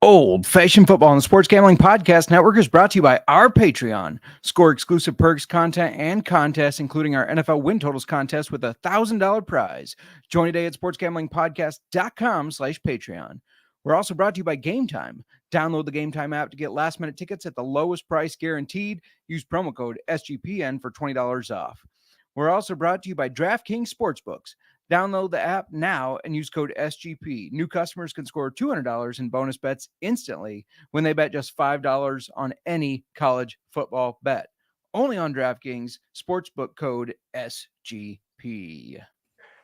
Old Fashioned Football on the Sports Gambling Podcast Network is brought to you by our Patreon. Score exclusive perks, content, and contests, including our NFL win totals contest with a $1,000 prize. Join today at sportsgamblingpodcast.com/Patreon. We're also brought to you by Game Time. Download the Game Time app to get last-minute tickets at the lowest price guaranteed. Use promo code SGPN for $20 off. We're also brought to you by DraftKings Sportsbooks. Download the app now and use code SGP. New customers can score $200 in bonus bets instantly when they bet just $5 on any college football bet. Only on DraftKings, sportsbook code SGP.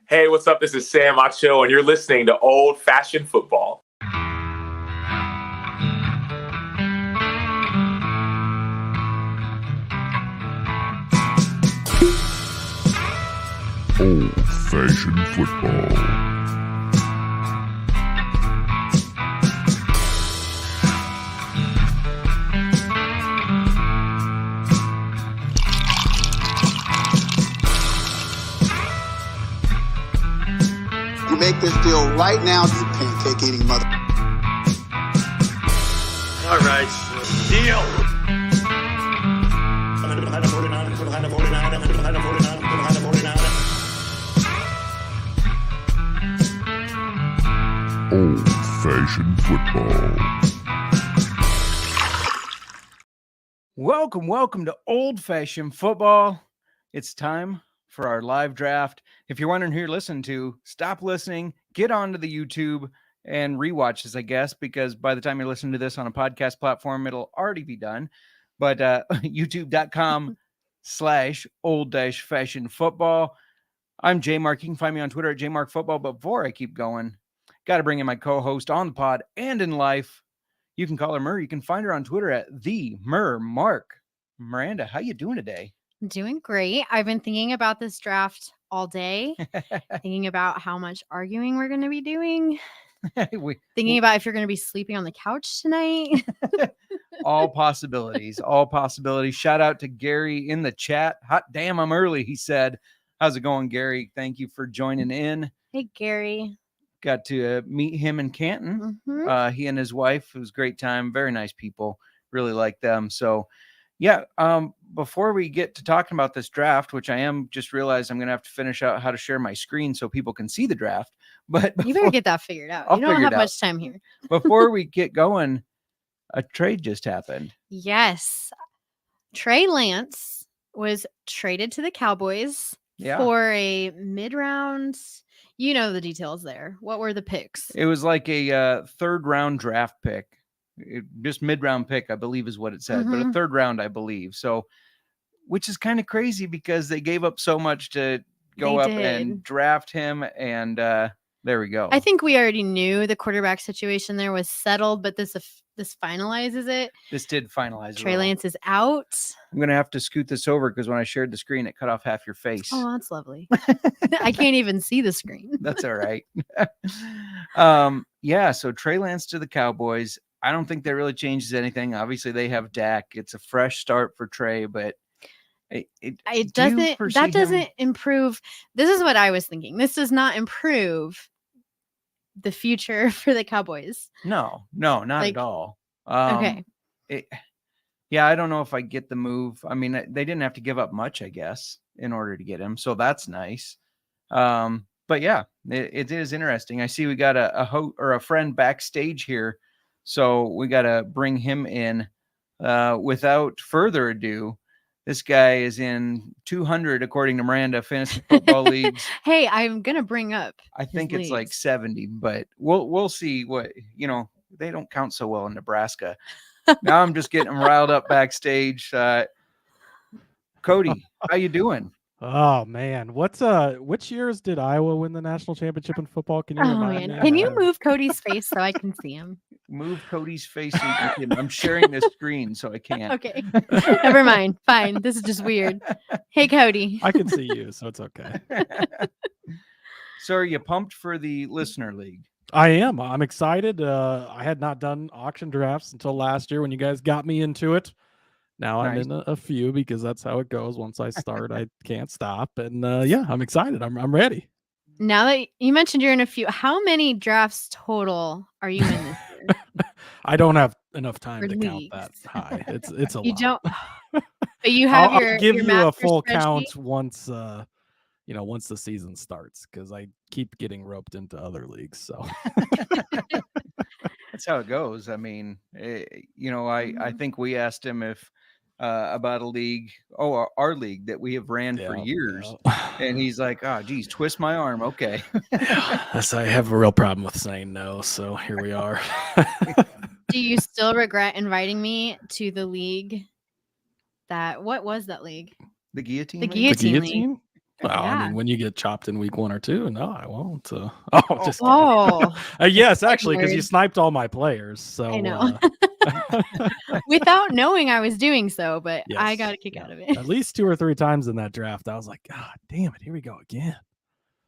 Hey, what's up? This is Sam Acho, and you're listening to Old Fashioned Football. Old-fashioned football. You make this deal right now, you pancake eating mother. All right, deal. Old-fashioned football. Welcome to Old Fashioned Football. It's time for our live draft. If you're wondering who you're listening to, stop listening, get onto the YouTube and rewatch this, I guess, because by the time you're listening to this on a podcast platform, it'll already be done. But youtube.com/old-fashioned football. I'm JMark. You can find me on Twitter at JMark Football. But before I keep going, got to bring in my co-host on the pod and in life. You can call her Mir. You can find her on Twitter at the Mir Mark. Miranda, how you doing today? Doing great. I've been thinking about this draft all day, thinking about how much arguing we're going to be doing, thinking about if you're going to be sleeping on the couch tonight. All possibilities. Shout out to Gary in the chat. Hot damn, I'm early, he said. How's it going, Gary? Thank you for joining in. Hey, Gary. Got to meet him in Canton. Mm-hmm. He and his wife. It was a great time. Very nice people. Really like them. So, yeah, before we get to talking about this draft, which I am just realized I'm going to have to finish out how to share my screen so people can see the draft. But you better get that figured out. You don't have much time here. Before we get going, a trade just happened. Yes. Trey Lance was traded to the Cowboys for a mid-round. You know the details there. What were the picks? It was like a third-round draft pick. Just mid-round pick, I believe is what it said, but a third round, I believe. So, which is kind of crazy because they gave up so much to go and draft him. And there we go. I think we already knew the quarterback situation there was settled, but this finalizes it. This did finalize it. Trey Lance is out. I'm going to have to scoot this over because when I shared the screen, it cut off half your face. Oh, that's lovely. I can't even see the screen. That's all right. So Trey Lance to the Cowboys. I don't think that really changes anything. Obviously, they have Dak. It's a fresh start for Trey, but it doesn't. That doesn't improve. This is what I was thinking. This does not improve the future for the Cowboys. No, not at all. Okay. I don't know if I get the move. I mean, they didn't have to give up much, I guess, in order to get him. So that's nice. But yeah, it is interesting. I see we got a friend backstage here. So we got to bring him in. Without further ado, this guy is in 200, according to Miranda, fantasy football leagues. Hey, I'm going to bring up. I think it's like 70, but we'll see what, they don't count so well in Nebraska. Now I'm just getting them riled up backstage. Cody, how you doing? Oh man, which years did Iowa win the national championship in football? Can you remind me? Can you move Cody's face so I can see him? Move Cody's face. So I'm sharing this screen, so I can't. Okay, never mind. Fine, this is just weird. Hey, Cody. I can see you, so it's okay. So, are you pumped for the listener league? I am. I'm excited. I had not done auction drafts until last year when you guys got me into it. Now I'm in a few because that's how it goes. Once I start, I can't stop. And I'm excited. I'm ready. Now that you mentioned you're in a few, how many drafts total are you in this year? I don't have enough time For to count that leagues. high. It's a You lot. don't, but you have I'll give your you a master full spreadsheet? count once once the season starts, because I keep getting roped into other leagues. So That's how it goes. I mean, I think we asked him if about a league, our league that we have ran for years, and he's like, "Oh, geez, twist my arm." Okay. Yes, I have a real problem with saying no. So here we are. Do you still regret inviting me to the league? What was that league? The guillotine. The League? guillotine. The League. guillotine? Well, I Yeah. mean, when you get chopped in week 1 or 2, no, I won't. Just kidding. Oh, yes, actually, because you Weird. sniped all my players. So I know. Without knowing I was doing so, but I got a kick out of it. At least 2 or 3 times in that draft, I was like, God damn it, here we go again.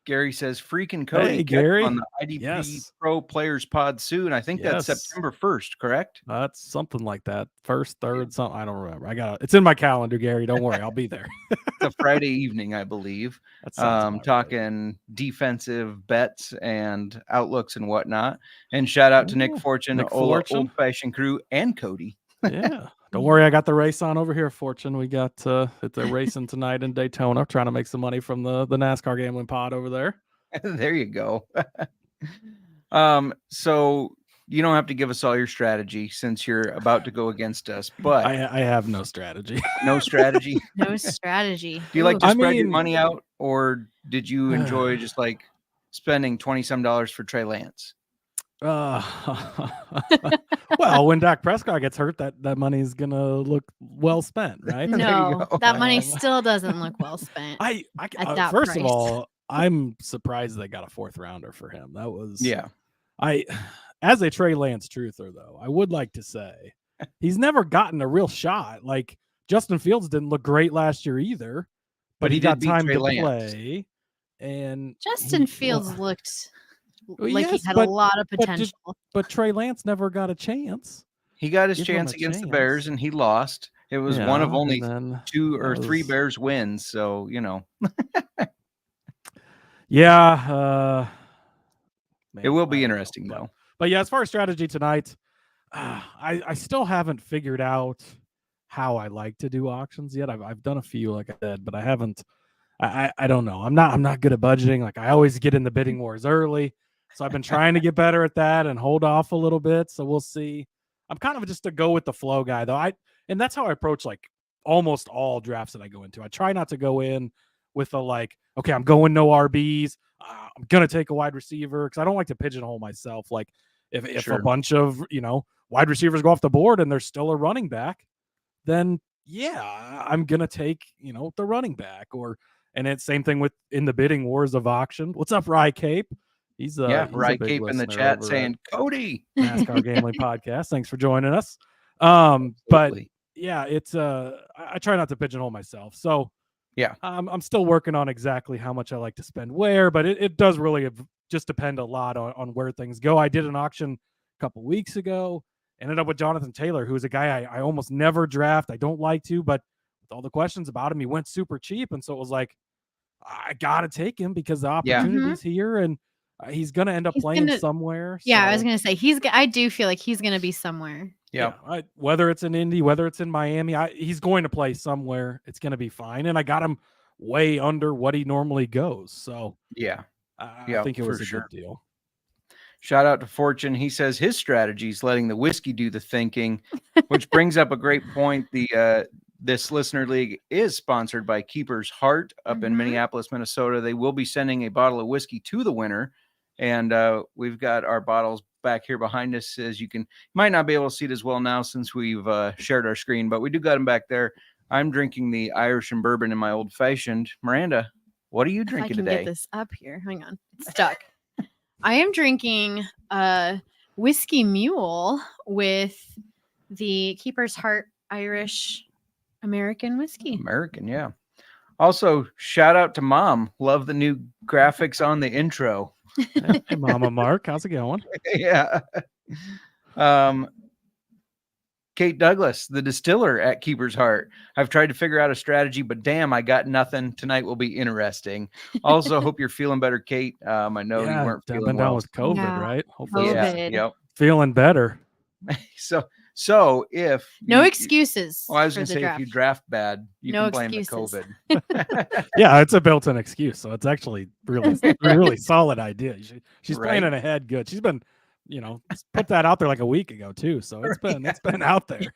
Gary says, "Freaking Cody, Hey, get him Gary. on the IDP Pro Players Pod soon." I think that's September 1st, correct? That's something like that. 1st, 3rd, something. I don't remember. It's in my calendar, Gary. Don't worry, I'll be there. It's a Friday evening, I believe. That sounds about right. Talking defensive bets and outlooks and whatnot. And shout out to Nick Fortune, Old Fashioned Crew, and Cody. Yeah. Don't worry, I got the race on over here, Fortune. We got it's a racing tonight in Daytona, trying to make some money from the NASCAR gambling pod over there. There you go. So you don't have to give us all your strategy since you're about to go against us, but I have no strategy. No strategy. No strategy. Do you like to spread your money out, or did you enjoy just like spending $20-some for Trey Lance? Well, when Dak Prescott gets hurt, that money's gonna look well spent, right? No, that money still doesn't look well spent. First of all, I'm surprised they got a 4th rounder for him. That was as a Trey Lance truther, though, I would like to say he's never gotten a real shot. Like Justin Fields didn't look great last year either, but he got time to play. And Justin Fields looked like he had a lot of potential. But Trey Lance never got a chance. He got his chance against the Bears, and he lost. It was one of only 2 or 3 Bears wins, so it will be interesting though. But yeah, as far as strategy tonight, I still haven't figured out how I like to do auctions yet. I've done a few, like I said, but I haven't. I don't know. I'm not good at budgeting. Like I always get in the bidding wars early. So I've been trying to get better at that and hold off a little bit. So we'll see. I'm kind of just a go with the flow guy, though. And that's how I approach like almost all drafts that I go into. I try not to go in with okay, I'm going no RBs. I'm gonna take a wide receiver because I don't like to pigeonhole myself. Like if a bunch of wide receivers go off the board and there's still a running back, then I'm gonna take the running back. And it's same thing with in the bidding wars of auction. What's up, Rye Cape? He's Rye Cape in the chat saying, "Cody, NASCAR Gambling Podcast. Thanks for joining us." But yeah, it's I try not to pigeonhole myself. So yeah, I'm still working on exactly how much I like to spend where, but it does really just depend a lot on where things go. I did an auction a couple weeks ago, ended up with Jonathan Taylor, who's a guy I almost never draft. I don't like to, but with all the questions about him, he went super cheap, and so it was like I gotta take him because the opportunity's here, and he's gonna end up playing somewhere. Yeah, I was gonna say I do feel like he's gonna be somewhere. Yeah, whether it's in Indy, whether it's in Miami, he's going to play somewhere. It's going to be fine. And I got him way under what he normally goes. So I think it was a good deal. Shout out to Fortune. He says his strategy is letting the whiskey do the thinking, which brings up a great point. This listener league is sponsored by Keeper's Heart up in Minneapolis, Minnesota. They will be sending a bottle of whiskey to the winner. And we've got our bottles back here behind us, as you might not be able to see it as well now since we've shared our screen, but we do got them back there. I'm drinking the Irish and bourbon in my old fashioned. Miranda, what are you drinking today? Get this up here. Hang on. It's stuck. I am drinking a whiskey mule with the Keeper's Heart Irish American whiskey. American, yeah. Also, shout out to Mom. Love the new graphics on the intro. Hey, Mama Mark, how's it going? Yeah. Kate Douglas, the distiller at Keeper's Heart. I've tried to figure out a strategy, but damn, I got nothing. Tonight will be interesting. Also, hope you're feeling better, Kate. I know you weren't feeling been well. down with COVID, Yeah. right? Hopefully she's COVID. Yep. feeling better. So if No excuses. I was for going the to say, draft. if you draft bad, you No can blame excuses. the COVID. Yeah, it's a built-in excuse, so it's actually really solid idea. She's Right. planning ahead good. She's been, put that out there like a week ago too, so it's been out there.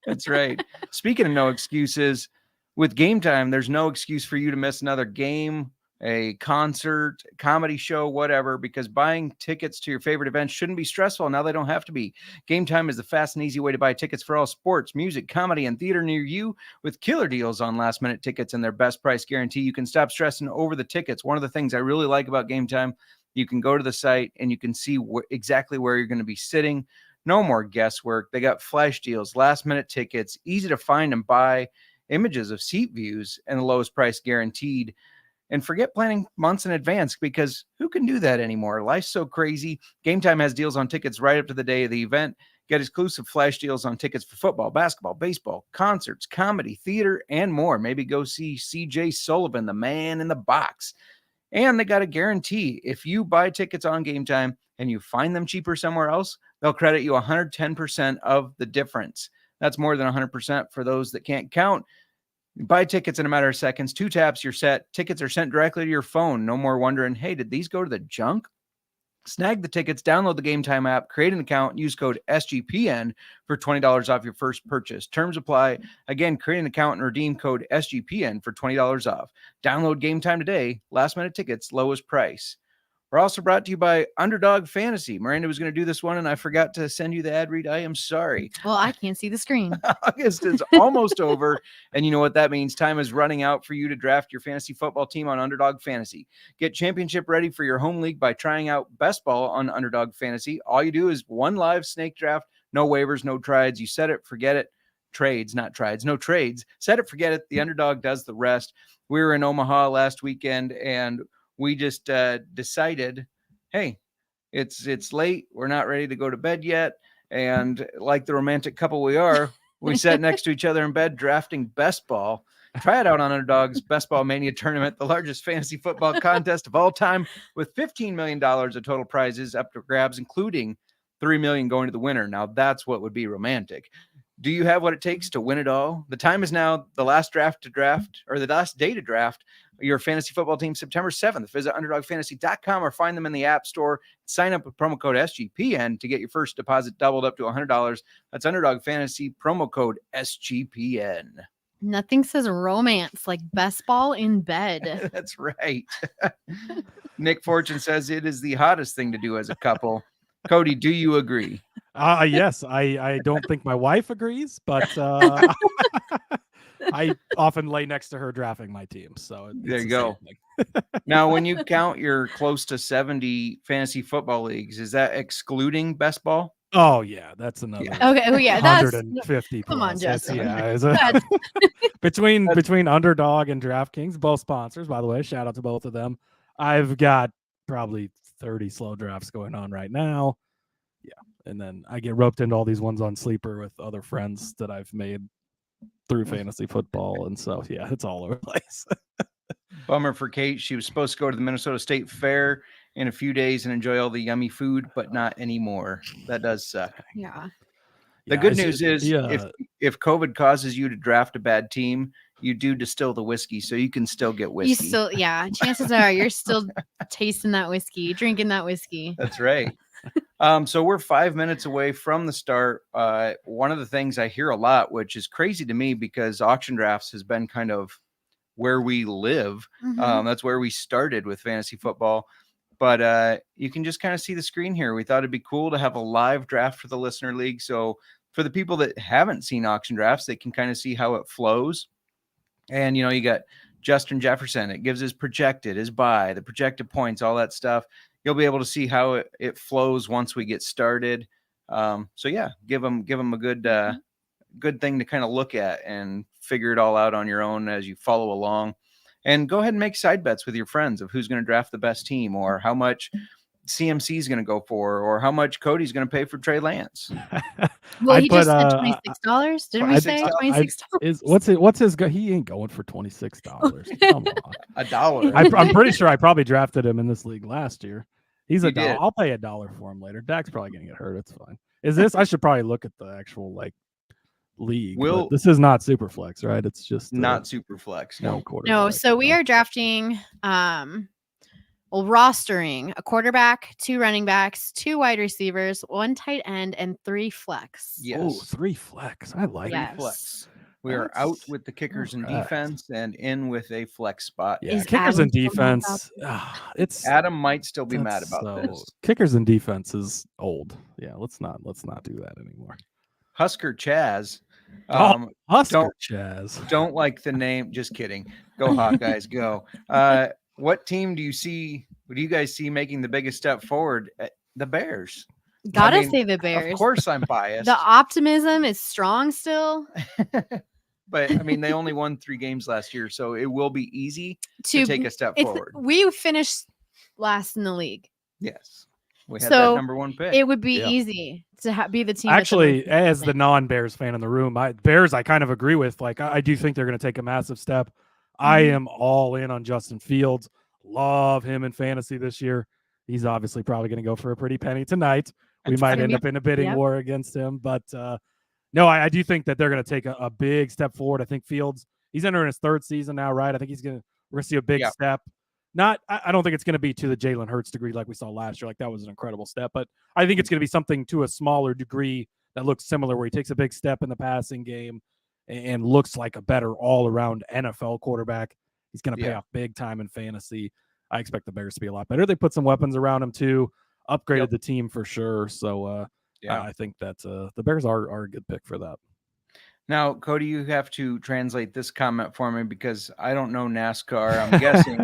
That's right. Speaking of no excuses, with Game Time, there's no excuse for you to miss another game, a concert, comedy show, whatever, because buying tickets to your favorite events shouldn't be stressful. Now they don't have to be. Game Time is the fast and easy way to buy tickets for all sports, music, comedy, and theater near you with killer deals on last-minute tickets and their best price guarantee. You can stop stressing over the tickets. One of the things I really like about Game Time, you can go to the site and you can see exactly where you're going to be sitting. No more guesswork. They got flash deals, last-minute tickets, easy to find and buy, images of seat views, and the lowest price guaranteed. And forget planning months in advance, because who can do that anymore? Life's so crazy. Game Time has deals on tickets right up to the day of the event. Get exclusive flash deals on tickets for football, basketball, baseball, concerts, comedy, theater, and more. Maybe go see CJ Sullivan, the man in the box. And they got a guarantee. If you buy tickets on Game Time and you find them cheaper somewhere else, they'll credit you 110% of the difference. That's more than 100% for those that can't count. Buy tickets in a matter of seconds. 2 taps, you're set. Tickets are sent directly to your phone. No more wondering, hey, did these go to the junk? Snag the tickets, download the Game Time app, create an account, use code SGPN for $20 off your first purchase. Terms apply. Again, create an account and redeem code SGPN for $20 off. Download Game Time today. Last minute tickets, lowest price. We're also brought to you by Underdog Fantasy. Miranda was going to do this one, and I forgot to send you the ad read. I am sorry. Well, I can't see the screen. August is almost over, and you know what that means. Time is running out for you to draft your fantasy football team on Underdog Fantasy. Get championship ready for your home league by trying out Best Ball on Underdog Fantasy. All you do is one live snake draft, no waivers, no trides. You set it, forget it. Trades, not trides, no trades. Set it, forget it. The Underdog does the rest. We were in Omaha last weekend, and we just decided, hey, it's late. We're not ready to go to bed yet. And like the romantic couple we are, we sat next to each other in bed drafting Best Ball. Try it out on Underdog's Best Ball Mania Tournament, the largest fantasy football contest of all time, with $15 million of total prizes up to grabs, including $3 million going to the winner. Now, that's what would be romantic. Do you have what it takes to win it all? The time is now. The last day to draft your fantasy football team, September 7th. Visit UnderdogFantasy.com or find them in the App Store. Sign up with promo code SGPN to get your first deposit doubled up to $100. That's Underdog Fantasy, promo code SGPN. Nothing says romance like Best Ball in bed. That's right. Nick Fortune says it is the hottest thing to do as a couple. Cody, do you agree? Yes, I don't think my wife agrees, but I often lay next to her drafting my team. So there you go. Now, when you count your close to 70 fantasy football leagues, is that excluding Best Ball? Oh yeah, that's another. Okay, oh yeah, that's 150. Come on, Justin. Between Underdog and DraftKings, both sponsors, by the way. Shout out to both of them. I've got probably 30 slow drafts going on right now. Yeah, and then I get roped into all these ones on Sleeper with other friends that I've made through fantasy football, and so yeah, it's all over the place. Bummer for Kate. She was supposed to go to the Minnesota State Fair in a few days and enjoy all the yummy food, but not anymore. That does suck. Yeah. The good news is if COVID causes you to draft a bad team, you do distill the whiskey, so you can still get whiskey. Chances are you're still tasting that whiskey, drinking that whiskey. That's right. So we're 5 minutes away from the start. One of the things I hear a lot, which is crazy to me because auction drafts has been kind of where we live. Mm-hmm. That's where we started with fantasy football. But you can just kind of see the screen here. We thought it'd be cool to have a live draft for the listener league. So for the people that haven't seen auction drafts, they can kind of see how it flows. And, you know, you got Justin Jefferson. It gives his projected, his buy, the projected points, all that stuff. You'll be able to see how it flows once we get started. So yeah, give them a good thing to kind of look at and figure it all out on your own as you follow along. And go ahead and make side bets with your friends of who's going to draft the best team or how much CMC is going to go for, or how much Cody's going to pay for Trey Lance. Well, I'd he put, just said $26. Didn't we say $26? $26? What's his go? He ain't going for $26. Come on. $1. I'm pretty sure I probably drafted him in this league last year. He's You $1. did. I'll pay $1 for him later. Dak's probably gonna get hurt. It's fine. Is this? I should probably look at the actual league. But this is not super flex, right? It's just not super flex. No. No, so we are drafting rostering a quarterback, 2 running backs, 2 wide receivers, 1 tight end, and 3 flex. Yes. Oh, 3 flex. I like Yes. Flex. We are out with the kickers and defense and in with a flex spot. Yeah, Is kickers Adam and still mad about defense. It's Adam might still be mad that's about this. Kickers and defense is old. Yeah, let's not do that anymore. Husker Chaz. Husker Chaz. Don't like the name. Just kidding. Go Hawkeyes, go. What team do you guys see making the biggest step forward? The Bears. Gotta say the Bears. Of course I'm biased. The optimism is strong still. But I mean, they only won 3 games last year, so it will be easy to take a step forward. We finished last in the league. Yes. We had So that number 1 pick. it would be easy to be the team. Actually, as the non-Bears fan in the room, Bears I kind of agree with. I do think they're going to take a massive step. I am all in on Justin Fields. Love him in fantasy this year. He's obviously probably going to go for a pretty penny tonight. We might end up in a bidding war against him, but no, I do think that they're going to take a big step forward. I think Fields, he's entering his 3rd season now, right? I think we're going to see a big step. I don't think it's going to be to the Jalen Hurts degree like we saw last year. Like that was an incredible step, but I think it's going to be something to a smaller degree that looks similar, where he takes a big step in the passing game and looks like a better all-around NFL quarterback. He's going to pay off big time in fantasy. I expect the Bears to be a lot better. They put some weapons around him too, upgraded the team for sure. So I think that the Bears are a good pick for that. Now, Cody, you have to translate this comment for me because I don't know NASCAR. I'm guessing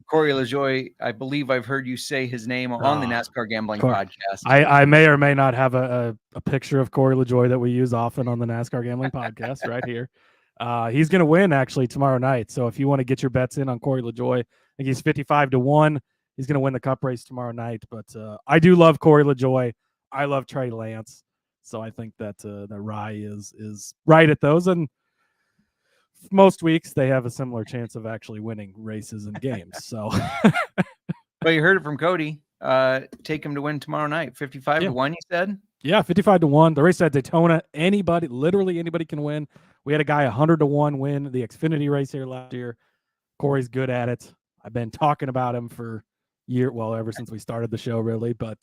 Corey LaJoie, I believe I've heard you say his name on the NASCAR Gambling Podcast. I may or may not have a picture of Corey LaJoie that we use often on the NASCAR Gambling Podcast right here. He's going to win actually tomorrow night. So if you want to get your bets in on Corey LaJoie, I think he's 55-1. He's going to win the Cup race tomorrow night. But I do love Corey LaJoie. I love Trey Lance. So I think that that Rye is right at those. And most weeks they have a similar chance of actually winning races and games. So, but you heard it from Cody. Take him to win tomorrow night. 55-1, you said? Yeah, 55-1. The race at Daytona, literally anybody can win. We had a guy 100-1 win the Xfinity race here last year. Corey's good at it. I've been talking about him for ever since we started the show, really. But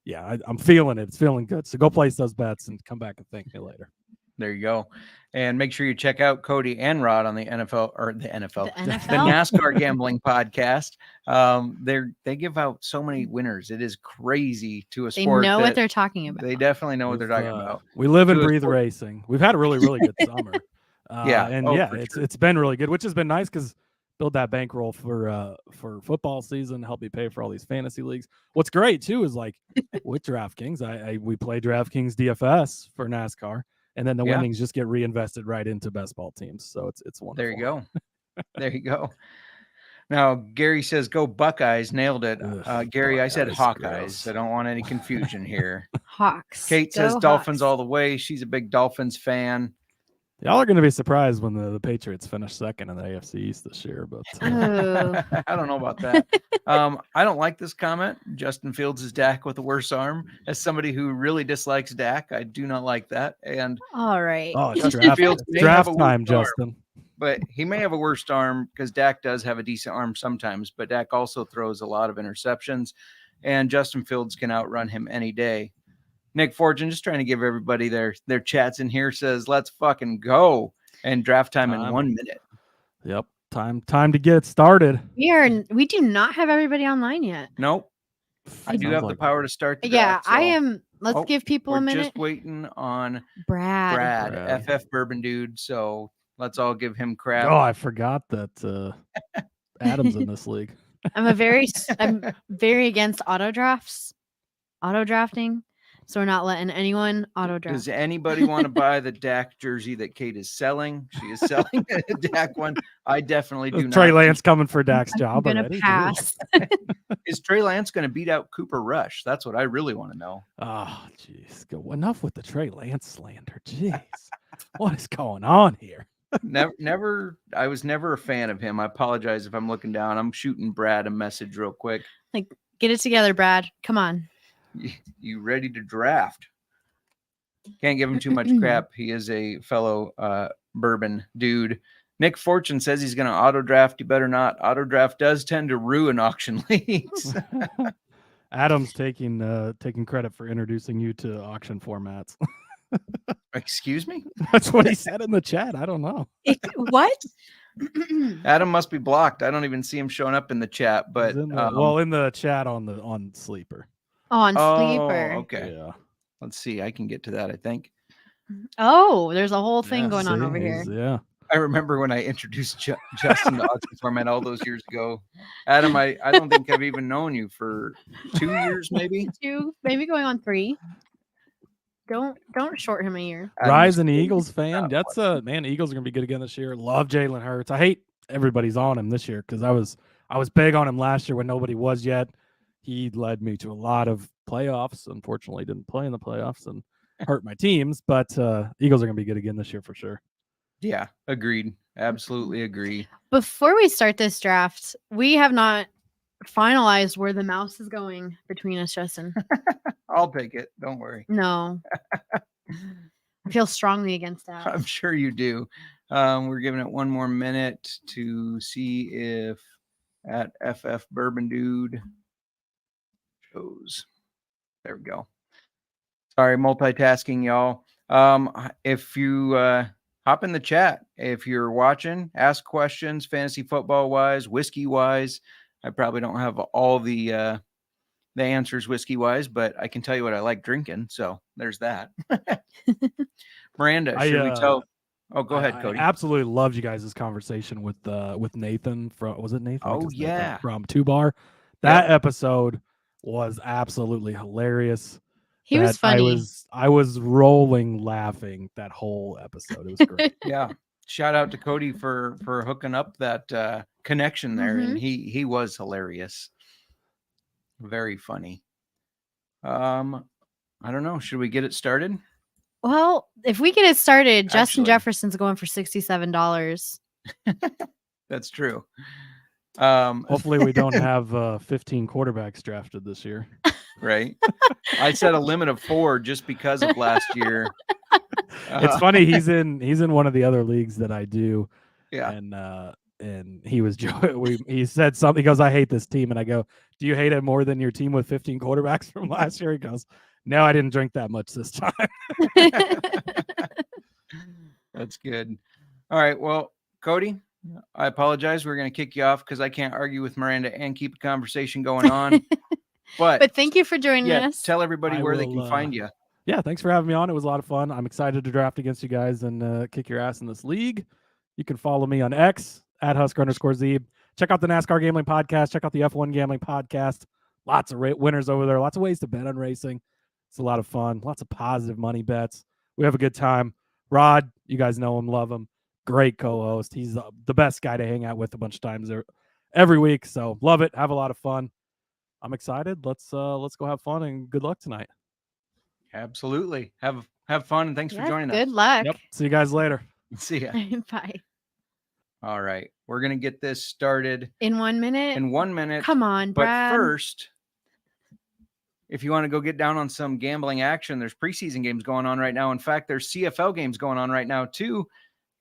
I'm feeling it. It's feeling good. So go place those bets and come back and thank me later. There you go. And make sure you check out Cody and Rod on the NASCAR Gambling Podcast. They give out so many winners. It is crazy to a sport. They know what they're talking about. They definitely know what they're talking about. We live and breathe racing. We've had a really, really good summer. It's been really good, which has been nice because build that bankroll for football season, help me pay for all these fantasy leagues. What's great too is with DraftKings, we play DraftKings DFS for NASCAR. And then the winnings just get reinvested right into best ball teams. So it's wonderful. There you go. There you go. Now, Gary says, go Buckeyes. Nailed it. Gary, I said Hawkeyes. Gross. I don't want any confusion here. Hawks. Kate says Dolphins all the way. She's a big Dolphins fan. Y'all are going to be surprised when the Patriots finish second in the AFC East this year. But I don't know about that. I don't like this comment. Justin Fields is Dak with a worse arm. As somebody who really dislikes Dak, I do not like that. And all right. Oh, it's draft time, Justin. But he may have a worse arm because Dak does have a decent arm sometimes. But Dak also throws a lot of interceptions. And Justin Fields can outrun him any day. Nick Fortune, just trying to give everybody their chats in here, says, let's fucking go. And draft time in 1 minute. Yep. Time to get started. We do not have everybody online yet. Nope. I do have the power to start the draft, so. I am. Let's give people a minute. Just waiting on Brad. FF Bourbon Dude. So let's all give him crap. Oh, I forgot that Adam's in this league. I'm very against auto drafting. So we're not letting anyone auto draft. Does anybody want to buy the Dak jersey that Kate is selling? She is selling a Dak one. I definitely do not. Trey Lance coming for Dak's I'm job gonna already. pass. Is Trey Lance going to beat out Cooper Rush? That's what I really want to know. Oh, jeez. Enough with the Trey Lance slander. Jeez. What is going on here? Never. I was never a fan of him. I apologize if I'm looking down. I'm shooting Brad a message real quick. Like, get it together, Brad. Come on. You ready to draft? Can't give him too much crap. He is a fellow bourbon dude. Nick Fortune says he's going to auto draft. You better not. Auto draft does tend to ruin auction leagues. Adam's taking credit for introducing you to auction formats. Excuse me? That's what he said in the chat. I don't know. What? Adam must be blocked. I don't even see him showing up in the chat. But in the chat on Sleeper. On Sleeper. Okay. Yeah. Let's see. I can get to that, I think. Oh, there's a whole thing going on See, over here. Yeah. I remember when I introduced Justin to auction format all those years ago. Adam, I don't think I've even known you for 2 years, maybe. 2, maybe going on 3. Don't short him a year. Rising Eagles fan. That's man, Eagles are gonna be good again this year. Love Jalen Hurts. I hate everybody's on him this year because I was big on him last year when nobody was yet. He led me to a lot of playoffs. Unfortunately, didn't play in the playoffs and hurt my teams. But Eagles are gonna be good again this year for sure. Yeah, agreed. Absolutely agree. Before we start this draft, we have not finalized where the mouse is going between us, Justin. I'll take it. Don't worry. No. I feel strongly against that. I'm sure you do. We're giving it one more minute to see if at FF Bourbon Dude shows. There we go. Sorry, multitasking, y'all. If you hop in the chat, if you're watching, ask questions, fantasy football wise, whiskey wise. I probably don't have all the answers whiskey wise, but I can tell you what I like drinking. So there's that. Miranda, should we tell? Oh, go ahead, Cody. I absolutely loved you guys' conversation with Nathan from, was it Nathan? Oh, yeah. Nathan from 2 Bar. That episode was absolutely hilarious. He was funny. I was rolling laughing that whole episode. It was great. Yeah. Shout out to Cody for hooking up that connection there. And he was hilarious. Very funny. I don't know. Should we get it started? Well, if we get it started, Justin Actually, Jefferson's going for $67. That's true. Hopefully we don't have 15 quarterbacks drafted this year. Right. I set a limit of 4 just because of last year. It's funny. He's in one of the other leagues that I do. Yeah. And he was he said something. He goes, "I hate this team," and I go, "Do you hate it more than your team with 15 quarterbacks from last year?" He goes, "No, I didn't drink that much this time." That's good. All right. Well, Cody, I apologize. We're going to kick you off because I can't argue with Miranda and keep a conversation going on. But thank you for joining us. Tell everybody where they can find you. Yeah, thanks for having me on. It was a lot of fun. I'm excited to draft against you guys and kick your ass in this league. You can follow me on X at Husker_Zeeb. Check out the NASCAR Gambling Podcast. Check out the F1 Gambling Podcast. Lots of winners over there. Lots of ways to bet on racing. It's a lot of fun. Lots of positive money bets. We have a good time. Rod, you guys know him, love him. Great co-host. He's the best guy to hang out with a bunch of times every week. So love it. Have a lot of fun. I'm excited. Let's go have fun and good luck tonight. Absolutely. Have fun and thanks for joining us. Good luck. Yep. See you guys later. See ya. Bye. All right. We're going to get this started in 1 minute. In 1 minute. Come on, Brad. But first, if you want to go get down on some gambling action, there's preseason games going on right now. In fact, there's CFL games going on right now too.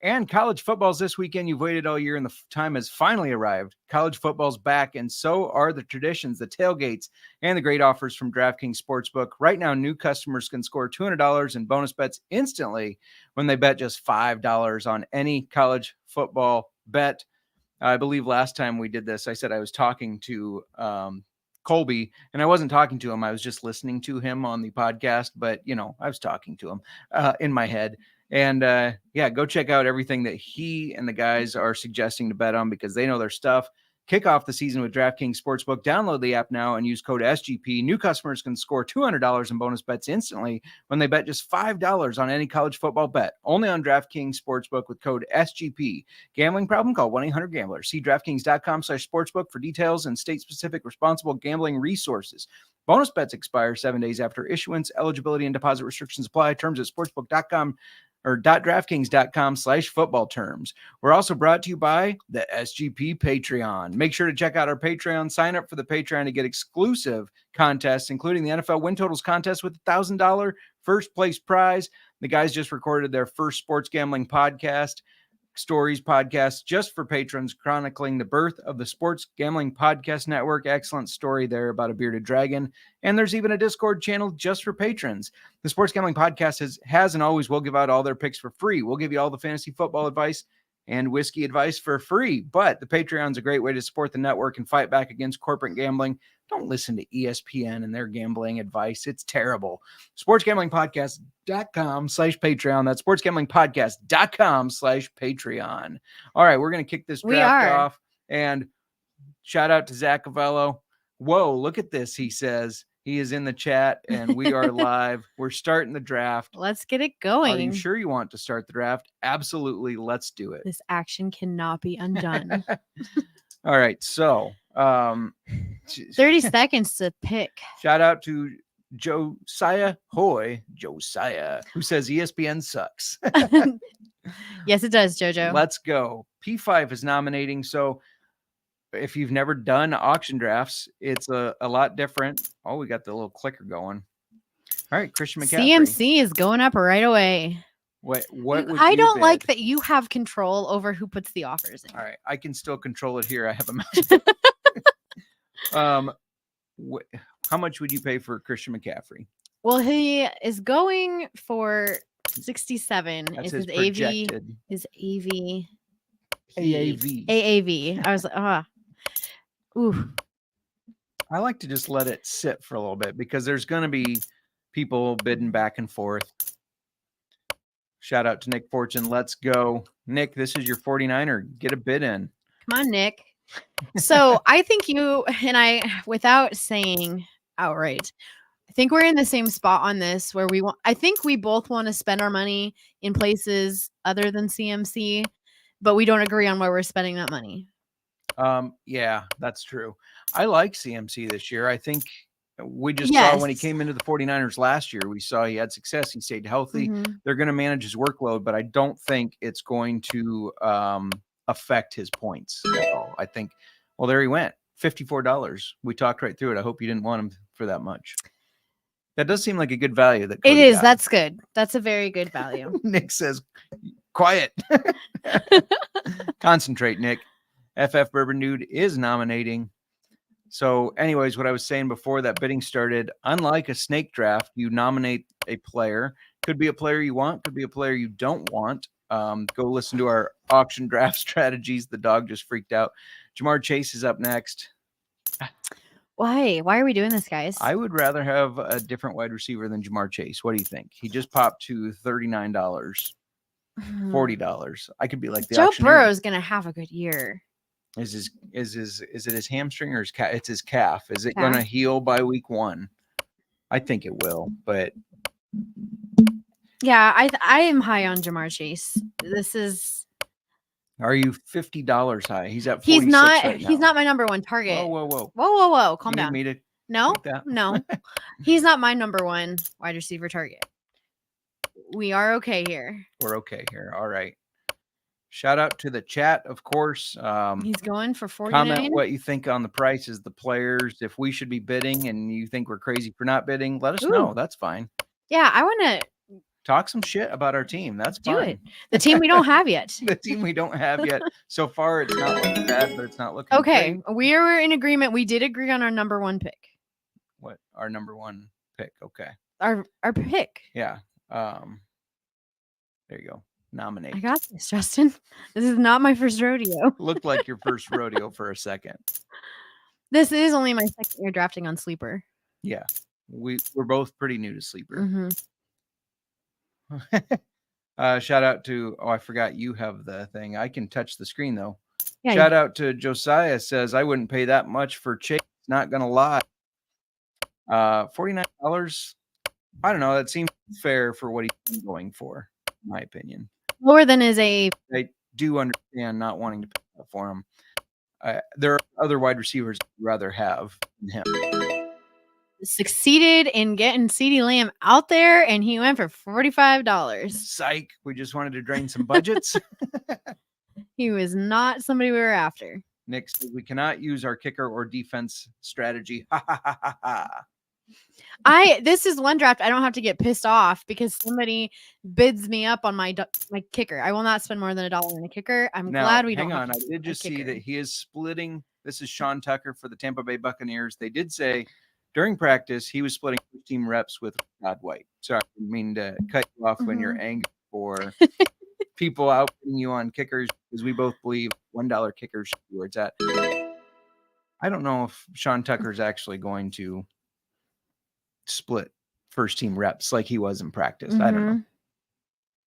And college football's this weekend. You've waited all year and the time has finally arrived. College football's back, and so are the traditions, the tailgates, and the great offers from DraftKings Sportsbook. Right now, new customers can score $200 in bonus bets instantly when they bet just $5 on any college football bet. I believe last time we did this, I said I was talking to Colby, and I wasn't talking to him. I was just listening to him on the podcast, but, I was talking to him in my head. And go check out everything that he and the guys are suggesting to bet on because they know their stuff. Kick off the season with DraftKings Sportsbook. Download the app now and use code SGP. New customers can score $200 in bonus bets instantly when they bet just $5 on any college football bet. Only on DraftKings Sportsbook with code SGP. Gambling problem? Call 1-800-GAMBLER. See DraftKings.com/sportsbook for details and state-specific responsible gambling resources. Bonus bets expire 7 days after issuance. Eligibility and deposit restrictions apply. Terms at sportsbook.com or .draftkings.com/football terms. We're also brought to you by the SGP Patreon. Make sure to check out our Patreon. Sign up for the Patreon to get exclusive contests, including the NFL Win Totals contest with $1,000 first place prize. The guys just recorded their first sports gambling podcast just for patrons, chronicling the birth of the Sports Gambling Podcast Network. Excellent story there about a bearded dragon. And there's even a Discord channel just for patrons. The Sports Gambling Podcast has and always will give out all their picks for free. We'll give you all the fantasy football advice and whiskey advice for free. But the Patreon's a great way to support the network and fight back against corporate gambling. Don't listen to ESPN and their gambling advice. It's terrible. sportsgamblingpodcast.com/Patreon. That's sportsgamblingpodcast.com/Patreon. All right, we're going to kick this draft off. And shout out to Zach Avello. Whoa, look at this, he says. He is in the chat, and we are live. We're starting the draft. Let's get it going. Are you sure you want to start the draft? Absolutely. Let's do it. This action cannot be undone. All right. So 30 seconds to pick. Shout out to Josiah Hoy, who says ESPN sucks. Yes, it does, Jojo. Let's go. P5 is nominating. So if you've never done auction drafts, it's a lot different. Oh, we got the little clicker going. All right, Christian McCaffrey. CMC is going up right away. What would I don't bid? like that you have control over who puts the offers in. All right, I can still control it here. I have a mouse. How much would you pay for Christian McCaffrey? Well, he is going for 67. That's is his projected. AAV. I was like, ooh. I like to just let it sit for a little bit because there's going to be people bidding back and forth. Shout out to Nick Fortune. Let's go. Nick, this is your 49er. Get a bid in. Come on, Nick. So I think you and I, without saying outright, I think we're in the same spot on this where I think we both want to spend our money in places other than CMC, but we don't agree on where we're spending that money. Yeah, that's true. I like CMC this year. I think we just saw when he came into the 49ers last year, we saw he had success. He stayed healthy. Mm-hmm. They're going to manage his workload, but I don't think it's going to affect his points at all. I think, well, there he went. $54. We talked right through it. I hope you didn't want him for that much. That does seem like a good value. That it Cody is. got. That's good. That's a very good value. Nick says, quiet. Concentrate, Nick. FF Bourbon Dude is nominating. So anyways, what I was saying before that bidding started, unlike a snake draft, you nominate a player. Could be a player you want, could be a player you don't want. Go listen to our auction draft strategies. The dog just freaked out. Jamar Chase is up next. Why? Why are we doing this, guys? I would rather have a different wide receiver than Jamar Chase. What do you think? He just popped to $39, $40. I could be like the Joe auctioneer. Burrow's gonna have a good year. Is it his hamstring or his calf? It's his calf. Is it going to heal by week 1? I think it will, but yeah, I am high on Jamar Chase. This is. Are you $50 high? He's at 46 He's not. right now. He's not my number one target. Whoa. Calm You down. need me to No, take that? no, he's not my number one wide receiver target. We are okay here. We're okay here. All right. Shout out to the chat, of course. He's going for 49. Comment what you think on the prices, the players. If we should be bidding and you think we're crazy for not bidding, let us know. That's fine. Yeah, I want to talk some shit about our team. That's do fine. it. The team we don't have yet. The team we don't have yet. So far, it's not looking bad, but it's not looking okay. great. We are in agreement. We did agree on our number one pick. What? Our number one pick. Okay. Our pick. Yeah. There you go. Nominate. I got this, Justin. This is not my first rodeo. Looked like your first rodeo for a second. This is only my second year drafting on Sleeper. Yeah. We're both pretty new to Sleeper. Mm-hmm. Shout out to, I forgot you have the thing. I can touch the screen though. Yeah, Shout out to Josiah says, I wouldn't pay that much for Chase. Not going to lie. $49. I don't know. That seems fair for what he's going for, in my opinion. lower than is a. I do understand not wanting to pay that for him. There are other wide receivers I'd rather have than him. Succeeded in getting CeeDee Lamb out there, and he went for $45. Psych. We just wanted to drain some budgets. He was not somebody we were after. Nick says we cannot use our kicker or defense strategy. Ha ha ha ha ha. This is one draft I don't have to get pissed off because somebody bids me up on my kicker. I will not spend more than $1 on a kicker. I'm Now, glad we hang don't. on. I did just see that he is splitting. This is Sean Tucker for the Tampa Bay Buccaneers. They did say during practice he was splitting 15 reps with Rod White. Sorry, I didn't mean to cut you off when you're angry for people outputting you on kickers, because we both believe $1 kickers should be where it's at. I don't know if Sean Tucker is actually going to split first team reps like he was in practice. I don't know.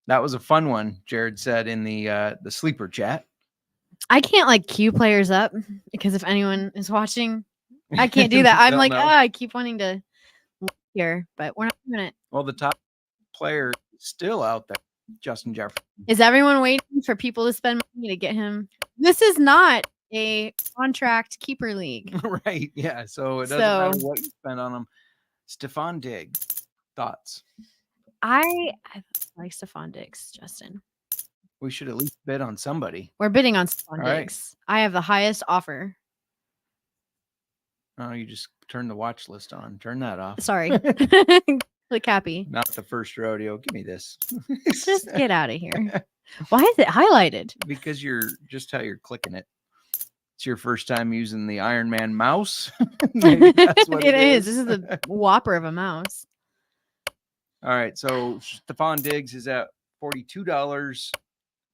That was a fun one, Jared said in the sleeper chat. I can't like cue players up because if anyone is watching, I can't do that. I'm They'll like, know. I keep wanting to here, but we're not doing it. Well, the top player is still out there, Justin Jefferson. Is everyone waiting for people to spend money to get him? This is not a contract keeper league. Right. Yeah. So it doesn't matter So- what you spend on him. Stephon Diggs, thoughts? I like Stephon Diggs, Justin. We should at least bid on somebody. We're bidding on Stephon All right. Diggs. I have the highest offer. Oh, you just turn the watch list on. Turn that off. Sorry. Click happy. Not the first rodeo. Give me this. Just get out of here. Why is it highlighted? Because you're just how you're clicking it. It's your first time using the Iron Man mouse. Maybe that's what It is. This is a whopper of a mouse. All right. So Stephon Diggs is at $42.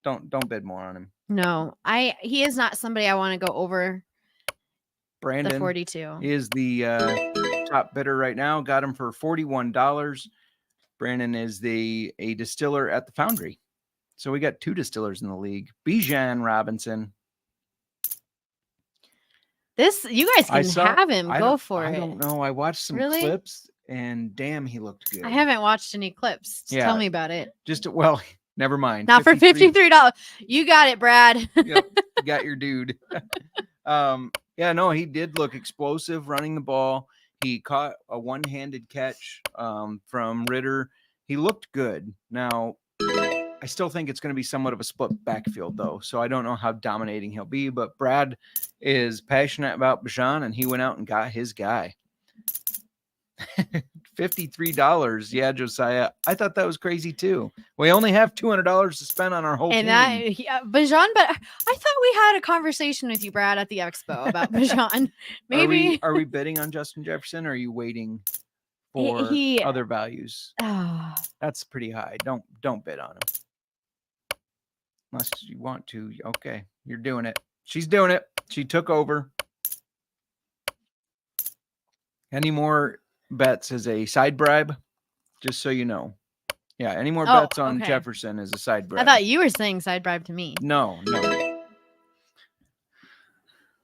Don't bid more on him. No, he is not somebody I want to go over the Brandon 42. is the top bidder right now. Got him for $41. Brandon is a distiller at the Foundry. So we got 2 distillers in the league. Bijan Robinson. You guys can have him. Go for it. I don't know. I watched some Really? clips and damn, he looked good. I haven't watched any clips. Just tell me about it. Well, never mind. Not for $53. You got it, Brad. Yep, you got your dude. Yeah, no, he did look explosive running the ball. He caught a one-handed catch from Ritter. He looked good. Now, I still think it's going to be somewhat of a split backfield, though. So I don't know how dominating he'll be. But Brad is passionate about Bijan, and he went out and got his guy. $53. Yeah, Josiah. I thought that was crazy, too. We only have $200 to spend on our whole team. Bijan, but I thought we had a conversation with you, Brad, at the expo about Bijan. Maybe. Are we bidding on Justin Jefferson, or are you waiting for other values? Oh. That's pretty high. Don't bid on him. Unless you want to. Okay, you're doing it. She's doing it. She took over. Any more bets as a side bribe? Just so you know. Yeah, any more bets on Jefferson as a side bribe? I thought you were saying side bribe to me. No.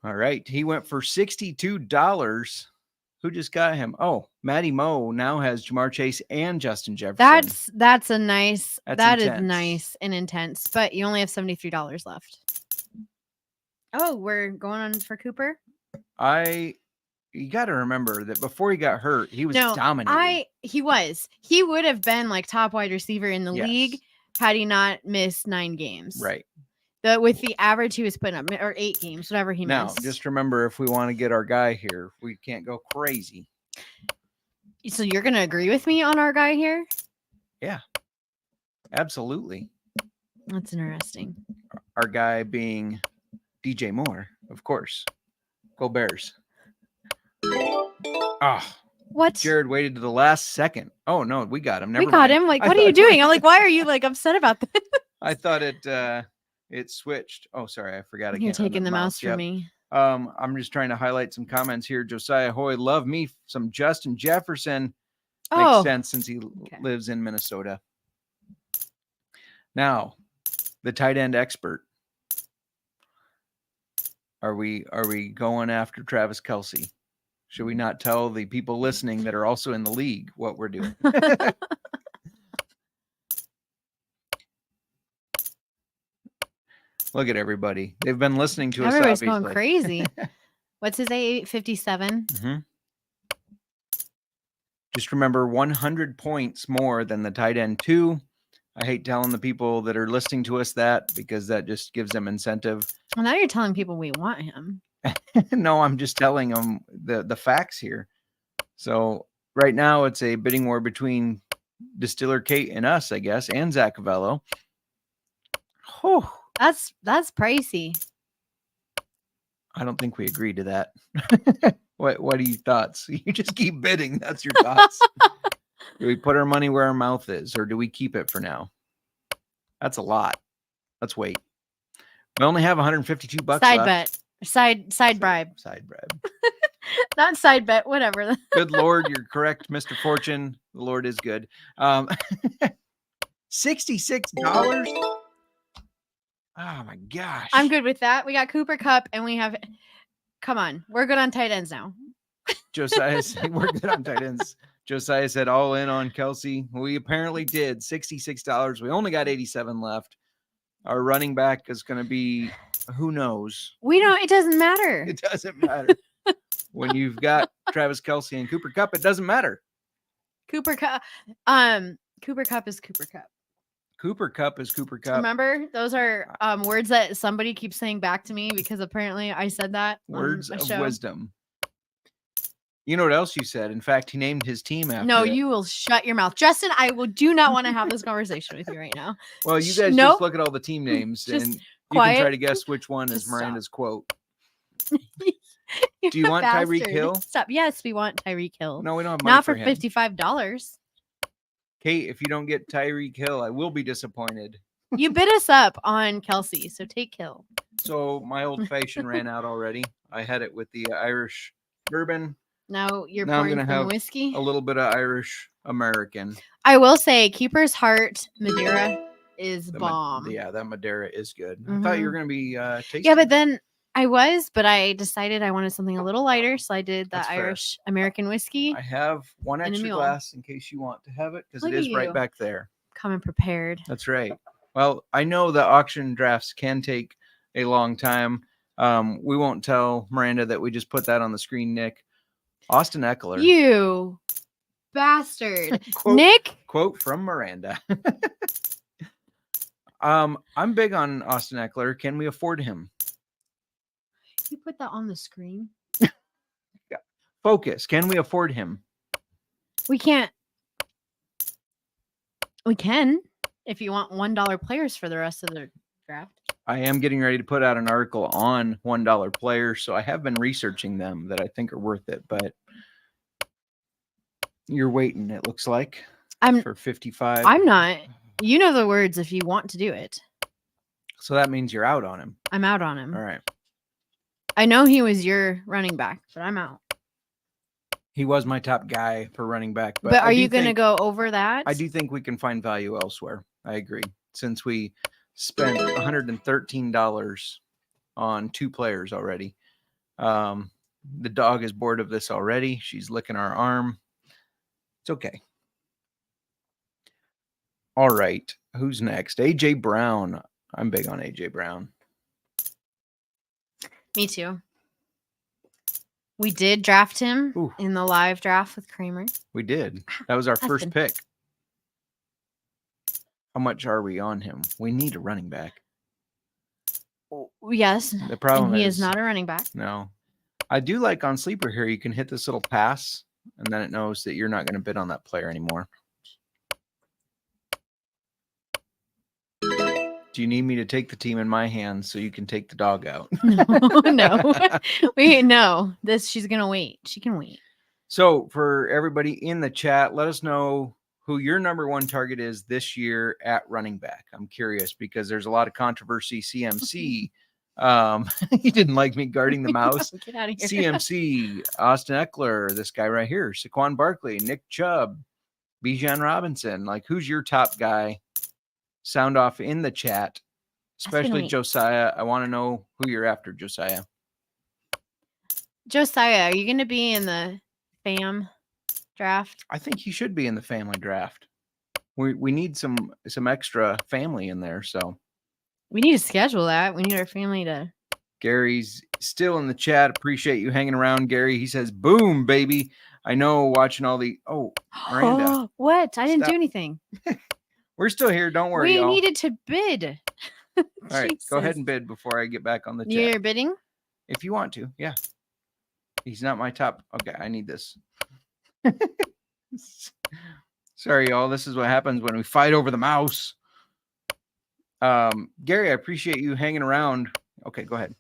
All right. He went for $62. Who just got him? Oh, Matty Moe now has Jamar Chase and Justin Jefferson. That's a nice. That is intense. nice and intense. But you only have $73 left. Oh, we're going on for Cooper. You got to remember that before he got hurt, he was dominating. He would have been like top wide receiver in the league had he not missed 9 games. Right. With the average he was putting up, or 8 games, whatever he missed. Now, just remember, if we want to get our guy here, we can't go crazy. So you're going to agree with me on our guy here? Yeah, absolutely. That's interesting. Our guy being DJ Moore, of course. Go Bears. What? Jared waited to the last second. Oh, no, we got him. We got him. Like, what are you doing? I'm like, why are you like upset about this? I thought it switched. Oh, sorry. I forgot. You're taking the mouse from me. I'm just trying to highlight some comments here. Josiah Hoy, love me some Justin Jefferson. Makes sense since he lives in Minnesota. Now, the tight end expert. Are we going after Travis Kelce? Should we not tell the people listening that are also in the league what we're doing? Look at everybody. They've been listening to us. Everybody's Obviously. going crazy. What's his age? 57. Mm-hmm. Just remember 100 points more than the tight end 2. I hate telling the people that are listening to us that because that just gives them incentive. Well, now you're telling people we want him. No, I'm just telling them the facts here. So right now it's a bidding war between Distiller Kate and us, I guess, and Zach Avello. Oh, That's pricey. I don't think we agreed to that. What are your thoughts? You just keep bidding. That's your thoughts. Do we put our money where our mouth is, or do we keep it for now? That's a lot. Let's wait. We only have 152 bucks Side left. bet. Side bribe. Side bribe. Not side bet, whatever. Good Lord, you're correct, Mr. Fortune. The Lord is good. $66. Oh my gosh. I'm good with that. We got Cooper Kupp and we have come on. We're good on tight ends now. Josiah said we're good on tight ends. Josiah said all in on Kelce. We apparently did. $66. We only got 87 left. Our running back is going to be who knows. It doesn't matter. It doesn't matter. When you've got Travis Kelce and Cooper Kupp, it doesn't matter. Cooper Kupp is Cooper Kupp. Cooper Kupp is Cooper Kupp. Remember, those are words that somebody keeps saying back to me because apparently I said that. Words on a of show. wisdom. You know what else you said? In fact, he named his team after No, it. you will shut your mouth. Justin, I do not want to have this conversation with you right now. Well, you guys Nope. just look at all the team names Just and you quiet. can try to guess which one is Just stop. Miranda's quote. You're Do you a want Tyreek bastard. Hill? Stop. Yes, we want Tyreek Hill. No, we don't have money Not for him. $55. Kate, if you don't get Tyreek Hill, I will be disappointed. You bid us up on Kelce, so take Hill. So my old fashioned ran out already. I had it with the Irish bourbon. Now you're Now I'm pouring gonna some have whiskey. A little bit of Irish American. I will say, Keeper's Heart Madeira is bomb. Yeah, that Madeira is good. I thought you were going to be tasting. Yeah, but then but I decided I wanted something a little lighter, so I did the That's fair. Irish American whiskey. I have one and a extra mule. glass in case you want to have it because Look it at is right you. back there. Coming prepared. That's right. Well, I know the auction drafts can take a long time. We won't tell Miranda that we just put that on the screen, Nick. Austin Eckler. You bastard. Quote, Nick? Quote from Miranda. I'm big on Austin Eckler. Can we afford him? You put that on the screen? Focus. Can we afford him? We can't. We can if you want $1 players for the rest of the draft. I am getting ready to put out an article on $1 players, so I have been researching them that I think are worth it, but you're waiting, it looks like, for 55. I'm not. You know the words if you want to do it. So that means you're out on him. I'm out on him. All right. I know he was your running back, but I'm out. He was my top guy for running back. But are you going to go over that? I do think we can find value elsewhere. I agree. Since we spent $113 on 2 players already. The dog is bored of this already. She's licking our arm. It's okay. All right. Who's next? AJ Brown. I'm big on AJ Brown. Me too. We did draft him Ooh. in the live draft with Kramer. We did. That was our first Austin. pick. How much are we on him? We need a running back. Yes. The problem and he is is not a running back. No. I do like on Sleeper here, you can hit this little pass, and then it knows that you're not going to bid on that player anymore. Do you need me to take the team in my hands so you can take the dog out? No. Wait, no. She's gonna wait. She can wait. So for everybody in the chat, let us know who your number 1 target is this year at running back. I'm curious because there's a lot of controversy. CMC. You didn't like me guarding the mouse. Get out of here. CMC, Austin Eckler, this guy right here, Saquon Barkley, Nick Chubb, Bijan Robinson. Like, who's your top guy? Sound off in the chat, especially me. Josiah. I want to know who you're after, Josiah. Josiah, are you going to be in the fam draft? I think he should be in the family draft. We need some extra family in there. So We need to schedule that. We need our family to. Gary's still in the chat. Appreciate you hanging around, Gary. He says, "Boom, baby." I know. Watching all the Miranda, What? I didn't Stop. do anything. We're still here. Don't worry, We y'all. needed to bid. All right, go ahead Jesus. and bid before I get back on the chat. You're bidding? If you want to, yeah. He's not my top. Okay, I need this. Sorry, y'all. This is what happens when we fight over the mouse. Gary, I appreciate you hanging around. Okay, go ahead.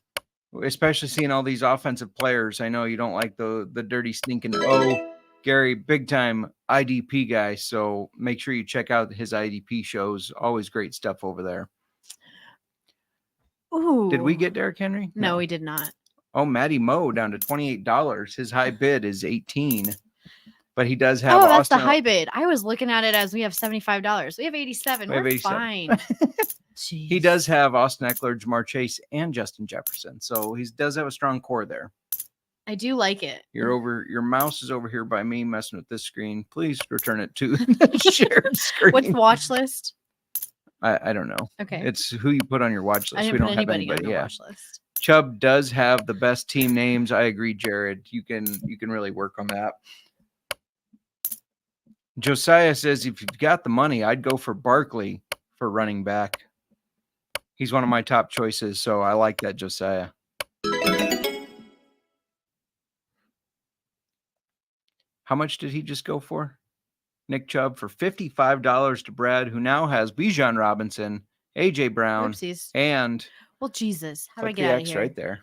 Especially seeing all these offensive players. I know you don't like the dirty stinking Gary, big time IDP guy. So make sure you check out his IDP shows. Always great stuff over there. Ooh. Did we get Derrick Henry? No, we did not. Oh, Matty Moe down to $28. His high bid is $18. But he does have that's Austin. the high bid. I was looking at it as we have $75. We have 87. We're 87. fine. He does have Austin Eckler, Jamar Chase, and Justin Jefferson. So he does have a strong core there. I do like it. Your mouse is over here by me messing with this screen. Please return it to the shared screen. What's watch list? I don't know. Okay. It's who you put on your watch list. I didn't We put don't have anybody anybody. on the Yeah. watch list. Chubb does have the best team names. I agree, Jared. You can really work on that. Josiah says if you've got the money, I'd go for Barkley for running back. He's one of my top choices, so I like that, Josiah. How much did he just go for? Nick Chubb for $55 to Brad, who now has Bijan Robinson, AJ Brown, Oopsies. and Well, Jesus, how do I click get the out of X here? right there.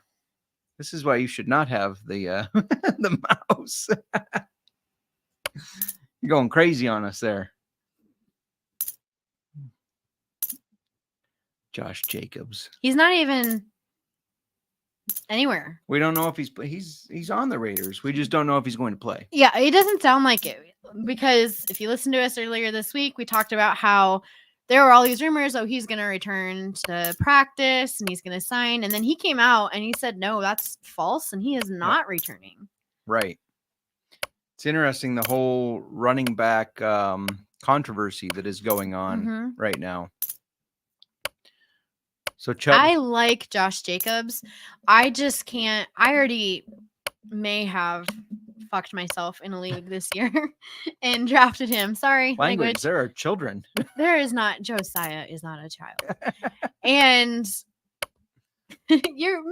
This is why you should not have the the mouse. You're going crazy on us there. Josh Jacobs. He's not even anywhere. We don't know if he's on the Raiders. We just don't know if he's going to play. Yeah, it doesn't sound like it because if you listened to us earlier this week, we talked about how there were all these rumors. Oh, he's going to return to practice and he's going to sign. And then he came out and he said, no, that's false. And he is not returning. Right. It's interesting, the whole running back controversy that is going on right now. So Chubb, I like Josh Jacobs. I just can't. I already may have fucked myself in a league this year and drafted him. Sorry, language. There are children. There is not. Josiah is not a child. And you're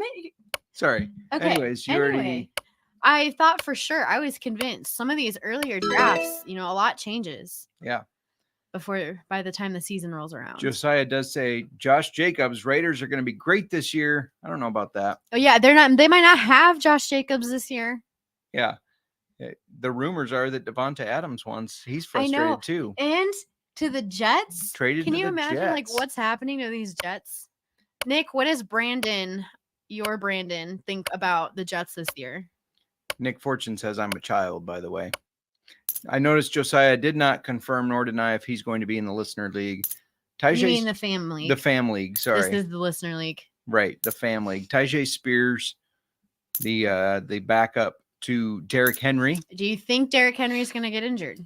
sorry. okay. Anyways, you already. I thought for sure. I was convinced some of these earlier drafts, a lot changes. Yeah. By the time the season rolls around. Josiah does say Josh Jacobs, Raiders are going to be great this year. I don't know about that. Oh yeah, they might not have Josh Jacobs this year. Yeah. The rumors are that Devonta Adams he's frustrated too. And to the Jets. Traded Can to you the imagine Jets. what's happening to these Jets? Nick, what does Brandon think about the Jets this year? Nick Fortune says I'm a child, by the way. I noticed Josiah did not confirm nor deny if he's going to be in the listener league. You mean the fam league? The fam league, sorry. This is the listener league. Right, the fam league. Tajay Spears, the backup to Derrick Henry. Do you think Derrick Henry is going to get injured?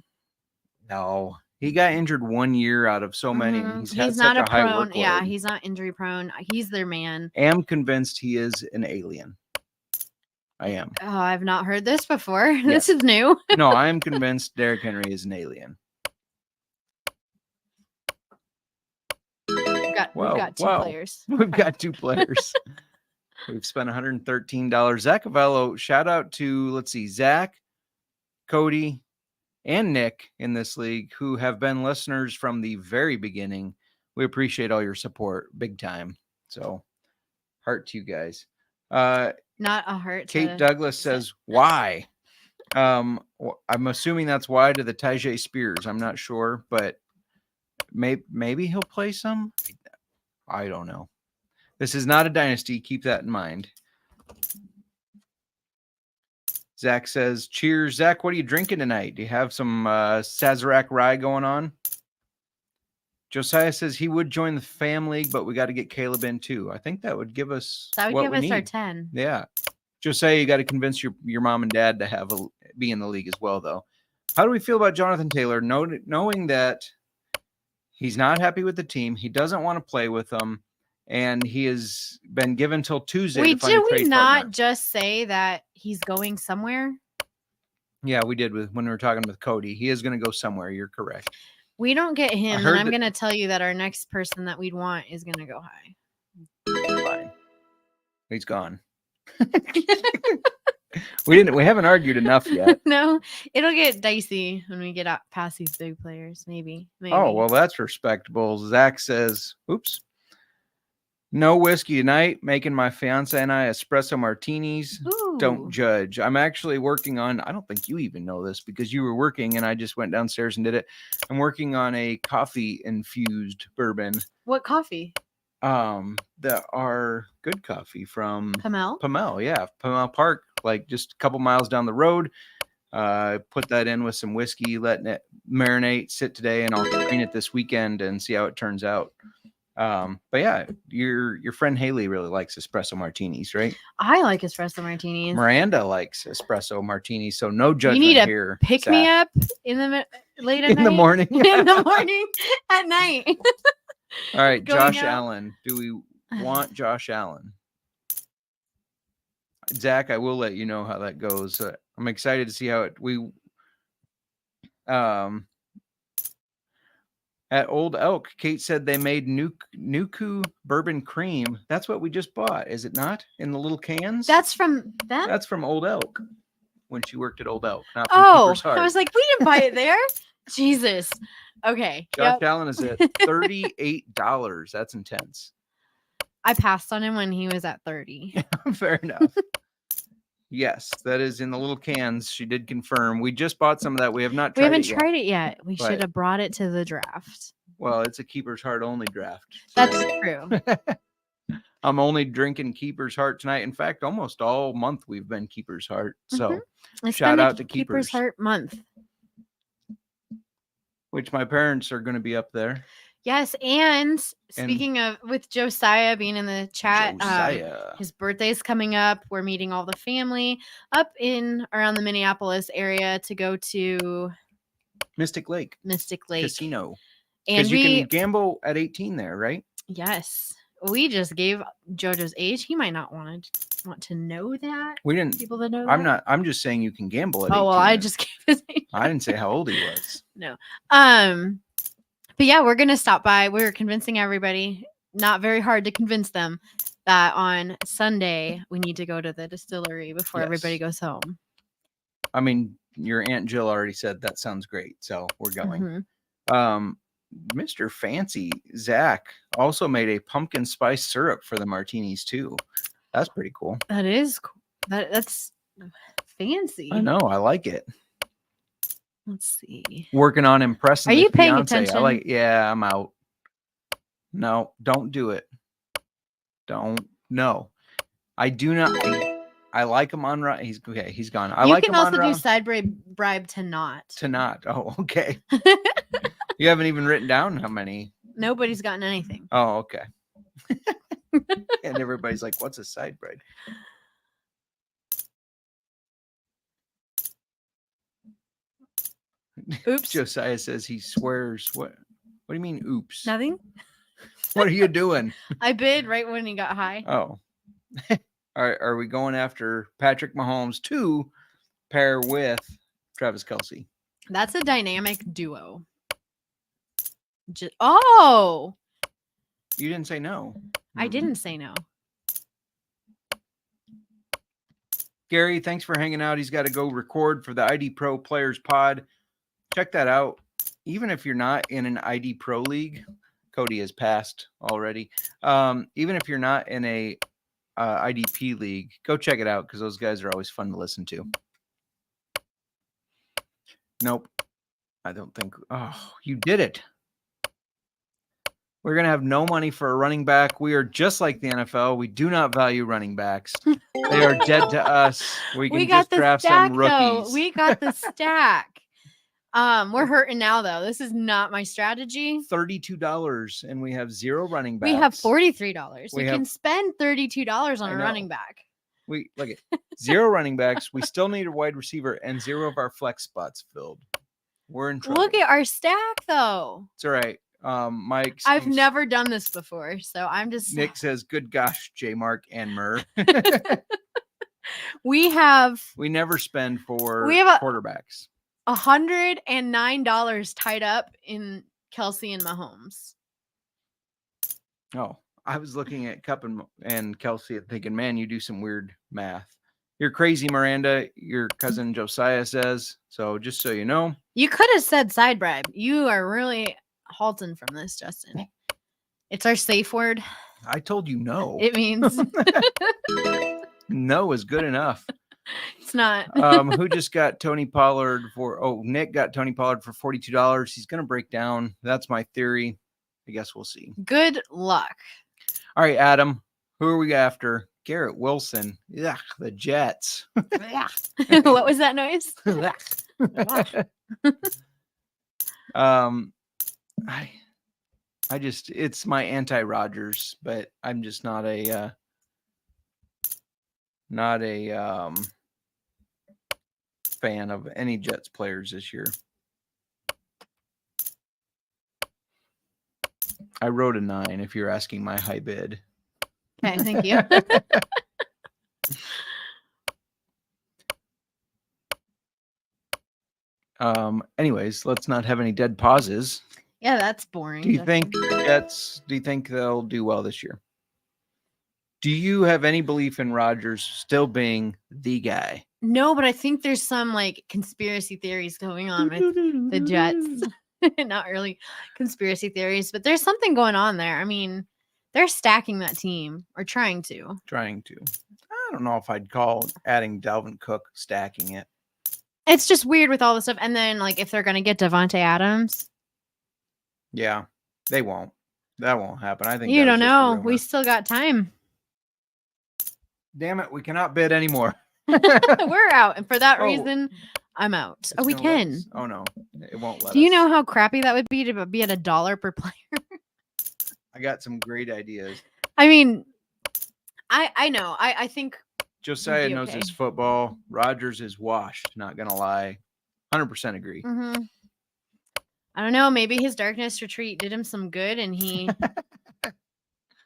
No. He got injured 1 year out of so many. He's had not such a high prone. workload. Yeah, he's not injury prone. He's their man. Am convinced he is an alien. I am. Oh, I've not heard this before. Yes. This is new. No, I am convinced Derrick Henry is an alien. We've got two players. We've got two players. We've spent $113. Zach Avello, shout out to, let's see, Zach, Cody, and Nick in this league who have been listeners from the very beginning. We appreciate all your support big time. So, heart to you guys. Not a heart. Kate Douglas says, why? I'm assuming that's why to the Tajay Spears. I'm not sure, but maybe he'll play some. I don't know. This is not a dynasty. Keep that in mind. Zach says, cheers. Zach, what are you drinking tonight? Do you have some Sazerac rye going on? Josiah says he would join the fam league, but we got to get Caleb in too. I think that would give us our 10. Yeah. Josiah, you got to convince your mom and dad to be in the league as well, though. How do we feel about Jonathan Taylor, knowing that he's not happy with the team, he doesn't want to play with them, and he has been given till Tuesday to find a trade Did we not partner? just say that he's going somewhere? Yeah, we did when we were talking with Cody. He is going to go somewhere. You're correct. We don't get him, heard and I'm that- going to tell you that our next person that we'd want is going to go high. Fine. He's gone. We haven't argued enough yet. No, it'll get dicey when we get out past these big players. Maybe. Oh, well, that's respectable. Zach says, oops. No whiskey tonight. Making my fiance and I espresso martinis. Don't Ooh. judge. I'm actually working on, I don't think you even know this because you were working and I just went downstairs and did it. I'm working on a coffee infused bourbon. What coffee? That are good coffee from Pamel? Yeah, Pamel Park, like just a couple miles down the road. Put that in with some whiskey, letting it marinate, sit today, and I'll screen it this weekend and see how it turns out. But yeah, your friend Haley really likes espresso martinis, right? I like espresso martinis. Miranda likes espresso martinis, so no judgment You need a here. Pick Zach. me up in the late at in night. the morning. In the morning, at night. All right, Going Josh out. Allen. Do we want Josh Allen? Zach, I will let you know how that goes. I'm excited to see how at Old Elk, Kate said they made Nuku bourbon cream. That's what we just bought, is it not? In the little cans? That's from them? That's from Old Elk when she worked at Old Elk. Not from Oh, Keeper's Heart. I was like, we didn't buy it there. Jesus. Okay. Josh Yep. Allen is at $38. That's intense. I passed on him when he was at 30. Fair enough. Yes, that is in the little cans. She did confirm. We just bought some of that. We have not tried We haven't it yet. tried it yet. We but- should have brought it to the draft. Well, it's a Keeper's Heart only draft. That's true. I'm only drinking Keeper's Heart tonight. In fact, almost all month we've been Keeper's Heart. So It's shout been a out to Keepers. Heart month. Which my parents are going to be up there. Yes, and speaking of with Josiah being in the chat, Josiah. his birthday's coming up. We're meeting all the family up in around the Minneapolis area to go to Mystic Lake Mystic Lake Casino. and Because you we can gamble at 18 there, right? yes, we just gave JoJo's age. He might not want to know that. We didn't. People that know. I'm just saying you can gamble at 18. Oh well, I just gave his age. I didn't say how old he was. No. But yeah, we're gonna stop by. We're convincing everybody, not very hard to convince them, that on Sunday we need to go to the distillery before everybody Yes. goes home. I mean, your Aunt Jill already said that sounds great. So we're going. Mhm. Mr. Fancy Zach also made a pumpkin spice syrup for the martinis too. That's pretty cool. That is cool. That's fancy. I know. I like it. Let's see. Working on impressing. Are the you paying fiance. attention? I like. Yeah, I'm out. No, don't do it. Don't. No, I do not. I like him on. He's okay. He's gone. I You like can him on. also do side bribe to not. To not. Oh, okay. You haven't even written down how many. Nobody's gotten anything. Oh, okay. And everybody's like, "What's a side braid?" Oops. Josiah says he swears. What do you mean? Oops. Nothing. What are you doing? I bid right when he got high. Oh. Are we going after Patrick Mahomes to pair with Travis Kelce? That's a dynamic duo. Oh, You didn't say no. I Mhm. didn't say no. Gary, thanks for hanging out. He's got to go record for the ID Pro Players Pod. Check that out. Even if you're not in an ID Pro league, Cody has passed already. Even if you're not in a IDP league, go check it out because those guys are always fun to listen to. Nope. I don't think. Oh, you did it. We're going to have no money for a running back. We are just like the NFL. We do not value running backs. They are dead to us. We can just draft some rookies. We got the stack. We're hurting now though. This is not my strategy. $32 and we have zero running backs. We have $43. We We have- can spend $32 on I a know. running back. We look at 0 running backs. We still need a wide receiver and 0 of our flex spots filled. We're in trouble. Look at our stack, though. It's all right. Mike. I've never done this before, so I'm just. Nick says, "Good gosh, JMark and Mir." We never spend for quarterbacks. $109 tied up in Kelsey and Mahomes. Oh, I was looking at Cup and Kelsey and thinking, man, you do some weird math. You're crazy, Miranda. Your cousin Josiah says. So just so you know. You could have said side bribe. You are really halting from this, Justin. It's our safe word. I told you no. It means no is good enough. It's not. Who just got Tony Pollard for? Oh, Nick got Tony Pollard for $42. He's going to break down. That's my theory. I guess we'll see. Good luck. All right, Adam. Who are we after? Garrett Wilson. Yeah, the Jets. What was that noise? I just it's my anti-Rodgers, but I'm just not a fan of any Jets players this year. I wrote a 9 if you're asking my high bid. Okay, thank you. Anyways, let's not have any dead pauses. Yeah, that's boring. Do you think they'll do well this year? Do you have any belief in Rodgers still being the guy? No, but I think there's some like conspiracy theories going on with the Jets. Not really conspiracy theories, but there's something going on there. I mean, they're stacking that team or trying to. I don't know if I'd call adding Dalvin Cook stacking it. It's just weird with all the stuff. And then like if they're going to get Devontae Adams. Yeah, they won't. That won't happen. I think you don't know. We still got time. Damn it. We cannot bid anymore. We're out. And for that reason, I'm out. Oh, we can. Oh, no. It won't let us. Do you know how crappy that would be to be at $1 per player? I got some great ideas. I mean, I know. I think Josiah knows his football. Rodgers is washed. Not going to lie. 100% agree. Mm-hmm. I don't know. Maybe his darkness retreat did him some good and he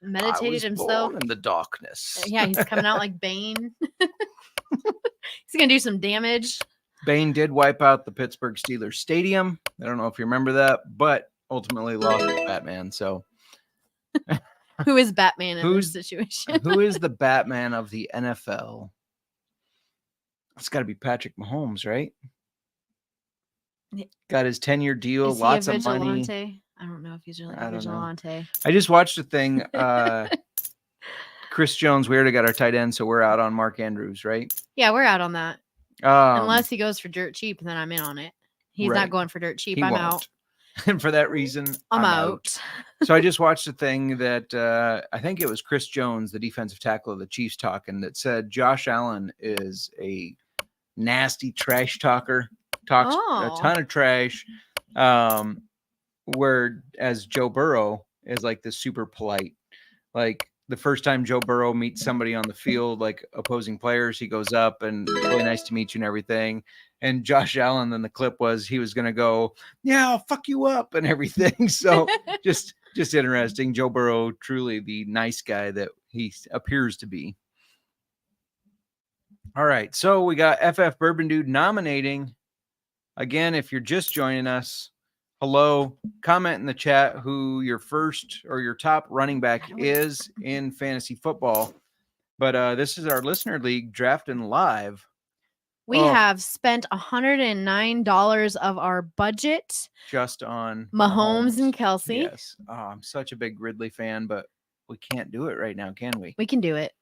meditated himself in the darkness. Yeah, he's coming out like Bane. He's going to do some damage. Bane did wipe out the Pittsburgh Steelers stadium. I don't know if you remember that, but ultimately lost to Batman. So who is Batman in this situation? Who is the Batman of the NFL? It's got to be Patrick Mahomes, right? Got his 10-year deal, lots of money. I don't know if he's really a vigilante. I just watched a thing. Chris Jones, we already got our tight end, so we're out on Mark Andrews, right? Yeah, we're out on that. Unless he goes for dirt cheap, then I'm in on it. He's not going for dirt cheap. I'm out. And for that reason, I'm out. So I just watched a thing that I think it was Chris Jones, the defensive tackle of the Chiefs, talking that said Josh Allen is a nasty trash talker. Talks a ton of trash. Whereas Joe Burrow is like the super polite. Like the first time Joe Burrow meets somebody on the field, like opposing players, he goes up and really nice to meet you and everything. And Josh Allen, then the clip was he was gonna go, yeah, I'll fuck you up and everything. So just interesting. Joe Burrow, truly the nice guy that he appears to be. All right, so we got FF Bourbon Dude nominating. Again, if you're just joining us, hello, comment in the chat who your first or your top running back is in fantasy football. But this is our listener league drafting live. We have spent $109 of our budget just on Mahomes and Kelsey. Yes. Oh, I'm such a big Ridley fan, but we can't do it right now, can we? We can do it.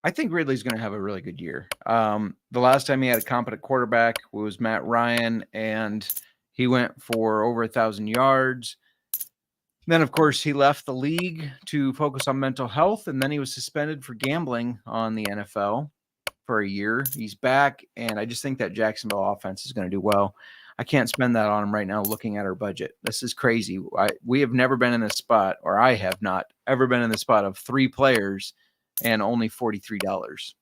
I think Ridley's going to have a really good year. The last time he had a competent quarterback was Matt Ryan, and he went for over 1,000 yards. Then, of course, he left the league to focus on mental health, and then he was suspended for gambling on the NFL. for a year. He's back, and I just think that Jacksonville offense is going to do well. I can't spend that on him right now looking at our budget. This is crazy. We have never been in this spot, or I have not ever been in the spot of 3 players and only $43.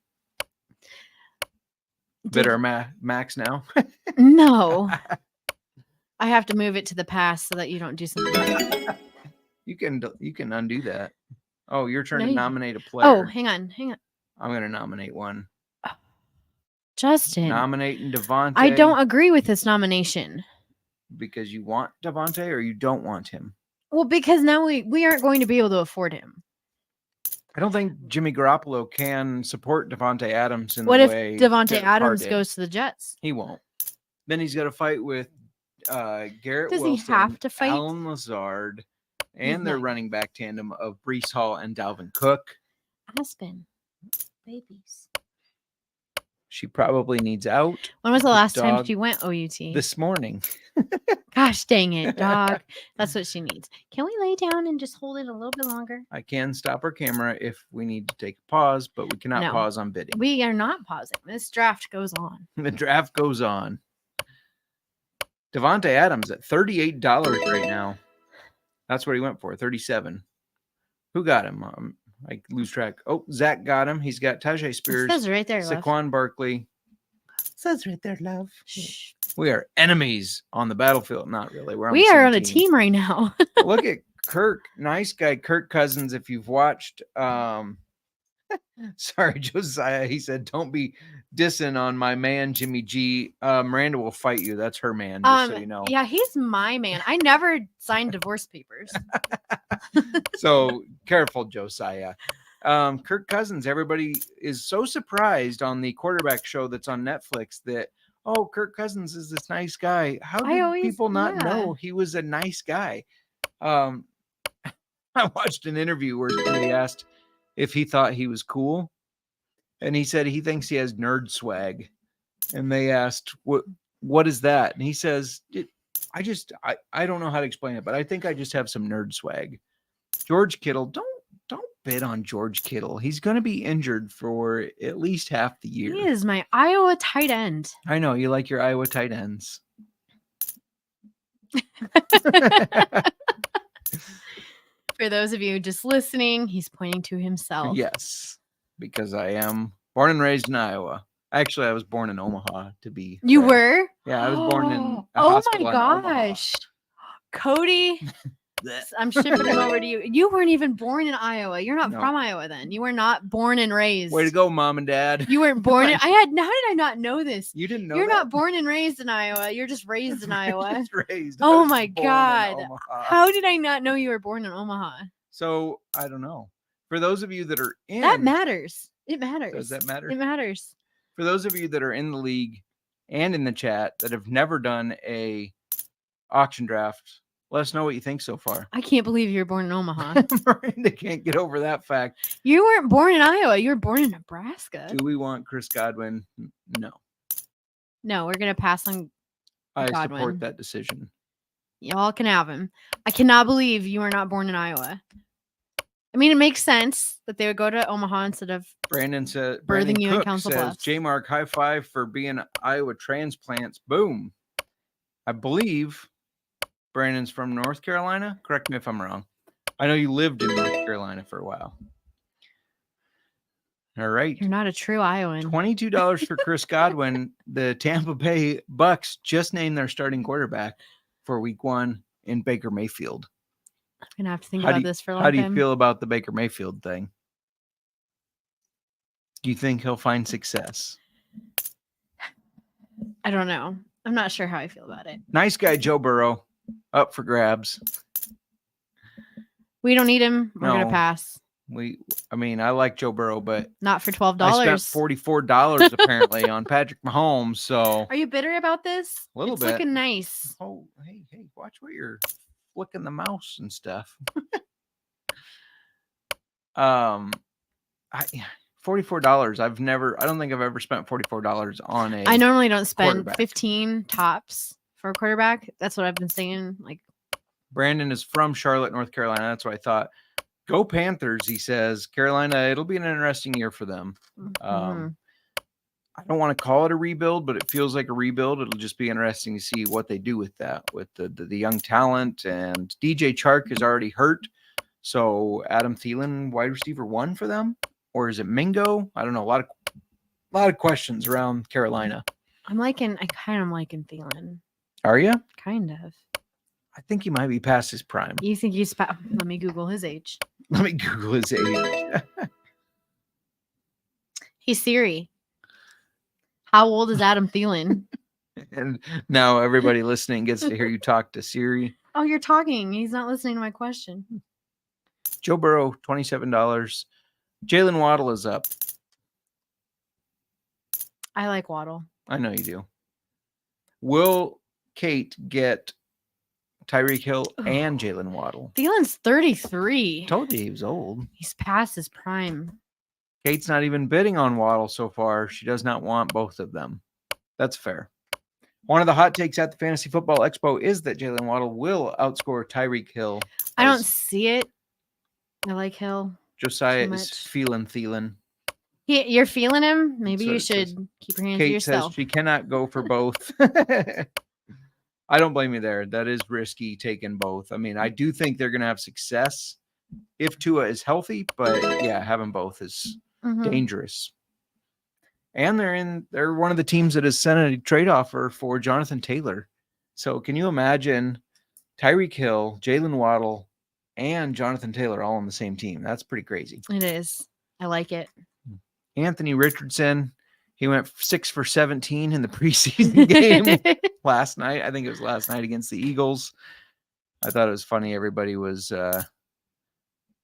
Bid our max now? No. I have to move it to the past so that you don't do something. You can undo that. Oh, your turn No, to you- nominate a player. Oh, hang on. I'm going to nominate one. Justin. Nominating Devontae. I don't agree with this nomination. Because you want Devontae or you don't want him? Well, because now we aren't going to be able to afford him. I don't think Jimmy Garoppolo can support Devontae Adams in What the if way Devontae Derek Carr Adams did. goes to the Jets? He won't. Then he's got to fight with Garrett Does Wilson, he have to fight? Alan Lazard, He's and their not. running back tandem of Breece Hall and Dalvin Cook. Aspen. Babies. She probably needs out When was the The last time dog- she went OUT? this morning. Gosh dang it, dog. That's what she needs. Can we lay down and just hold it a little bit longer? I can stop our camera if we need to take a pause, but we cannot No. pause on bidding. We are not pausing. This draft goes on. The draft goes on. Devontae Adams at $38 right now. That's what he went for, 37. Who got him? I lose track. Oh, Zach got him. He's got Tajay It Spears, says right there, love. Saquon Barkley. Says right there, love. Shh. We are enemies on the battlefield. Not really. We're on We the are same on a team right now. Look at Kirk, nice guy, Kirk Cousins. If you've watched, sorry, Josiah, he said, don't be dissing on my man, Jimmy G. Miranda will fight you. That's her man, just so you know. Yeah, he's my man. I never signed divorce papers. So careful, Josiah. Kirk Cousins, everybody is so surprised on the quarterback show that's on Netflix that, oh, Kirk Cousins is this nice guy. How did people not know he was a nice guy? I watched an interview where somebody asked if he thought he was cool, and he said he thinks he has nerd swag. And they asked, what is that? And he says, I don't know how to explain it, but I think I just have some nerd swag. George Kittle, don't bid on George Kittle. He's going to be injured for at least half the year. He is my Iowa tight end. I know you like your Iowa tight ends. For those of you just listening, he's pointing to himself. Yes, because I am born and raised in Iowa. Actually, I was born in Omaha to be. You fair. were? Yeah, I was born in. A Oh hospital my in Omaha. gosh. Cody, I'm shipping him over to you. You weren't even born in Iowa. You're not No. from Iowa then. You were not born and raised. Way to go, Mom and Dad. You weren't born in, how did I not know this? You didn't know You're that? not born and raised in Iowa. You're just raised in Iowa. Just raised. I Oh was my born in God. Omaha. How did I not know you were born in Omaha? So I don't know. For those of you that are in, That matters. It matters. Does that matter? It matters. For those of you that are in the league and in the chat that have never done a auction draft, let us know what you think so far. I can't believe you were born in Omaha. Miranda can't get over that fact. You weren't born in Iowa. You were born in Nebraska. Do we want Chris Godwin? No. No, we're going to pass on. I Godwin. support that decision. Y'all can have him. I cannot believe you were not born in Iowa. I mean, it makes sense that they would go to Omaha instead of. Brandon said, Birthing you in Cook Council says, Bluffs. JMark, high five for being Iowa transplants. Boom. I believe Brandon's from North Carolina. Correct me if I'm wrong. I know you lived in North Carolina for a while. All right. You're not a true Iowan. $22 for Chris Godwin. The Tampa Bay Bucks just named their starting quarterback for week 1 in Baker Mayfield. I'm going to have to think How about do you- this for a long How do you time. feel about the Baker Mayfield thing? Do you think he'll find success? I don't know. I'm not sure how I feel about it. Nice guy, Joe Burrow, up for grabs. We don't need him. We're going No. to pass. I mean, I like Joe Burrow, but Not for $12. I spent $44 apparently on Patrick Mahomes. So Are you bitter about this? A little it's bit. looking nice. oh, hey, watch where you're flicking the mouse and stuff. $44. I don't think I've ever spent $44 on a. I normally don't spend quarterback. 15 tops for a quarterback. That's what I've been saying. Like, Brandon is from Charlotte, North Carolina. That's what I thought. Go Panthers, he says. Carolina, it'll be an interesting year for them. mhm. I don't want to call it a rebuild, but it feels like a rebuild. It'll just be interesting to see what they do with that, with the young talent. And DJ Chark is already hurt. So Adam Thielen, wide receiver 1 for them? Or is it Mingo? I don't know. A lot of questions around Carolina. I kind of liking Thielen. Are you? Kind of. I think he might be past his prime. You think let me Google his age. Let me Google his age. Hey Siri. How old is Adam Thielen? And now everybody listening gets to hear you talk to Siri. Oh, you're talking. He's not listening to my question. Joe Burrow, $27. Jalen Waddle is up. I like Waddle. I know you do. Will Kate get Tyreek Hill and Jalen Waddle? Thielen's 33. Told you he was old. He's past his prime. Kate's not even bidding on Waddle so far. She does not want both of them. That's fair. One of the hot takes at the Fantasy Football Expo is that Jalen Waddle will outscore Tyreek Hill. I don't see it. I like Hill. Josiah too is much. feeling Thielen. You're feeling him? Maybe That's you what it should says. keep your hands to Kate yourself. says she cannot go for both. I don't blame you there. That is risky taking both. I mean, I do think they're going to have success if Tua is healthy, but yeah, having both is dangerous. And they're one of the teams that has sent a trade offer for Jonathan Taylor. So can you imagine Tyreek Hill, Jalen Waddle, and Jonathan Taylor all on the same team? That's pretty crazy. It is. I like it. Anthony Richardson, he went 6 for 17 in the preseason game last night. I think it was last night against the Eagles. I thought it was funny. Everybody was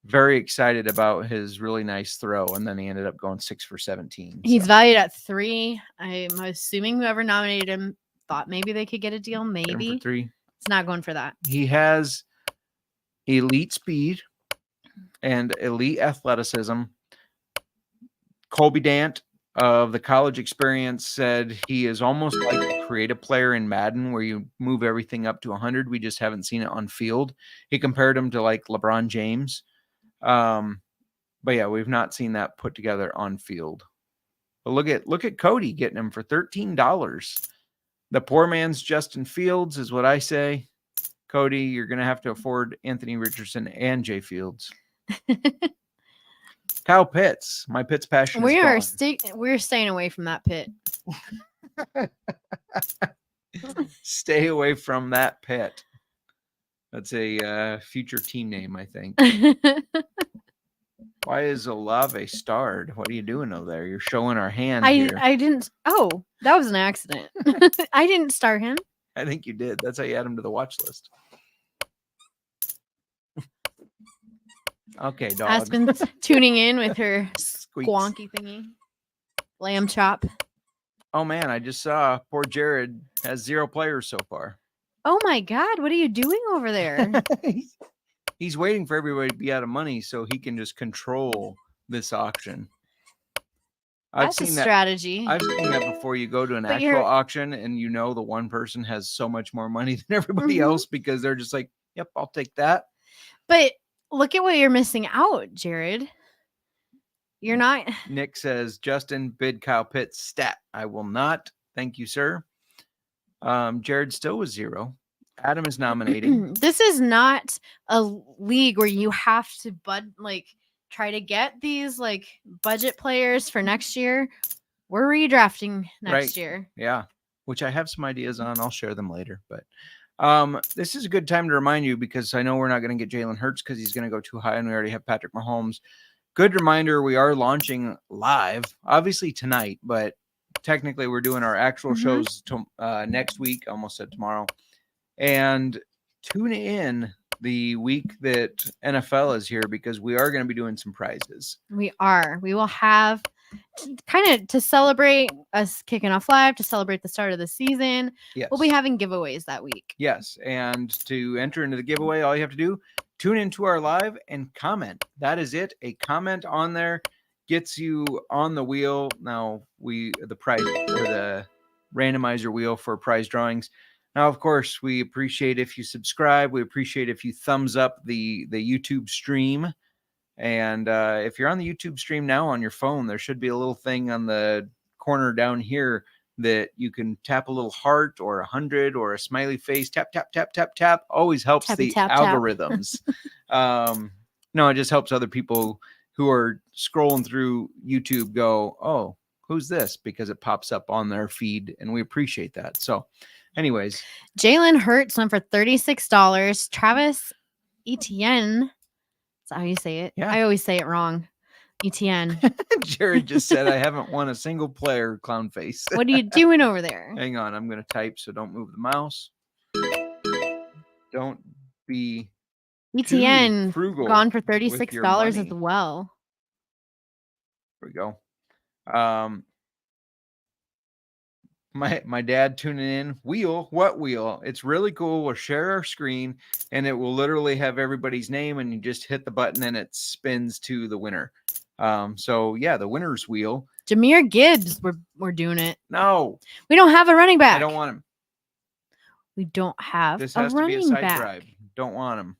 very excited about his really nice throw, and then he ended up going 6 for 17. He's valued at 3. I'm assuming whoever nominated him thought maybe they could get a deal. Get him Maybe. for 3. It's not going for that. He has elite speed and elite athleticism. Colby Dant of the college experience said he is almost like a creative player in Madden where you move everything up to 100. We just haven't seen it on field. He compared him to like LeBron James. But yeah, we've not seen that put together on field. But look at Cody getting him for $13. The poor man's Justin Fields is what I say. Cody, you're going to have to afford Anthony Richardson and Jay Fields. Kyle Pitts, my Pitts passion. We're staying away from that pit. Stay away from that pit. That's a future team name, I think. Why is Olave starred? What are you doing over there? You're showing our hand here. I didn't. Oh, that was an accident. I didn't start him. I think you did. That's how you add him to the watch list. Okay, dog. Aspen's tuning in with her Squeaks. squonky thingy. Lamb chop. Oh man, I just saw poor Jared has 0 players so far. Oh my God, what are you doing over there? He's waiting for everybody to be out of money so he can just control this auction. That's a strategy. I've seen that before. You go to an But actual auction and you know the one person has so much more money than everybody else because they're just like, yep, I'll take that. But look at what you're missing out, Jared. You're not. Nick says, Justin, bid Kyle Pitts stat. I will not. Thank you, sir. Jared still was 0. Adam is nominating. This is not a league where you have to try to get these like budget players for next year. We're redrafting next year. Yeah, which I have some ideas on. I'll share them later. But this is a good time to remind you because I know we're not going to get Jalen Hurts because he's going to go too high and we already have Patrick Mahomes. Good reminder, we are launching live, obviously tonight, but technically we're doing our actual shows next week. I almost said tomorrow. And tune in the week that NFL is here because we are going to be doing some prizes. We are. We will have kind of to celebrate us kicking off live, to celebrate the start of the season. Yes. We'll be having giveaways that week. Yes. And to enter into the giveaway, all you have to do, tune into our live and comment. That is it. A comment on there gets you on the wheel. Now the prize or the randomizer wheel for prize drawings. Now, of course, we appreciate if you subscribe. We appreciate if you thumbs up the YouTube stream. And if you're on the YouTube stream now on your phone, there should be a little thing on the corner down here that you can tap a little heart or 100 or a smiley face. Tap, tap, tap, tap, tap. Always helps Tappy the tap, tap. algorithms. No, it just helps other people who are scrolling through YouTube go, oh, who's this? Because it pops up on their feed, and we appreciate that. So, anyways, Jalen Hurts went for $36. Travis Etienne. That's how you say it. Yeah. I always say it wrong. Etienne. Jared just said, I haven't won a single player, clown face. What are you doing over there? Hang on, I'm going to type, so don't move the mouse. Don't be Etienne frugal gone for with $36 your as money. well. There we go. My dad tuning in. Wheel, what wheel? It's really cool. We'll share our screen, and it will literally have everybody's name, and you just hit the button, and it spins to the winner. So yeah, the winner's wheel. Jahmyr Gibbs, we're doing it. No, We don't have a running back. I don't want him. We don't have This a has to be a running side back. drive. Don't want him.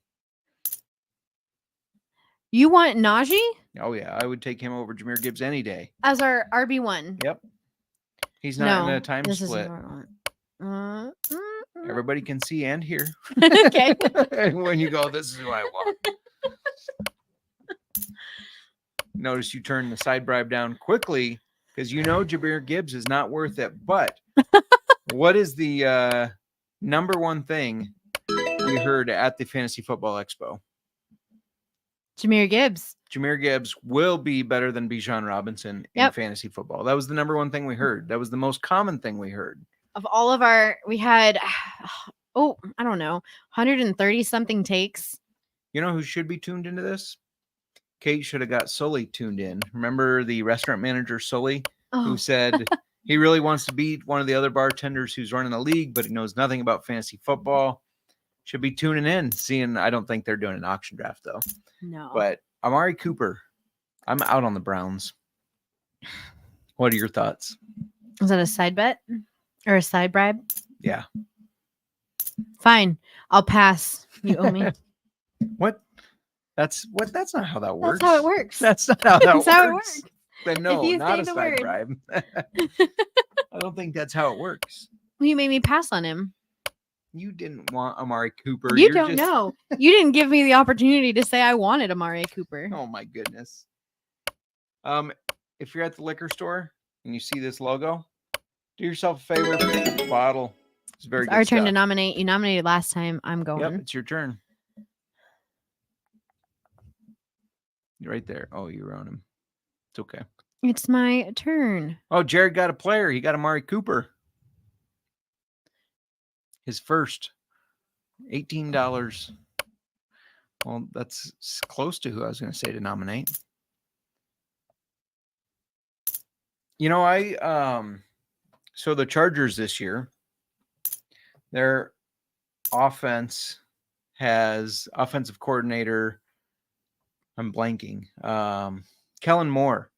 You want Najee Oh yeah, I would take him over Jahmyr Gibbs any day. as our RB1? Yep. He's not No, in a time this split. Is what I want. Everybody can see and hear. Okay. When you go, this is who I want. Notice you turn the side bribe down quickly because you know Jahmyr Gibbs is not worth it. But what is the number one thing we heard at the Fantasy Football Expo? Jahmyr Gibbs. Jahmyr Gibbs will be better than Bijan Robinson in Yep. fantasy football. That was the number one thing we heard. That was the most common thing we heard. Of all of our, we had, I don't know, 130 something takes. You know who should be tuned into this? Kate should have got Sully tuned in. Remember the restaurant manager, Sully, who Oh, said he really wants to beat one of the other bartenders who's running the league, but he knows nothing about fantasy football. Should be tuning in, seeing. I don't think they're doing an auction draft, though. no. But Amari Cooper, I'm out on the Browns. What are your thoughts? Is that a side bet or a side bribe? Yeah. Fine. I'll pass. You owe me. What? That's not how that works. That's how it works. That's not how that That's works. how it works. Then no, you not say a the side word. bribe. I don't think that's how it works. You made me pass on him. You didn't want Amari Cooper. You You're don't just- know. You didn't give me the opportunity to say I wanted Amari Cooper. Oh my goodness. If you're at the liquor store and you see this logo, do yourself a favor, pick up a bottle. It's very It's good our turn to stuff. nominate. You nominated last time. I'm going. Yep, it's your turn. You're right there. Oh, you're on him. It's okay. It's my turn. Oh, Jared got a player. He got Amari Cooper. His first $18. Well, that's close to who I was going to say to nominate. You know, so the Chargers this year, their offense has offensive coordinator. I'm blanking. Kellen Moore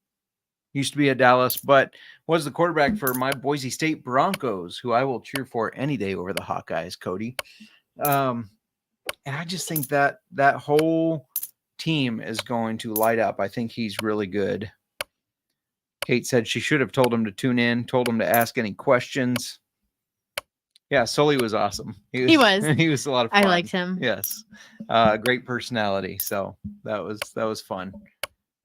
used to be at Dallas, but was the quarterback for my Boise State Broncos, who I will cheer for any day over the Hawkeyes, Cody. And I just think that whole team is going to light up. I think he's really good. Kate said she should have told him to tune in, told him to ask any questions. Yeah, Sully was awesome. He was he was a lot of fun. I liked him. Yes. Great personality. So that was fun.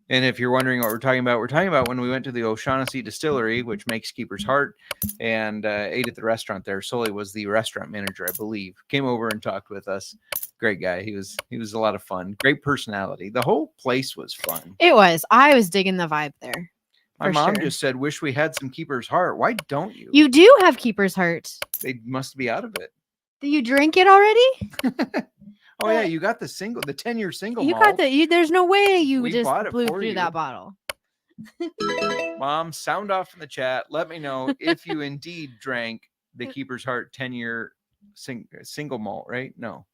And if you're wondering what we're talking about when we went to the O'Shaughnessy Distillery, which makes Keeper's Heart, and ate at the restaurant there. Sully was the restaurant manager, I believe. Came over and talked with us. Great guy. He was a lot of fun. Great personality. The whole place was fun. It was. I was digging the vibe there. My for mom sure. just said, "Wish we had some Keeper's Heart." Why don't you? You do have Keeper's Heart. They must be out of it. Did you drink it already? Oh yeah, you got the 10-year single. You malt. got the. There's no way you We just bought it blew for through you. that bottle. Mom, sound off in the chat. Let me know if you indeed drank the Keeper's Heart 10-year single malt, right? No.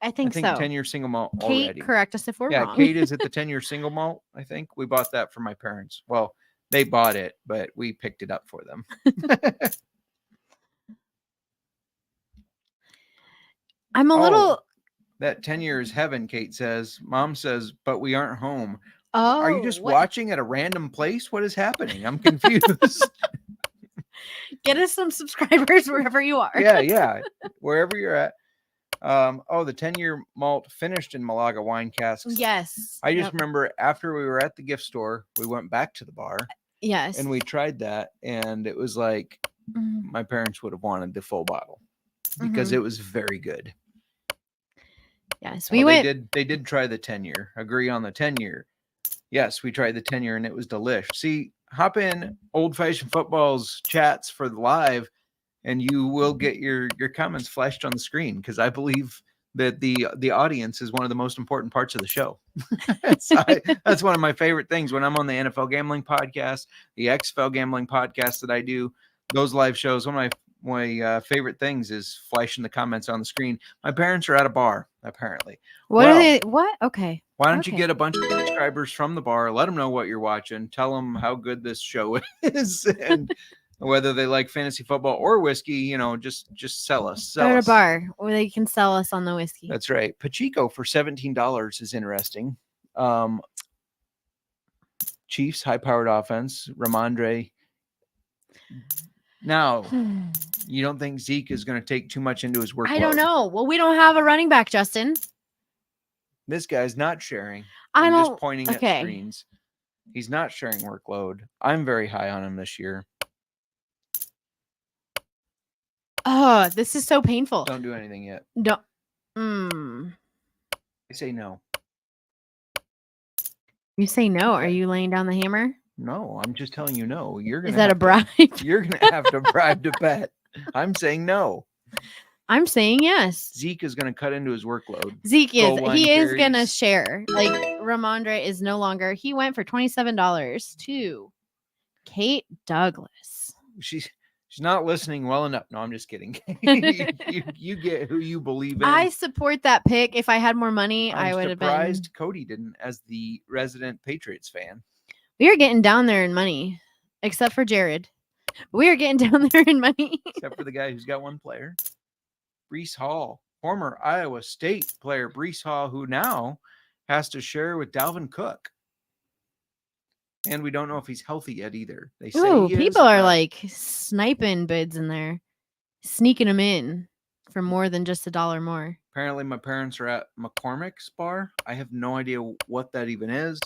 I think so. 10-year single malt Kate, already. correct us if we're Yeah, wrong. Kate is at the 10-year single malt. I think we bought that for my parents. Well, they bought it, but we picked it up for them. I'm a Oh. little. That 10 years heaven, Kate says. Mom says, but we aren't home. Oh, Are you just what? watching at a random place? What is happening? I'm confused. Get us some subscribers wherever you are. yeah. Wherever you're at. The 10-year malt finished in Malaga wine casks. Yes. I just Yep. remember after we were at the gift store, we went back to the bar Yes. and we tried that, and it was like Mhm. my parents would have wanted the full bottle because Mhm. it was very good. Yes, Well, we went. They did try the 10-year. Agree on the 10-year. Yes, we tried the 10-year and it was delish. See, hop in Old Fashioned Football's chats for the live, and you will get your comments flashed on the screen, because I believe that the audience is one of the most important parts of the show. That's one of my favorite things when I'm on the NFL gambling podcast, the XFL gambling podcast that I do. Those live shows, one of my favorite things is flashing the comments on the screen. My parents are at a bar, apparently. What Well, are they? What? Okay. Why don't you Okay. get a bunch of subscribers from the bar? Let them know what you're watching. Tell them how good this show is, and whether they like fantasy football or whiskey. You know, just sell us. Sell Go to a us. bar where they can sell us on the whiskey. That's right. Pachico for $17 is interesting. Chiefs high-powered offense. Ramondre. Now, you don't think Zeke is going to take too much into his workload? I don't know. Well, we don't have a running back, Justin. This guy's not sharing. I I'm don't. just pointing at okay. screens. He's not sharing workload. I'm very high on him this year. Oh, this is so painful. Don't do anything yet. Don't. I say no. You say no. Are you laying down the hammer? No, I'm just telling you no. You're gonna. Is that a bribe? You're gonna have to bribe to bet. I'm saying no. I'm saying yes. Zeke is gonna cut into his workload. Zeke is. Goal line He is gonna carries. share. Like Ramondre is no longer. He went for $27 to Kate Douglas. She's not listening well enough. No, I'm just kidding. you get who you believe in. I support that pick. If I had more money, I'm I would have been. surprised Cody didn't, as the resident Patriots fan. We are getting down there in money, except for Jared. We are getting down there in money. Except for the guy who's got one player. Brees Hall, former Iowa State player Brees Hall, who now has to share with Dalvin Cook. And we don't know if he's healthy yet either. They say Ooh, he is, people are but like sniping bids in there, sneaking them in for more than just $1 more. apparently my parents are at McCormick's bar. I have no idea what that even is,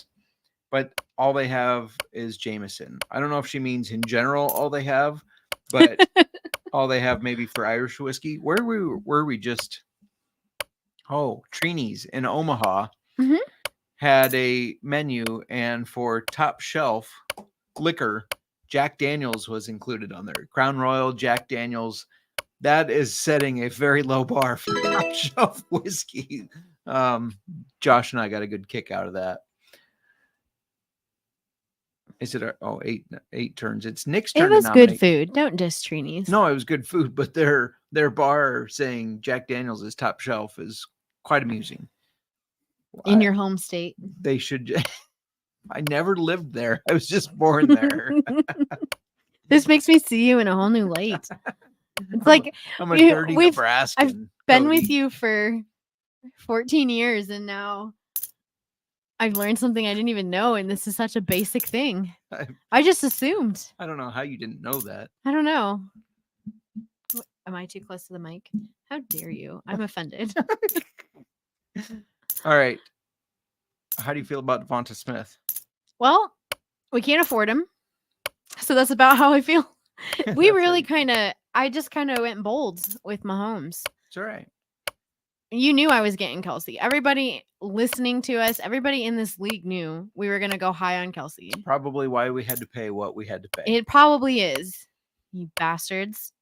but all they have is Jameson. I don't know if she means in general all they have, but all they have maybe for Irish whiskey. Where were we just? Oh, Trini's in Omaha Mhm. had a menu, and for top shelf liquor, Jack Daniels was included on there. Crown Royal, Jack Daniels. That is setting a very low bar for top shelf whiskey. Josh and I got a good kick out of that. Is it eight turns? It's Nick's turn. It was to good nominate. food. Don't diss Trini's. No, it was good food, but their bar saying Jack Daniels is top shelf is quite amusing. In your home state. They should. I never lived there. I was just born there. This makes me see you in a whole new light. It's like I'm a you- dirty we've- Nebraskan. I've been with Cody. you for 14 years and now I've learned something I didn't even know, and this is such a basic thing. I just assumed. I don't know how you didn't know that. I don't know. Am I too close to the mic? How dare you? I'm offended. All right. How do you feel about Devonta Smith? Well, we can't afford him. So that's about how I feel. We really I just kind of went bold with Mahomes. It's all right. You knew I was getting Kelsey. Everybody listening to us, everybody in this league knew we were going to go high on Kelsey. Probably why we had to pay what we had to pay. It probably is. You bastards.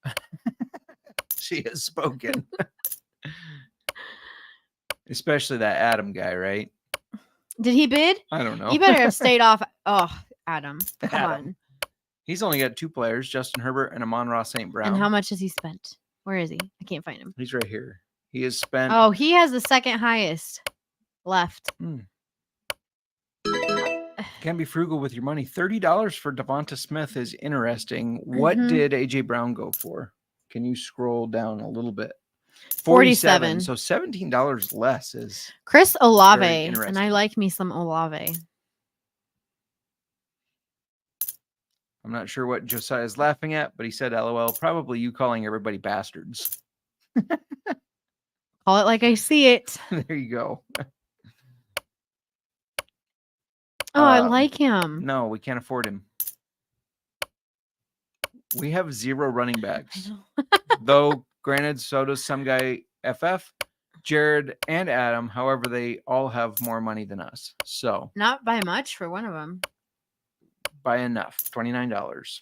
She has spoken. Especially that Adam guy, right? Did he bid? I don't know. You better have stayed off. Oh, Adam. Come Adam. on. He's only got two players, Justin Herbert and Amon-Ra St. Brown. And how much has he spent? Where is he? I can't find him. He's right here. He has spent. Oh, he has the second highest left. Can be frugal with your money. $30 for Devonta Smith is interesting. What Mhm. did AJ Brown go for? Can you scroll down a little bit? 47. So $17 less is Chris Very Olave. And I interesting. like me some Olave. I'm not sure what Josiah is laughing at, but he said, LOL, probably you calling everybody bastards. Call it like I see it. There you go. Oh, I like him. No, we can't afford him. We have 0 running backs. Though, granted, so does some guy FF, Jared, and Adam. However, they all have more money than us. So, Not by much for one of them. by enough. $29.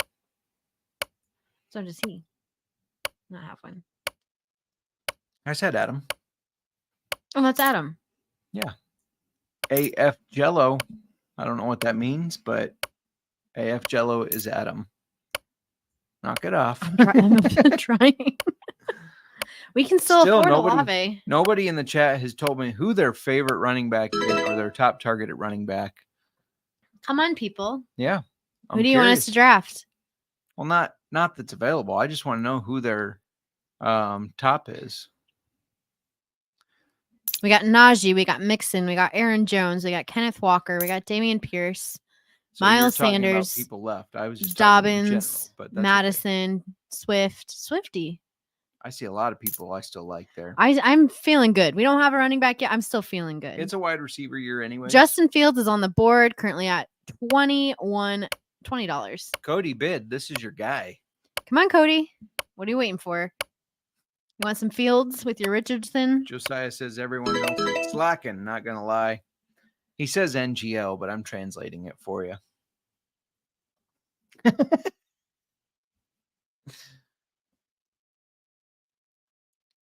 So does he. Not have one. I said Adam. Oh, that's Adam. AF Jello. I don't know what that means, but AF Jello is Adam. Knock it off. I'm trying. We can still afford nobody, Olave. Nobody in the chat has told me who their favorite running back is or their top target at running back. Come on, people. Yeah. Who do you want us to draft? Well, not that's available. I just want to know who their top is. We got Najee, we got Mixon, we got Aaron Jones, we got Kenneth Walker, we got Damian Pierce, So you're Miles talking about Sanders, people left. I was just talking in general, Dobbins, but that's okay. Madison, Swifty. I see a lot of people I still like there. I'm feeling good. We don't have a running back yet. I'm still feeling good. It's a wide receiver year anyway. Justin Fields is on the board currently at $20. Cody bid. This is your guy. Come on, Cody. What are you waiting for? You want some Fields with your Richardson? Josiah says everyone else is slacking. Not gonna lie. He says NGL, but I'm translating it for you.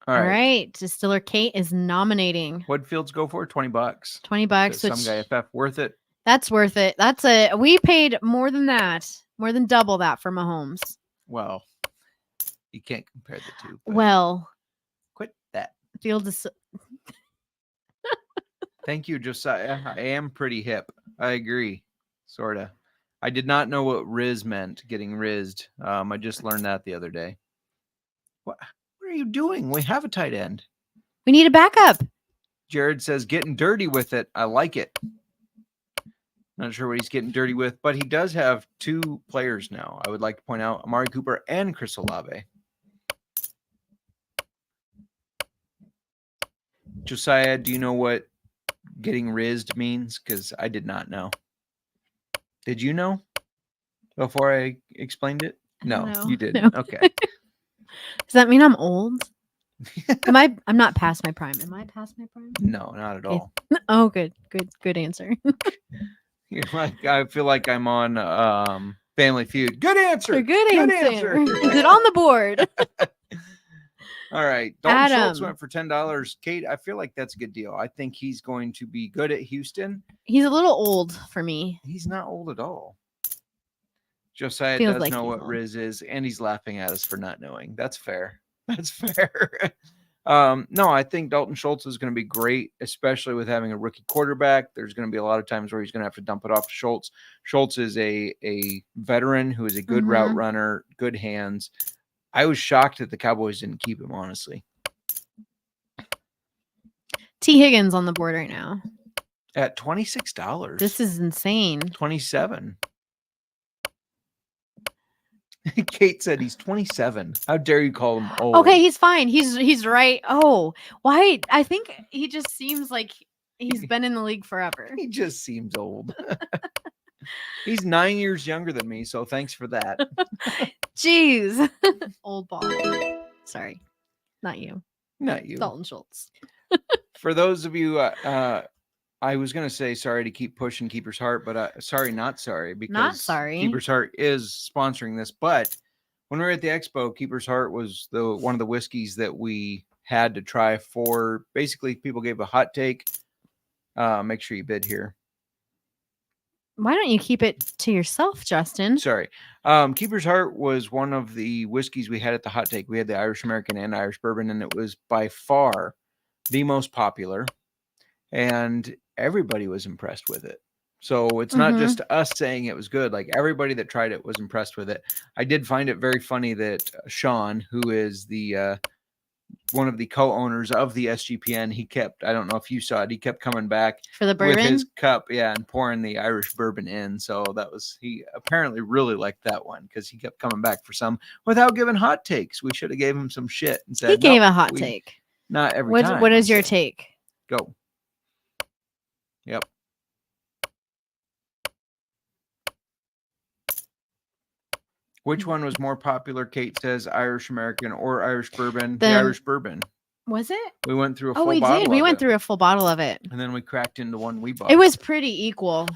All right. Distiller Kate is nominating. What'd Fields go for? $20. $20. Some guy FF worth it. That's worth it. We paid more than that, more than double that for Mahomes. Well, you can't compare the two. but Well, quit that. Fields is. Thank you, Josiah. I am pretty hip. I agree. Sorta. I did not know what Riz meant, getting rizzed. I just learned that the other day. What are you doing? We have a tight end. We need a backup. Jared says getting dirty with it. I like it. Not sure what he's getting dirty with, but he does have 2 players now. I would like to point out Amari Cooper and Chris Olave. Josiah, do you know what getting rizzed means? Because I did not know. Did you know before I explained it? No, you didn't. No. Okay. Does that mean I'm old? I'm not past my prime. Am I past my prime? No, not at all. Oh, good answer. You're like, I feel like I'm on Family Feud. Good answer. Good answer. Is it on the board? All right. Dalton Schultz Adam. went for $10. Kate, I feel like that's a good deal. I think he's going to be good at Houston. He's a little old for me. He's not old at all. Josiah Feels does like know he's what old. Riz is, and he's laughing at us for not knowing. That's fair. That's fair. No, I think Dalton Schultz is going to be great, especially with having a rookie quarterback. There's going to be a lot of times where he's going to have to dump it off to Schultz. Schultz is a veteran who is a good route runner, good hands. I was shocked that the Cowboys didn't keep him, honestly. T. Higgins on the board right now. At $26. This is insane. 27. Kate said he's 27. How dare you call him old? Okay, he's fine. He's right. Oh, why? I think he just seems like he's been in the league forever. He just seems old. He's 9 years younger than me, so thanks for that. Jeez. Old ball. Sorry. Not you. Not you. Dalton Schultz. For those of you, I was going to say sorry to keep pushing Keeper's Heart, but sorry, not sorry. Because Not sorry. Keeper's Heart is sponsoring this. But when we were at the expo, Keeper's Heart was one of the whiskeys that we had to try for. Basically, people gave a hot take. Make sure you bid here. Why don't you keep it to yourself, Justin? Sorry. Keeper's Heart was one of the whiskeys we had at the hot take. We had the Irish American and Irish bourbon, and it was by far the most popular. And everybody was impressed with it. So it's not just us saying it was good. Like everybody that tried it was impressed with it. I did find it very funny that Sean, who is the one of the co-owners of the SGPN, he kept, I don't know if you saw it, he kept coming back For the with bourbon? his cup, and pouring the Irish bourbon in. So he apparently really liked that one because he kept coming back for some without giving hot takes. We should have gave him some shit and said, He gave "Nope, a hot take. Not every time. What is your So, take? Go. Yep. Which one was more popular? Kate says Irish American or Irish bourbon. The Irish bourbon. Was it? We went through a full we bottle. did. We of went it, through a full bottle of it. and then we cracked into one we bought. It was pretty equal.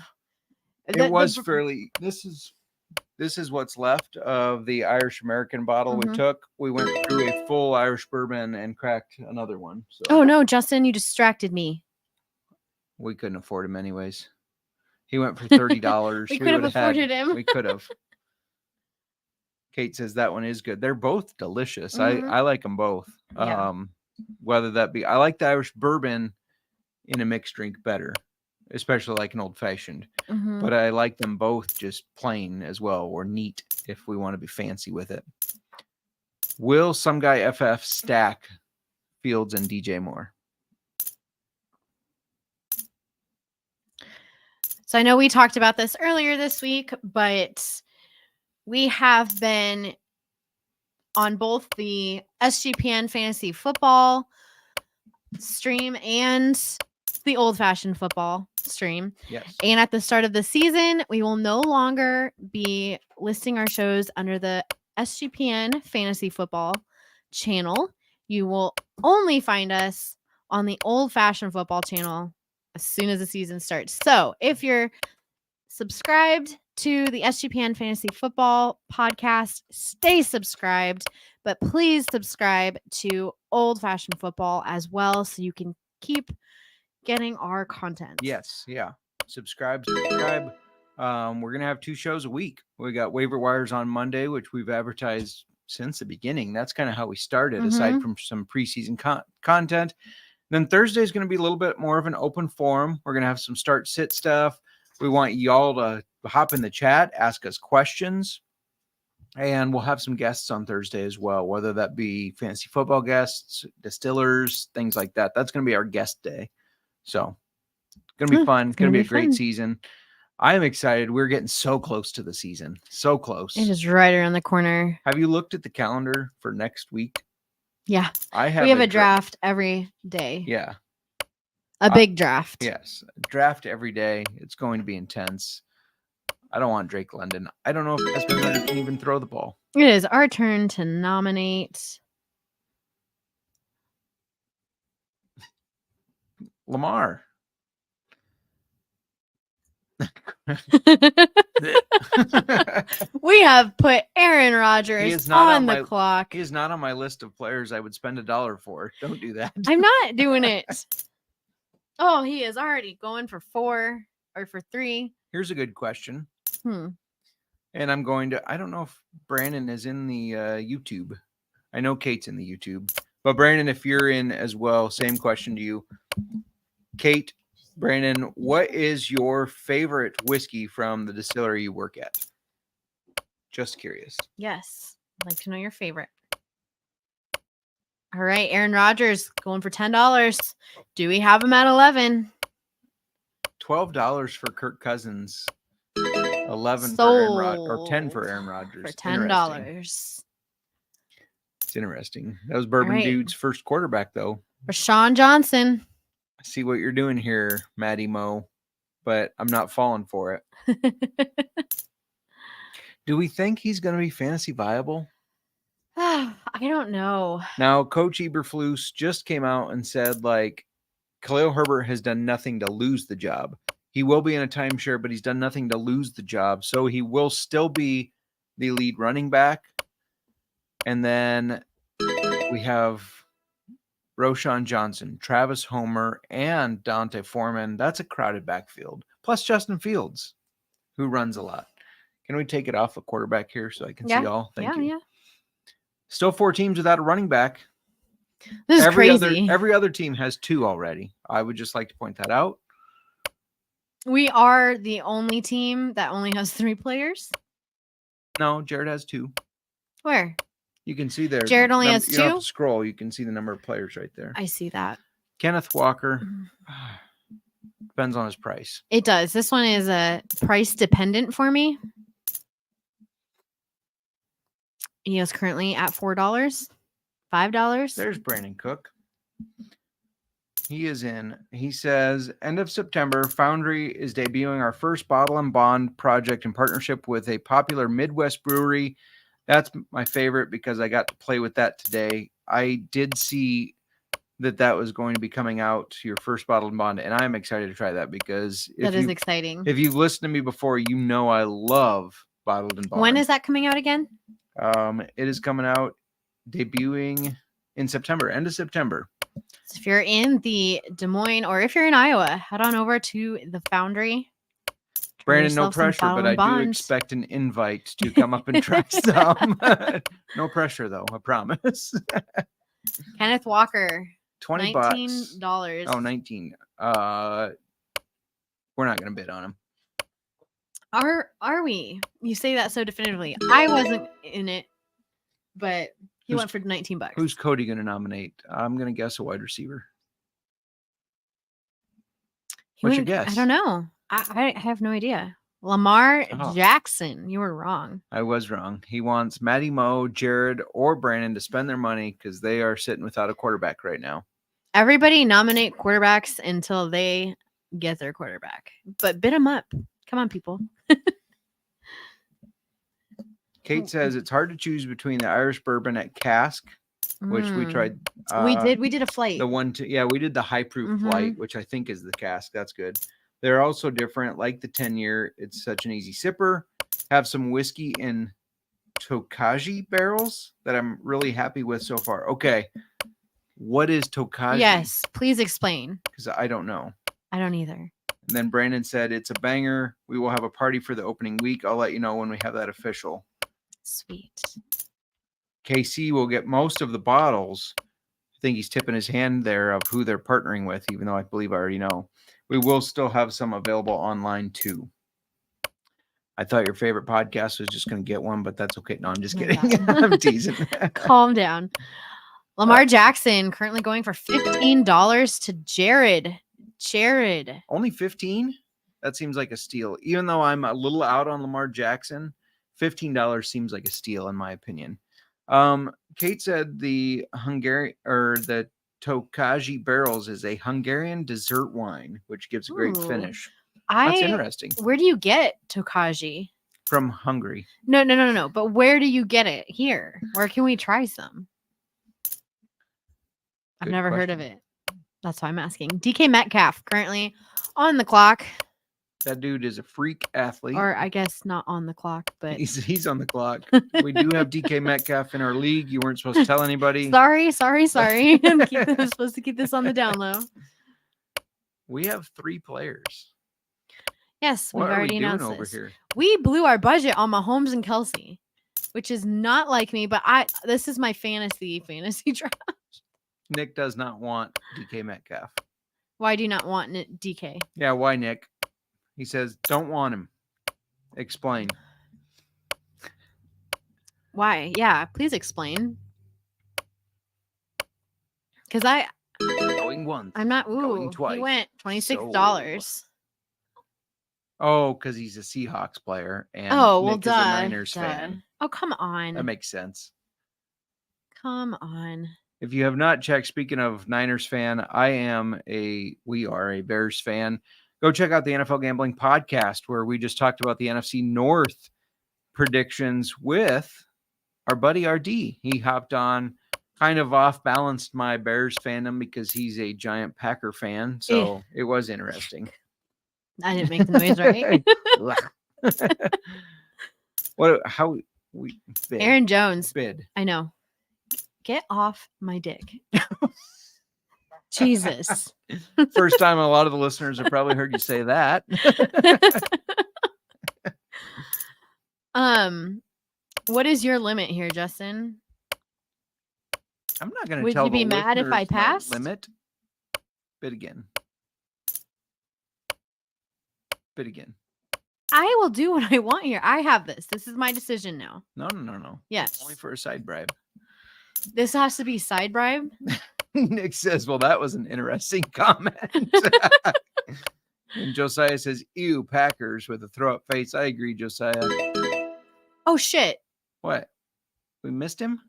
It was fairly. This is what's left of the Irish American bottle we took. We went through a full Irish bourbon and cracked another one. So. Oh no, Justin, you distracted me. We couldn't afford him anyways. He went for $30. We could have afforded him. We could have. Kate says that one is good. They're both delicious. Mhm. I like them both. Yeah. Whether that be, I like the Irish bourbon in a mixed drink better, especially like an old fashioned. Mhm. But I like them both just plain as well, or neat if we want to be fancy with it. Will some guy FF stack Fields and DJ Moore? So I know we talked about this earlier this week, but we have been on both the SGPN fantasy football stream and the old fashioned football stream. Yes. And at the start of the season, we will no longer be listing our shows under the SGPN fantasy football channel. You will only find us on the old fashioned football channel as soon as the season starts. So if you're subscribed to the SGPN Fantasy Football podcast, stay subscribed, but please subscribe to Old Fashioned Football as well so you can keep getting our content. Yes. Yeah. Subscribe. We're going to have 2 shows a week. We got Waiver Wires on Monday, which we've advertised since the beginning. That's kind of how we started, aside from some preseason content. Then Thursday is going to be a little bit more of an open forum. We're going to have some start sit stuff. We want y'all to hop in the chat, ask us questions, and we'll have some guests on Thursday as well, whether that be fantasy football guests, distillers, things like that. That's going to be our guest day. So it's going to be fun. It's going to be a great season. I am excited. We're getting so close to the season. So close. It is right around the corner. Have you looked at the calendar for next week? Yeah. We have a draft every day. Yeah. A big draft. Yes. Draft every day. It's going to be intense. I don't want Drake London. I don't know if Desmond Ridder can even throw the ball. It is our turn to nominate Lamar. We have put Aaron Rodgers on the clock. He is not on my list of players I would spend $1 for. Don't do that. I'm not doing it. Oh, he is already going for 4 or for 3. Here's a good question. And I'm going to, I don't know if Brandon is in the YouTube. I know Kate's in the YouTube. But Brandon, if you're in as well, same question to you. Kate, Brandon, what is your favorite whiskey from the distillery you work at? Just curious. Yes. I'd like to know your favorite. All right. Aaron Rodgers going for $10. Do we have him at 11? $12 for Kirk Cousins. 11 Sold for Aaron Rodgers, or 10 for Aaron Rodgers. For $10. It's interesting. That was Bourbon Dude's first quarterback, though. Rashawn Johnson. I see what you're doing here, Matty Mo, but I'm not falling for it. Do we think he's going to be fantasy viable? I don't know. Now, Coach Eberflus just came out and said, like, Khalil Herbert has done nothing to lose the job. He will be in a timeshare, but he's done nothing to lose the job. So he will still be the lead running back. And then we have Roshan Johnson, Travis Homer, and Dante Foreman. That's a crowded backfield. Plus Justin Fields, who runs a lot. Can we take it off a quarterback here so I can see all? Thank you. Yeah. Still 4 teams without a running back. This is crazy. Every other team has 2 already. I would just like to point that out. We are the only team that only has 3 players. No, Jared has 2. Where? You can see there. Jared only has You don't have 2? to scroll. You can see the number of players right there. I see that. Kenneth Walker. Mhm. Depends on his price. It does. This one is price dependent for me. He is currently at $4, $5. There's Brandon Cook. He is in. He says, end of September, Foundry is debuting our first bottle and bond project in partnership with a popular Midwest brewery. That's my favorite because I got to play with that today. I did see that was going to be coming out, your first bottle and bond, and I'm excited to try that because That is exciting. if you've listened to me before, you know I love bottled and bond. When is that coming out again? It is coming out, debuting in September, end of September. So if you're in the Des Moines or if you're in Iowa, head on over to the Foundry. Try Brandon, no yourself some pressure, bottled but I and do bond. expect an invite to come up and try some. No pressure, though, I promise. Kenneth Walker, $20. $19. Oh, 19. We're not going to bid on him. Are we? You say that so definitively. I wasn't in it, but he Who's- went for $19. Who's Cody going to nominate? I'm going to guess a wide receiver. He What's your went- guess? I don't know. I have no idea. Lamar Oh. Jackson. You were wrong. I was wrong. He wants Matty Moe, Jared, or Brandon to spend their money because they are sitting without a quarterback right now. Everybody nominate quarterbacks until they get their quarterback. But bid them up. Come on, people. Kate says it's hard to choose between the Irish bourbon at Cask, which we Mm. tried. We did a flight. The one to, yeah, we did the high proof Mhm. flight, which I think is the Cask. That's good. They're also different. Like the 10-year, it's such an easy sipper. Have some whiskey in Tokaji barrels that I'm really happy with so far. Okay. What is Tokaji? Yes, please explain. Because I don't know. I don't either. And then Brandon said it's a banger. We will have a party for the opening week. I'll let you know when we have that official. Sweet. KC will get most of the bottles. I think he's tipping his hand there of who they're partnering with, even though I believe I already know. We will still have some available online too. I thought your favorite podcast was just going to get one, but that's okay. No, I'm just Oh my kidding. God. I'm teasing. Calm down. Lamar Jackson currently going for $15 to Jared. Jared. Only 15? That seems like a steal. Even though I'm a little out on Lamar Jackson, $15 seems like a steal in my opinion. Kate said the the Tokaji barrels is a Hungarian dessert wine, which gives a great Ooh. finish. That's interesting. Where do you get Tokaji? From Hungary. No. But where do you get it? Here. Where can we try some? I've Good never heard of question. it. That's why I'm asking. DK Metcalf currently on the clock, That dude is a freak athlete. or I guess not on the clock, but He's on the clock. We do have DK Metcalf in our league. You weren't supposed to tell anybody. sorry. I'm supposed to keep this on the down low. We have 3 players. Yes, we've What are we already doing announced over this. here? We blew our budget on Mahomes and Kelsey, which is not like me, but this is my fantasy draft. Nick does not want DK Metcalf. Why do you not want DK? Yeah, why, Nick? He says, don't want him. Explain. Why? Yeah, please explain. Because Going once. I'm not. Going Ooh, twice. he went $26. Oh, because he's a Seahawks player. And Oh well, Nick duh. is a Niners duh. fan. Oh come on. That makes sense. Come on. If you have not checked, speaking of Niners fan, we are a Bears fan. Go check out the NFL Gambling Podcast, where we just talked about the NFC North predictions with our buddy RD. He hopped on, kind of off-balanced my Bears fandom because he's a giant Packer fan. So it was interesting. I didn't make the noise right. How we bid. Aaron Jones. Bid. I know. Get off my dick. Jesus. First time a lot of the listeners have probably heard you say that. What is your limit here, Justin? I'm not going to Would tell you be the mad if I listeners my passed? limit. Bid again. Bid again. I will do what I want here. I have this. This is my decision now. No. Yes. Only for a side bribe. This has to be side bribe. Nick says, well, that was an interesting comment. And Josiah says, ew, Packers with a throw up face. I agree, Josiah. Oh shit. What? We missed him?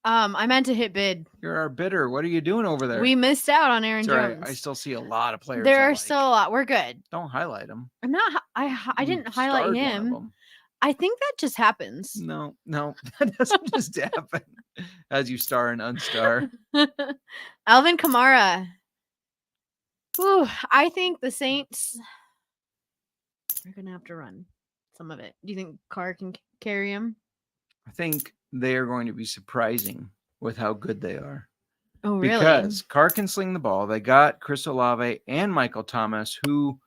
I meant to hit bid. You're our bidder. What are you doing over there? We missed out on Aaron It's all right. Jones. I still see a lot of players. There I are like. still a lot. We're good. Don't highlight them. I'm not. I didn't highlight him. I think that just happens. No, that doesn't just happen. As you star and unstar. Alvin Kamara. Whew, I think the Saints are gonna have to run some of it. Do you think Carr can carry him? I think they are going to be surprising with how good they are. Oh, really? Because Carr can sling the ball. They got Chris Olave and Michael Thomas, who,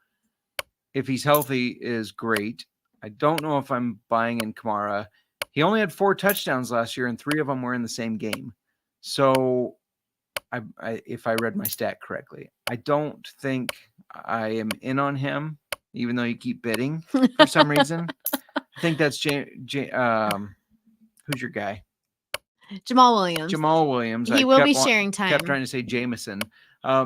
if he's healthy, is great. I don't know if I'm buying in Kamara. He only had 4 touchdowns last year, and 3 of them were in the same game. So, if I read my stat correctly, I don't think I am in on him, even though you keep bidding for some reason. I think that's who's your guy? Jamal Williams. Jamal Williams. He will be sharing time. Kept trying to say Jameson.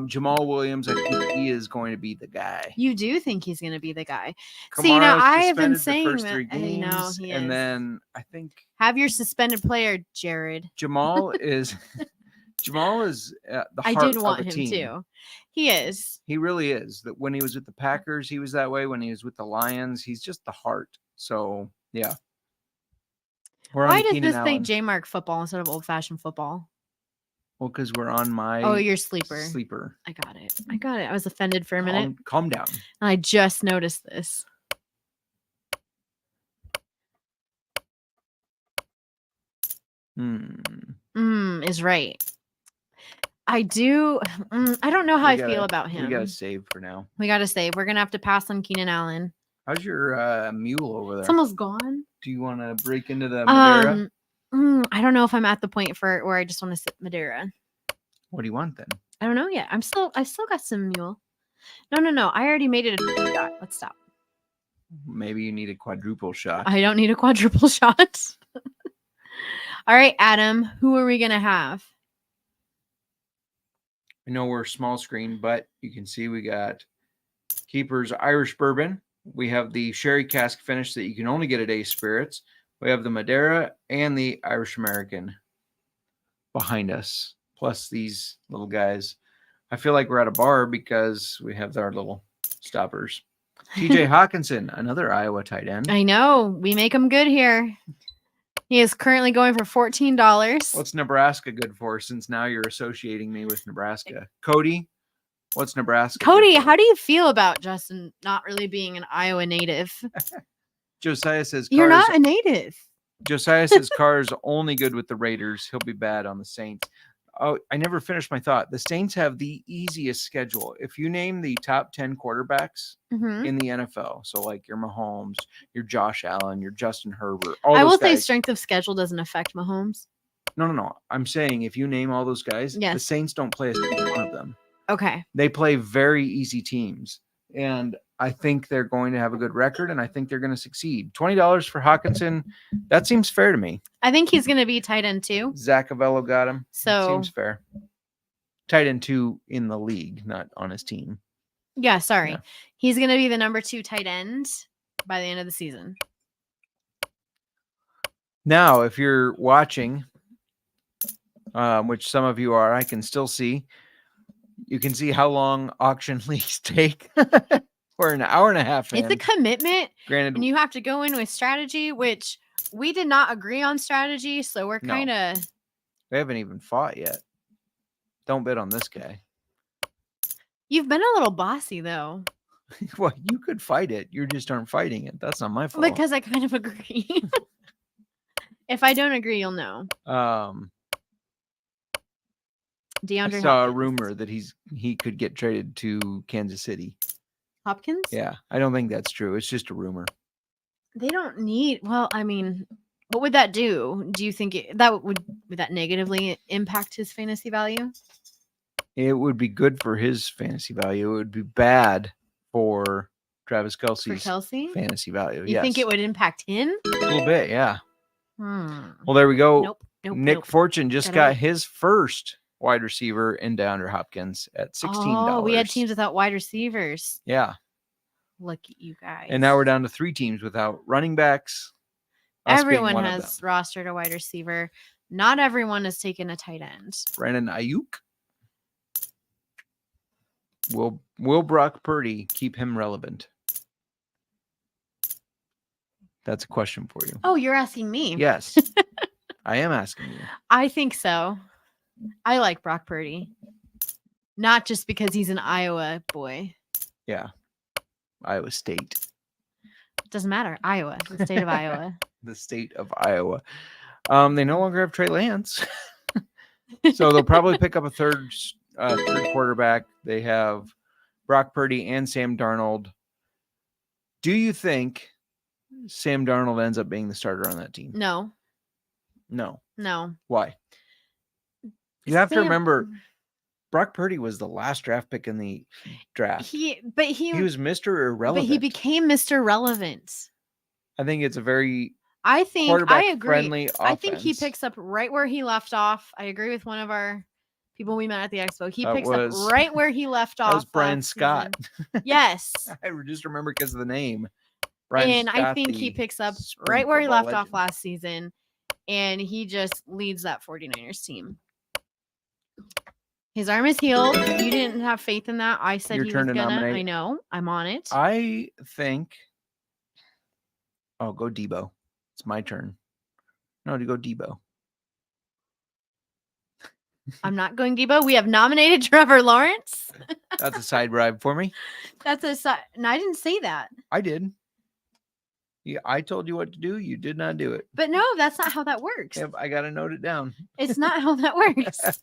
Jamal Williams, I think he is going to be the guy. You do think he's going to be the guy. Kamara's See, now I have been suspended the saying first that. 3 games, I know he and is. then I think Have your suspended player, Jared. Jamal is the I heart did want of a him team. too. He is. He really is. That when he was with the Packers, he was that way. When he was with the Lions, he's just the heart. So yeah. Why does this say JMark football instead of old fashioned football? Well, because we're on my your sleeper. I got it. I was offended for a minute. Calm down. And I just noticed this. Is right. I do. I don't know how I feel about him. We got to save for now. We got to save. We're going to have to pass on Keenan Allen. How's your mule over there? It's almost gone. Do you want to break into the Madeira? I don't know if I'm at the point for where I just want to sip Madeira. What do you want then? I don't know yet. I still got some mule. No. I already made it a shot. Let's stop. Maybe you need a quadruple shot. I don't need a quadruple shot. All right, Adam, who are we going to have? I know we're small screen, but you can see we got Keeper's Irish Bourbon. We have the sherry cask finish that you can only get at Ace Spirits. We have the Madeira and the Irish American behind us, plus these little guys. I feel like we're at a bar because we have our little stoppers. TJ Hawkinson, another Iowa tight end. I know. We make them good here. He is currently going for $14. What's Nebraska good for, since now you're associating me with Nebraska? Cody, what's Nebraska? Cody, how do you feel about Justin not really being an Iowa native? Josiah says you're not a native. Josiah says Carr's only good with the Raiders. He'll be bad on the Saints. Oh, I never finished my thought. The Saints have the easiest schedule. If you name the top 10 quarterbacks in the NFL, so like your Mahomes, your Josh Allen, your Justin Herbert, I will say strength of schedule doesn't affect Mahomes. No. I'm saying if you name all those guys, the Saints don't play a single one of them. Okay. They play very easy teams. And I think they're going to have a good record, and I think they're going to succeed. $20 for Hawkinson, that seems fair to me. I think he's going to be tight end 2. Zach Avello got him. So seems fair. Tight end 2 in the league, not on his team. Yeah, sorry. Yeah. He's going to be the number 2 tight end by the end of the season. Now, if you're watching, which some of you are, I can still see. You can see how long auction leagues take. We're an hour and a half in. It's a commitment. Granted, and you have to go in with strategy, which we did not agree on strategy, so we're kind of... We haven't even fought yet. Don't bet on this guy. You've been a little bossy, though. Well, you could fight it. You just aren't fighting it. That's not my fault. Because I kind of agree. If I don't agree, you'll know. DeAndre I saw Hopkins. a rumor that he could get traded to Kansas City. Hopkins? Yeah, I don't think that's true. It's just a rumor. They don't need. Well, I mean, what would that do? Do you think would that negatively impact his fantasy value? It would be good for his fantasy value. It would be bad for Travis Kelce's fantasy value. You think it would impact him? A little bit, yeah. Well, there we go. Nope. Nope, Nick nope. Fortune just Gotta got wait. his first wide receiver in DeAndre Hopkins at $16. Oh, we had teams without wide receivers. Yeah. Look at you guys. And now we're down to 3 teams without running backs. Us being Everyone one of has them. rostered a wide receiver. Not everyone has taken a tight end. Brandon Ayuk. Will Brock Purdy keep him relevant? That's a question for you. Oh, you're asking me. Yes. I am asking you. I think so. I like Brock Purdy. Not just because he's an Iowa boy. Yeah. Iowa State. Doesn't matter. Iowa, the state of Iowa. The state of Iowa. They no longer have Trey Lance. So they'll probably pick up a third quarterback. They have Brock Purdy and Sam Darnold. Do you think Sam Darnold ends up being the starter on that team? No. No. Why? You have to remember, Brock Purdy was the last draft pick in the draft. He was Mr. Irrelevant. But he became Mr. Relevant. I think it's a very I agree. friendly offense. I think he picks up right where he left off. I agree with one of our people we met at the expo. He picks up right where he left off. That was Brian Scott. Yes. I just remember because of the name. And I think he picks up right where he left off last season. And he just leads that 49ers team. His arm is healed. You didn't have faith in that. I said he was gonna. I know. I'm on it. I think. Oh, go Debo. It's my turn. No, to go Debo. I'm not going Debo. We have nominated Trevor Lawrence. That's a side bribe for me. That's a side. No, I didn't say that. I did. Yeah, I told you what to do. You did not do it. But no, that's not how that works. Yep, I got to note it down. It's not how that works.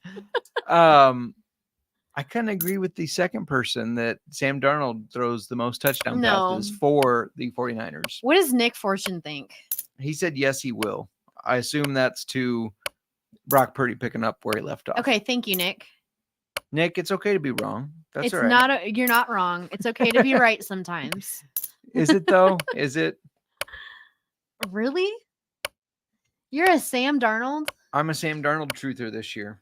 I kind of agree with the second person that Sam Darnold throws the most touchdown No. passes for the 49ers. What does Nick Fortune think? He said, yes, he will. I assume that's to Brock Purdy picking up where he left off. Okay, thank you, Nick. Nick, it's okay to be wrong. That's It's all right. not. You're not wrong. It's okay to be right sometimes. Is it though? Is it? Really? You're a Sam Darnold? I'm a Sam Darnold truther this year.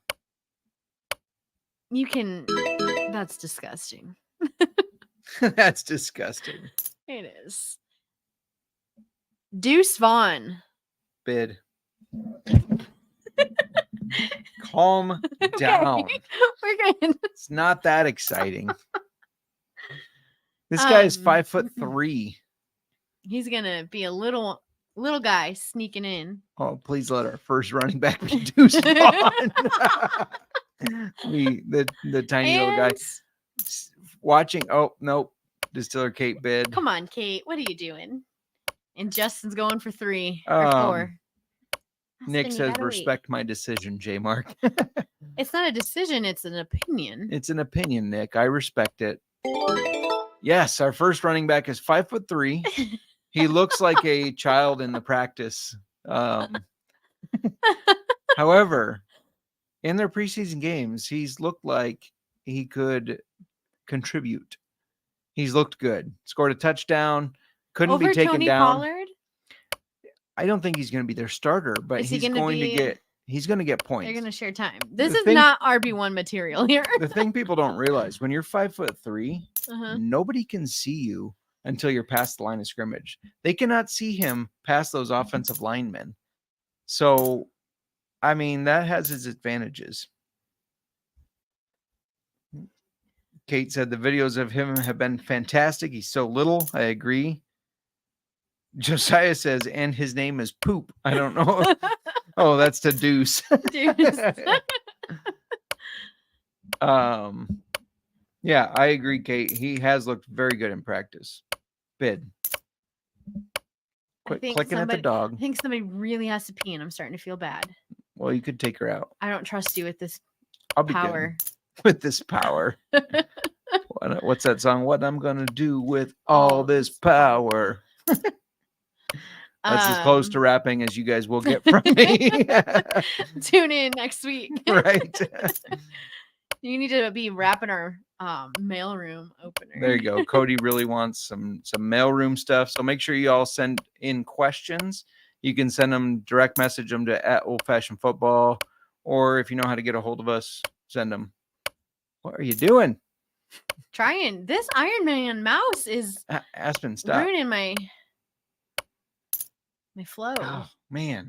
You can. That's disgusting. That's disgusting. It is. Deuce Vaughn. Bid. Calm down. We're good. It's not that exciting. This guy is 5'3". He's gonna be a little guy sneaking in. Oh, please let our first running back be Deuce Vaughn. the tiny little guy watching. Oh nope, Distiller Kate bid. Come on, Kate. What are you doing? And Justin's going for 3 or 4. Nick says, "Respect my decision, JMark." It's not a decision; it's an opinion. It's an opinion, Nick. I respect it. Yes, our first running back is 5'3". He looks like a child in the practice. However, in their preseason games, he's looked like he could contribute. He's looked good. Scored a touchdown. Couldn't Over be taken Tony down. Pollard? I don't think he's going to be their starter, but Is he he's gonna going to be- get. He's going to get points. They're going to share time. This The is thing- not RB1 material here. The thing people don't realize, when you're 5'3", Uh-huh. nobody can see you until you're past the line of scrimmage. They cannot see him past those offensive linemen. So, I mean, that has its advantages. Kate said the videos of him have been fantastic. He's so little. I agree. Josiah says, and his name is Poop. I don't know. Oh, that's to Deuce. Deuce. Yeah, I agree, Kate. He has looked very good in practice. Bid. Quit clicking at the I dog. think somebody really has to pee, and I'm starting to feel bad. Well, you could take her out. I don't trust you with this I'll be power. good with this power. What's that song? What I'm gonna do with all this power. That's as close to rapping as you guys will get from me. Tune in next week. Right. You need to be wrapping our mailroom opener. There you go. Cody really wants some mailroom stuff. So make sure you all send in questions. You can send them, direct message them to @oldfashionedfootball, or if you know how to get a hold of us, send them. What are you doing? Trying. This Iron Man mouse is Aspen, stop. ruining my flow. Oh, man.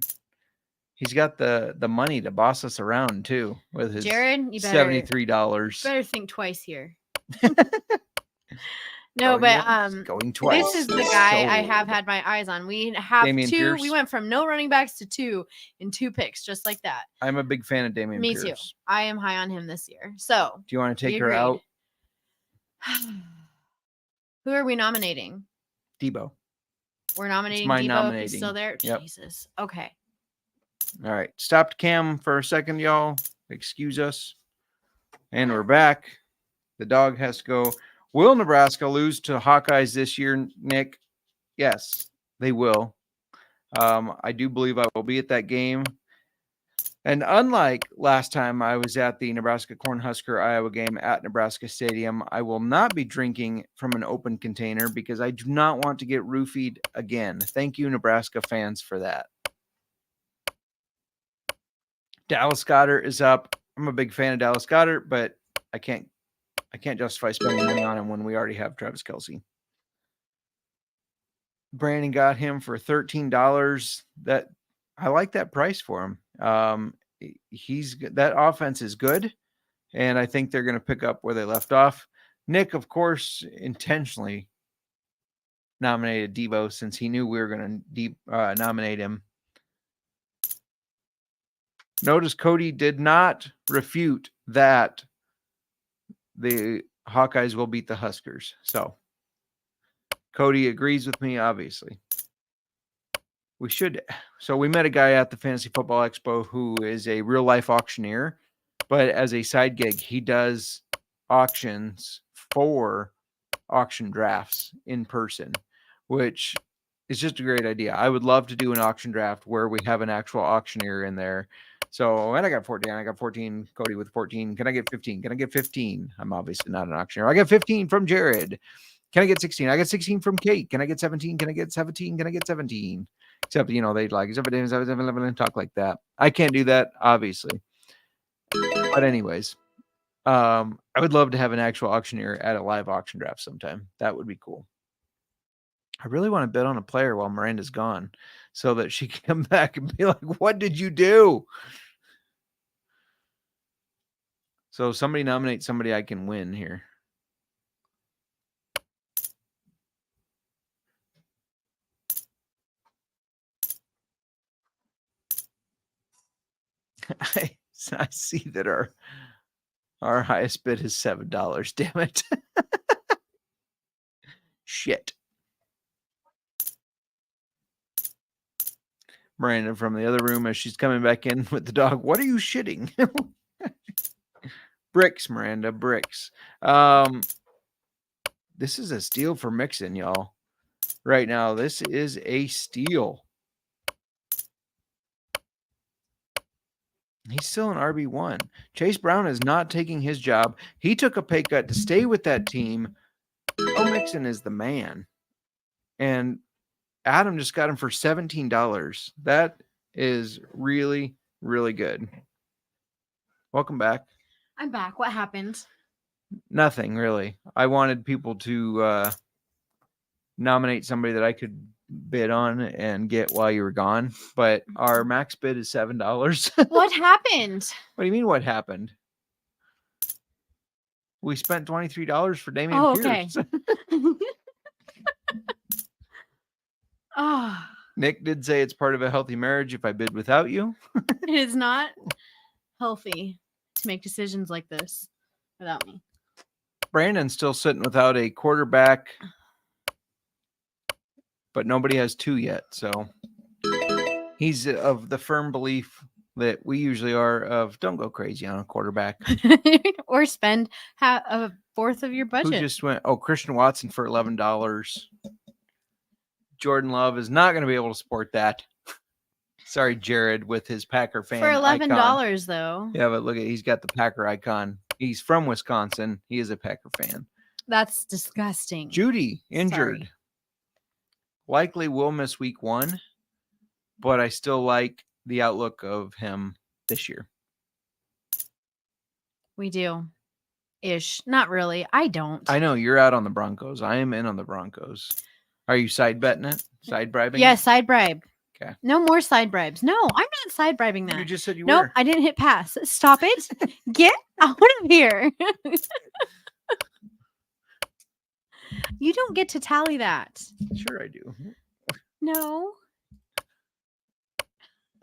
He's got the money to boss us around, too, with his Jared, you better $73. better think twice here. Going No, but once, going twice. this is the guy I have Sold. had my eyes on. We have Damian 2. Pierce. We went from no running backs to 2 in 2 picks, just like that. I'm a big fan of Damian Me Pierce. too. I am high on him this year. So, Do you want to we take her agreed. out? Who are we nominating? Debo. We're nominating my Debo. He's nominating. still there. Yep. Jesus. Okay. All right. Stopped cam for a second, y'all. Excuse us. And we're back. The dog has to go. Will Nebraska lose to Hawkeyes this year, Nick? Yes, they will. I do believe I will be at that game. And unlike last time I was at the Nebraska Cornhusker Iowa game at Nebraska Stadium, I will not be drinking from an open container because I do not want to get roofied again. Thank you, Nebraska fans, for that. Dallas Goedert is up. I'm a big fan of Dallas Goedert, but I can't justify spending money on him when we already have Travis Kelce. Brandon got him for $13. That I like that price for him. That offense is good, and I think they're going to pick up where they left off. Nick, of course, intentionally nominated Debo since he knew we were going to nominate him. Notice Cody did not refute that the Hawkeyes will beat the Huskers. So Cody agrees with me, obviously. We should. So we met a guy at the Fantasy Football Expo who is a real life auctioneer, but as a side gig, he does auctions for auction drafts in person, which is just a great idea. I would love to do an auction draft where we have an actual auctioneer in there. So, and I got 14. I got 14. Cody with 14. Can I get 15? Can I get 15? I'm obviously not an auctioneer. I got 15 from Jared. Can I get 16? I got 16 from Kate. Can I get 17? Can I get 17? Can I get 17? Except, they'd like, talk like that. I can't do that, obviously. But anyways, I would love to have an actual auctioneer at a live auction draft sometime. That would be cool. I really want to bet on a player while Miranda's gone so that she can come back and be like, what did you do? So somebody nominate somebody I can win here. I see that our highest bid is $7. Damn it. Shit. Miranda from the other room as she's coming back in with the dog. What are you shitting? Bricks, Miranda, bricks. This is a steal for Mixon, y'all. Right now, this is a steal. He's still an RB1. Chase Brown is not taking his job. He took a pay cut to stay with that team. Joe Mixon is the man. And Adam just got him for $17. That is really, really good. Welcome back. I'm back. What happened? Nothing, really. I wanted people to nominate somebody that I could bid on and get while you were gone, but our max bid is $7. What happened? What do you mean what happened? We spent $23 for Damian Pierce. Okay. Oh, Nick did say it's part of a healthy marriage if I bid without you. it is not healthy to make decisions like this without me. Brandon's still sitting without a quarterback, but nobody has 2 yet. So he's of the firm belief that we usually are of don't go crazy on a quarterback. Or spend a fourth of your budget. Who just went? Oh, Christian Watson for $11. Jordan Love is not going to be able to support that. Sorry, Jared, with his Packer fan for $11 icon. though. Yeah, but look at he's got the Packer icon. He's from Wisconsin. He is a Packer fan. That's disgusting. Judy injured. Sorry. Likely will miss week 1. but I still like the outlook of him this year. We do. Ish. Not really. I don't. I know you're out on the Broncos. I am in on the Broncos. Are you side betting it? Side bribing? Yeah, it? side bribe. Okay. No more side bribes. No, I'm not side bribing that. You just said you Nope, were. I didn't hit pass. Stop it. Get out of here. You don't get to tally that. Sure, I do. No.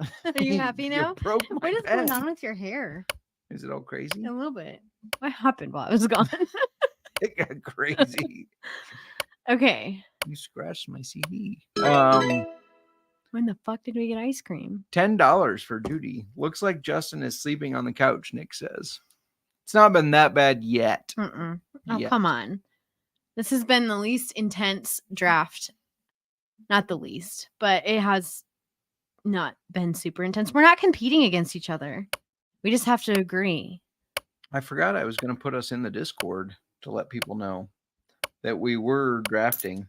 Are you happy now? You broke my What is going pen. on with your hair? Is it all crazy? A little bit. What happened while I was gone? It got crazy. Okay. You scratched my CD. When the fuck did we get ice cream? $10 for Judy. Looks like Justin is sleeping on the couch, Nick says. It's not been that bad yet. Mm-mm. Oh, Yet. come on. This has been the least intense draft. Not the least, but it has not been super intense. We're not competing against each other. We just have to agree. I forgot I was going to put us in the Discord to let people know that we were drafting.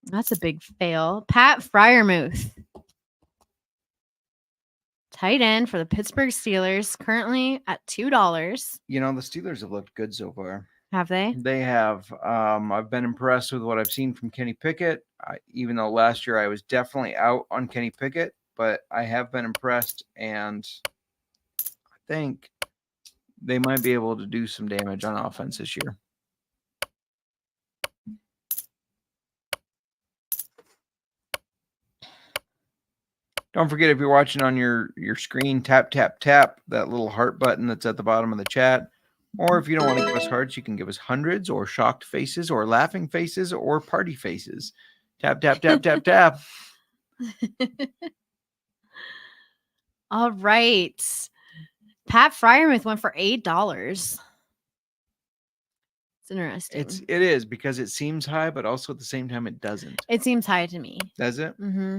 That's a big fail. Pat Fryermuth. Tight end for the Pittsburgh Steelers, currently at $2. You know, the Steelers have looked good so far. Have they? They have. I've been impressed with what I've seen from Kenny Pickett. Even though last year I was definitely out on Kenny Pickett, but I have been impressed, and I think they might be able to do some damage on offense this year. Don't forget, if you're watching on your screen, tap, tap, tap that little heart button that's at the bottom of the chat. Or if you don't want to give us hearts, you can give us hundreds or shocked faces or laughing faces or party faces. Tap, tap, tap, tap, tap. All right. Pat Fryermuth went for $8. It's interesting. It is because it seems high, but also at the same time it doesn't. It seems high to me. Does it? Mm-hmm.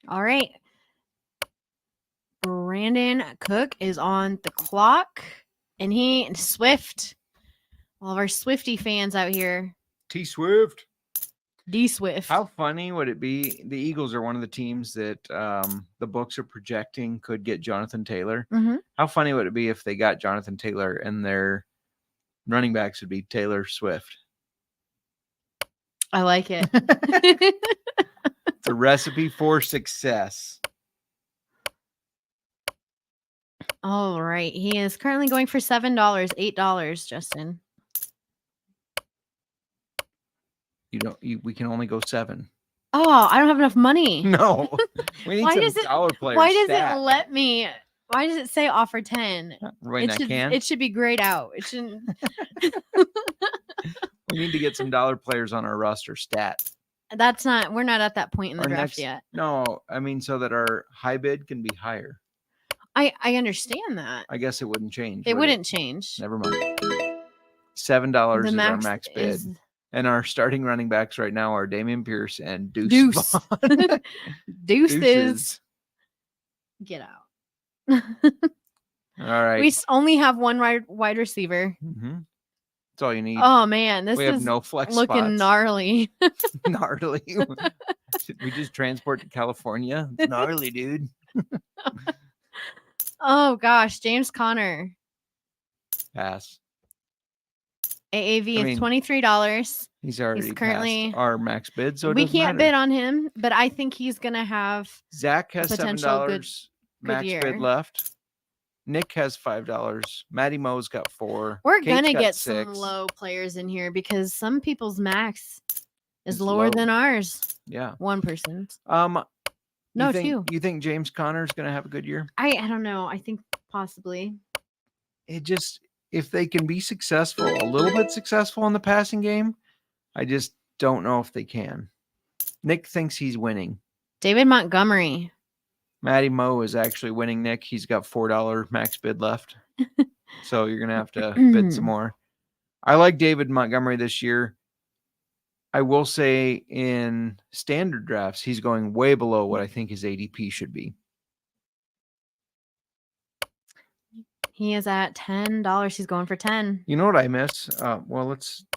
All right. Brandon Cook is on the clock, and Swift. All of our Swifty fans out here. T Swift. D Swift. How funny would it be? The Eagles are one of the teams that the books are projecting could get Jonathan Taylor. Mm-hmm. How funny would it be if they got Jonathan Taylor and their running backs would be Taylor Swift? I like it. It's a recipe for success. All right. He is currently going for $7, $8, Justin. We can only go 7. Oh, I don't have enough money. No. We need Why some does it- dollar players. Why does stat. it let me? Why does it say offer 10? Right, that can. It should be grayed out. It shouldn't. We need to get some dollar players on our roster stat. We're not at that point in the Our draft next- yet. No, I mean so that our high bid can be higher. I understand that. I guess it wouldn't change. It would wouldn't change. Never mind. $7 The is our max max bid. is And our starting running backs right now are Damian Pierce and Deuce. Vaughn. Deuces. Get out. All right. We only have one wide receiver. Mm-hmm. That's all you need. Oh man, this we have is no flex looking spots. gnarly. Gnarly. We just transport to California. It's gnarly, dude. Oh gosh, James Conner. Pass. AAV I mean, is $23. He's already currently- past our max bid, so it We doesn't can't matter. bid on him, but I think he's gonna have Zach has potential $7 good max year. bid left. Nick has $5. Matty Moe's got 4. We're Kate's gonna got get 6. some low players in here because some people's max is It's lower low. than ours. Yeah. One person's. No, No, two. 2. You think James Conner's going to have a good year? I don't know. I think possibly. It just, if they can be successful, a little bit successful in the passing game, I just don't know if they can. Nick thinks he's winning. David Montgomery. Matty Moe is actually winning, Nick. He's got $4 max bid left. So you're going to have to bid some more. I like David Montgomery this year. I will say in standard drafts, he's going way below what I think his ADP should be. He is at $10. He's going for 10. You know what I miss?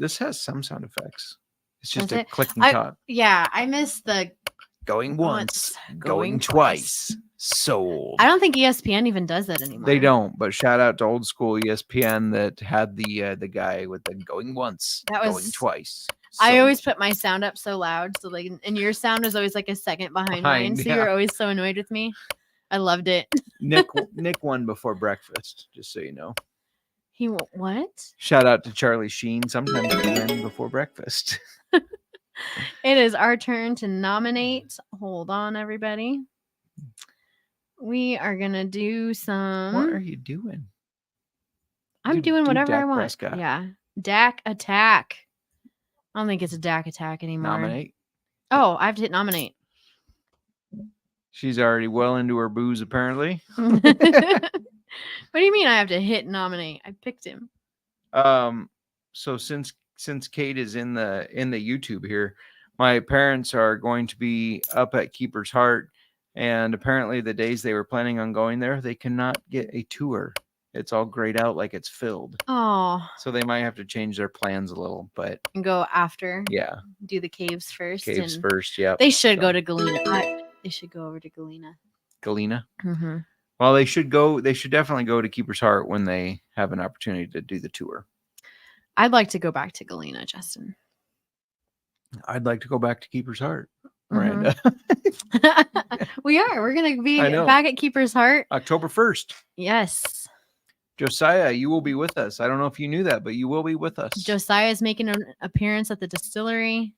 This has some sound effects. It's just That's a it? clicking I talk. Yeah, I miss the Going once, going twice. Sold. I don't think ESPN even does that anymore. They don't, but shout out to old school ESPN that had the guy with the going once, That going was- twice. I always sold. put my sound up so loud, so like, and your sound was always like a second behind Behind, mine, so yeah. you were always so annoyed with me. I loved it. Nick won before breakfast, just so you know. What? Shout out to Charlie Sheen. Sometimes we win before breakfast. It is our turn to nominate. Hold on, everybody. We are gonna do some. What are you doing? I'm Do- doing do whatever I Dak want. Prescott. Yeah, Dak attack. I don't think it's a Dak attack anymore. Nominate. Oh, I have to hit nominate. She's already well into her booze, apparently. What do you mean I have to hit nominate? I picked him. So since Kate is in the YouTube here, my parents are going to be up at Keeper's Heart, and apparently the days they were planning on going there, they cannot get a tour. It's all grayed out like it's filled. Oh, So they might have to change their plans a little, but and go after. yeah, Do the caves first. caves and first. Yeah, They should go So- to Galena. They should go over to Galena. Galena. Mm-hmm. Well, they should go. They should definitely go to Keeper's Heart when they have an opportunity to do the tour. I'd like to go back to Galena, Justin. I'd like to go back to Keeper's Heart, Mhm. Miranda. We are. We're gonna be I know. back at Keeper's Heart. October 1st. Yes. Josiah, you will be with us. I don't know if you knew that, but you will be with us. Josiah is making an appearance at the distillery.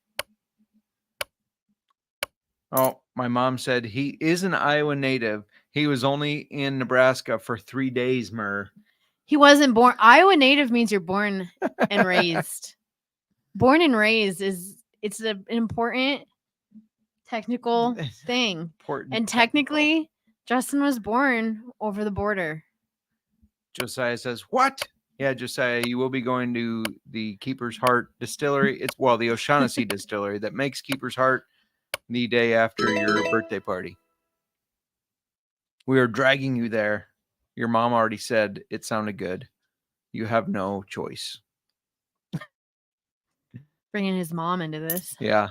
Oh, my mom said he is an Iowa native. He was only in Nebraska for 3 days, Mur. He wasn't born. Iowa native means you're born and raised. Born and raised it's an important technical thing. Important And technical. technically, Justin was born over the border. Josiah says, "What?" Yeah, Josiah, you will be going to the Keeper's Heart distillery. It's the O'Shaughnessy distillery that makes Keeper's Heart the day after your birthday party. We are dragging you there. Your mom already said it sounded good. You have no choice. Bringing his mom into this. Yeah.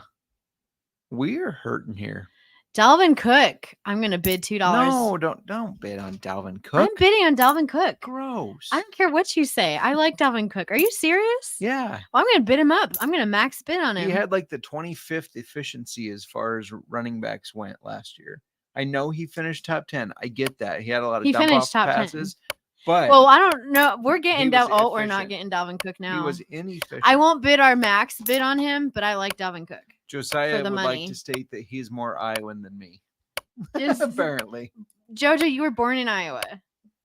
We're hurting here. Dalvin Cook. I'm gonna bid $2. No, don't bid on Dalvin Cook. I'm bidding on Dalvin Cook. Gross. I don't care what you say. I like Dalvin Cook. Are you serious? Yeah. Well, I'm gonna bid him up. I'm gonna max bid on him. He had like the 25th efficiency as far as running backs went last year. I know he finished top 10. I get that. He had a lot of He dump finished off top 10. passes, but Well, I don't know. We're getting was we're not efficient. getting Dalvin Cook he now. was inefficient. I won't bid our max bid on him, but I like Dalvin Cook. Josiah for the would money. like to state that he's more Iowan than me. Just- Apparently. Jojo, you were born in Iowa.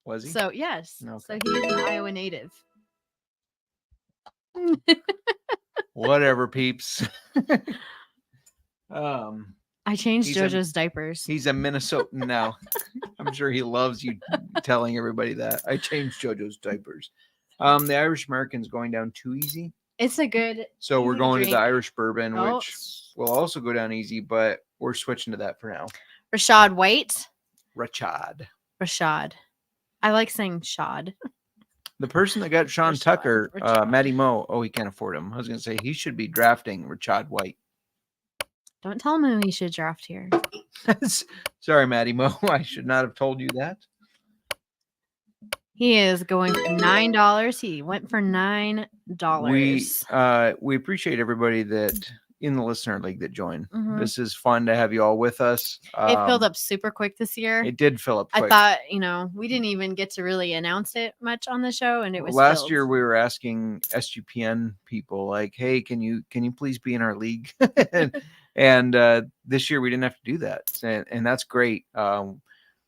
Was he? So yes. Okay. So he is an Iowa native. Whatever, peeps. I changed He's a- Jojo's diapers. He's a Minnesotan now. I'm sure he loves you telling everybody that. I changed JoJo's diapers. The Irish American's going down too easy. It's a good So we're easy going to drink. the Irish bourbon, Oh, which will also go down easy, but we're switching to that for now. Rashad White. Rashad. Rashad. I like saying Shad. The person that got Sean Rashad, Tucker, Rashad. Matty Moe, he can't afford him. I was going to say he should be drafting Rashad White. Don't tell him who he should draft here. Sorry, Matty Moe. I should not have told you that. He is going for $9. He went for $9. We appreciate everybody that in the listener league that joined. Mhm. This is fun to have you all with us. It filled up super quick this year. It did fill up I quick. thought, we didn't even get to really announce it much on the show, and it was Last filled. year we were asking SGPN people like, "Hey, can you please be in our league?" and this year we didn't have to do that, and that's great.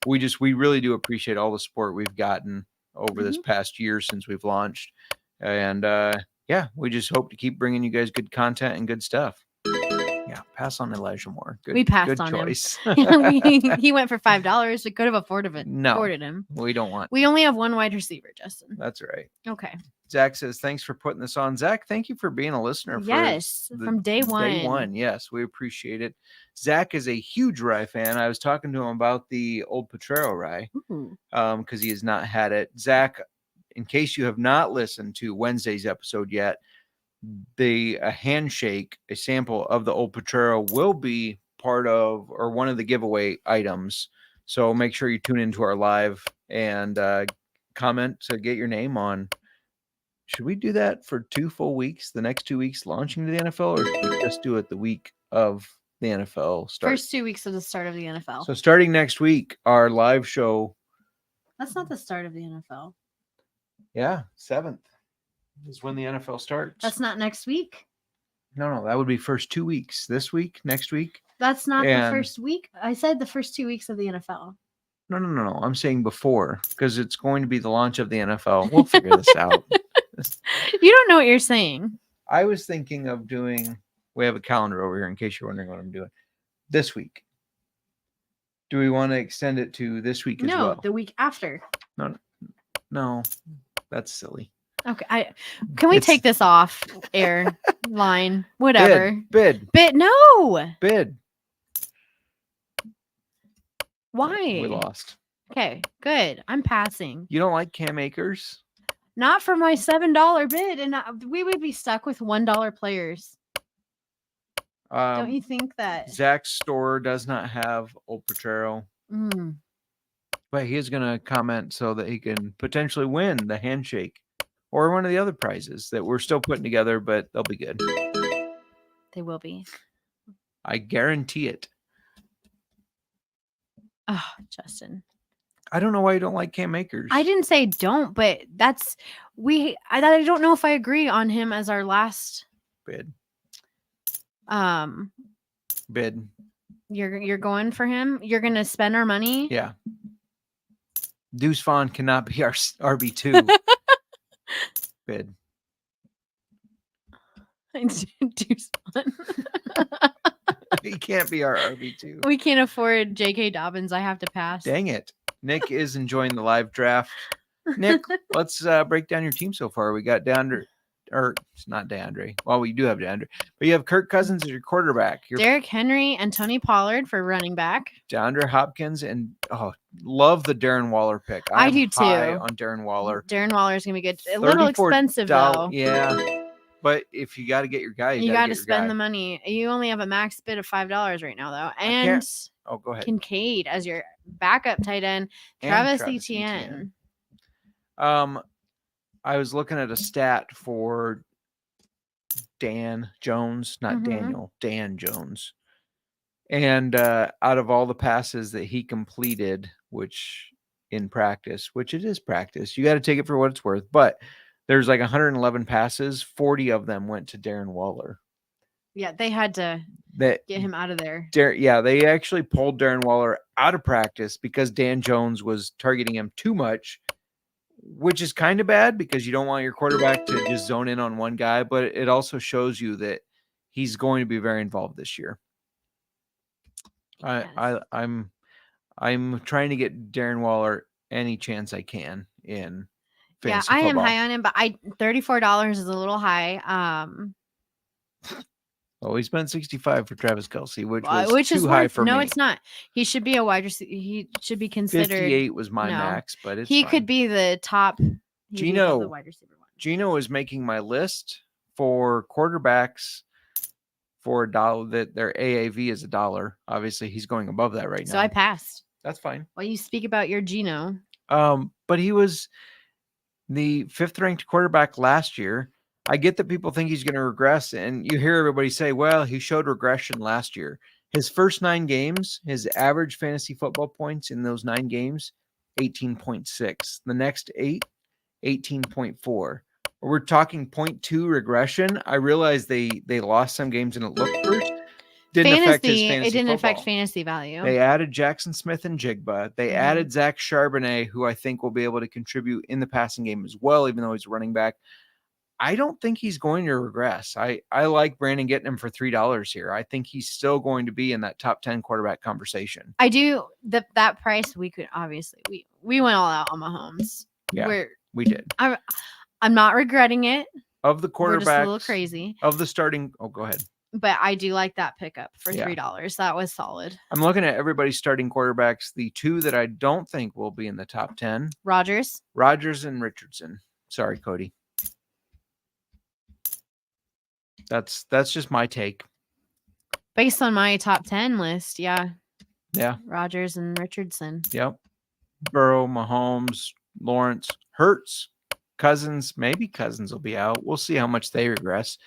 We really do appreciate all the support we've gotten over this past year since we've launched, and yeah, we just hope to keep bringing you guys good content and good stuff. Yeah, pass on Elijah Moore. Good, We passed good on him. choice. He went for $5. We could have afforded him. We don't want. We only have one wide receiver, Justin. That's right. Okay. Zach says, "Thanks for putting this on." Zach, thank you for being a listener. Yes, from day one. Day one, yes, we appreciate it. Zach is a huge rye fan. I was talking to him about the Old Potrero rye Ooh. because he has not had it. Zach, in case you have not listened to Wednesday's episode yet, a handshake, a sample of the Old Potrero will be part of or one of the giveaway items. So make sure you tune into our live and comment to get your name on. Should we do that for 2 full weeks, the next 2 weeks launching to the NFL, or should we just do it the week of the NFL start? First 2 weeks of the start of the NFL. So starting next week, our live show. That's not the start of the NFL. Yeah, 7th is when the NFL starts. That's not next week. No, that would be first 2 weeks. This week, next week. That's not the And- first week. I said the first 2 weeks of the NFL. No. I'm saying before, because it's going to be the launch of the NFL. We'll figure this out. You don't know what you're saying. I was thinking of doing, we have a calendar over here in case you're wondering what I'm doing. This week. Do we want to extend it to this week as No, well? the week after. No, that's silly. Okay, can we It's- take this off air line? Whatever. Bid. No. Bid. Why? We lost. Okay, good. I'm passing. You don't like Cam Akers? Not for my $7 bid, and we would be stuck with $1 players. Don't you think that? Zach's store does not have Old Potrero, Mm, but he is going to comment so that he can potentially win the handshake or one of the other prizes that we're still putting together, but they'll be good. they will be. I guarantee it. Oh, Justin. I don't know why you don't like Cam Akers. I didn't say don't, but I don't know if I agree on him as our last. Bid. Bid. You're going for him. You're gonna spend our money. Yeah. Deuce Vaughn cannot be our RB2. Bid. Deuce Vaughn. He can't be our RB2. We can't afford J.K. Dobbins. I have to pass. Dang it. Nick is enjoying the live draft. Nick, let's break down your team so far. We got DeAndre, or it's not DeAndre. Well, we do have DeAndre, but you have Kirk Cousins as your quarterback. Your Derrick Henry and Tony Pollard for running back. DeAndre Hopkins, and love the Darren Waller pick. I am do too. high on Darren Waller. Darren Waller is gonna be good. A little expensive though. Yeah, but if you got to get your guy, You got got to spend the money. You only have a max bid of $5 right now though, and Oh, go ahead. Kincaid as your backup tight end. And Travis Travis Etienne. I was looking at a stat for Dan Jones, not Mhm. Daniel, Dan Jones. And out of all the passes that he completed, which in practice, which it is practice, you got to take it for what it's worth. But there's like 111 passes, 40 of them went to Darren Waller. Yeah, they had to That get him out of there. they actually pulled Darren Waller out of practice because Dan Jones was targeting him too much, which is kind of bad because you don't want your quarterback to just zone in on one guy, but it also shows you that he's going to be very involved this year. I'm trying to get Darren Waller any chance I can in fantasy I am football. high on him, but $34 is a little high. Well, we spent 65 for Travis Kelce, which is too high worth, for me. no, it's not. He should be a wide receiver. He should be considered. 58 was my no. max, but it's he fine. could be the top. he could be Gino. the wide receiver one. Gino is making my list for quarterbacks for $1 that their AAV is $1. Obviously, he's going above that right now. So I passed. That's fine. Well, you speak about your Gino. But he was the 5th ranked quarterback last year. I get that people think he's going to regress, and you hear everybody say, well, he showed regression last year. His first 9 games, his average fantasy football points in those 9 games, 18.6. The next 8, 18.4. We're talking 0.2 regression. I realize they lost some games and it looked worse. Didn't affect his fantasy It didn't affect football. fantasy value. They added Jackson Smith and Jigba. They Mhm. added Zach Charbonnet, who I think will be able to contribute in the passing game as well, even though he's a running back. I don't think he's going to regress. I like Brandon getting him for $3 here. I think he's still going to be in that top 10 quarterback conversation. I do that price. We could obviously we went all out on Mahomes. Yeah, we did. I'm not regretting it. Of the We're just a little quarterbacks, crazy, of the starting. Oh, go ahead. but I do like that pickup for Yeah. $3. That was solid. I'm looking at everybody's starting quarterbacks. The 2 that I don't think will be in the top 10, Rodgers. Rodgers and Richardson. Sorry, Cody. That's just my take. Based on my top 10 list, yeah. Yeah. Rodgers and Richardson. Yep. Burrow, Mahomes, Lawrence, Hurts, Cousins. Maybe Cousins will be out. We'll see how much they regress.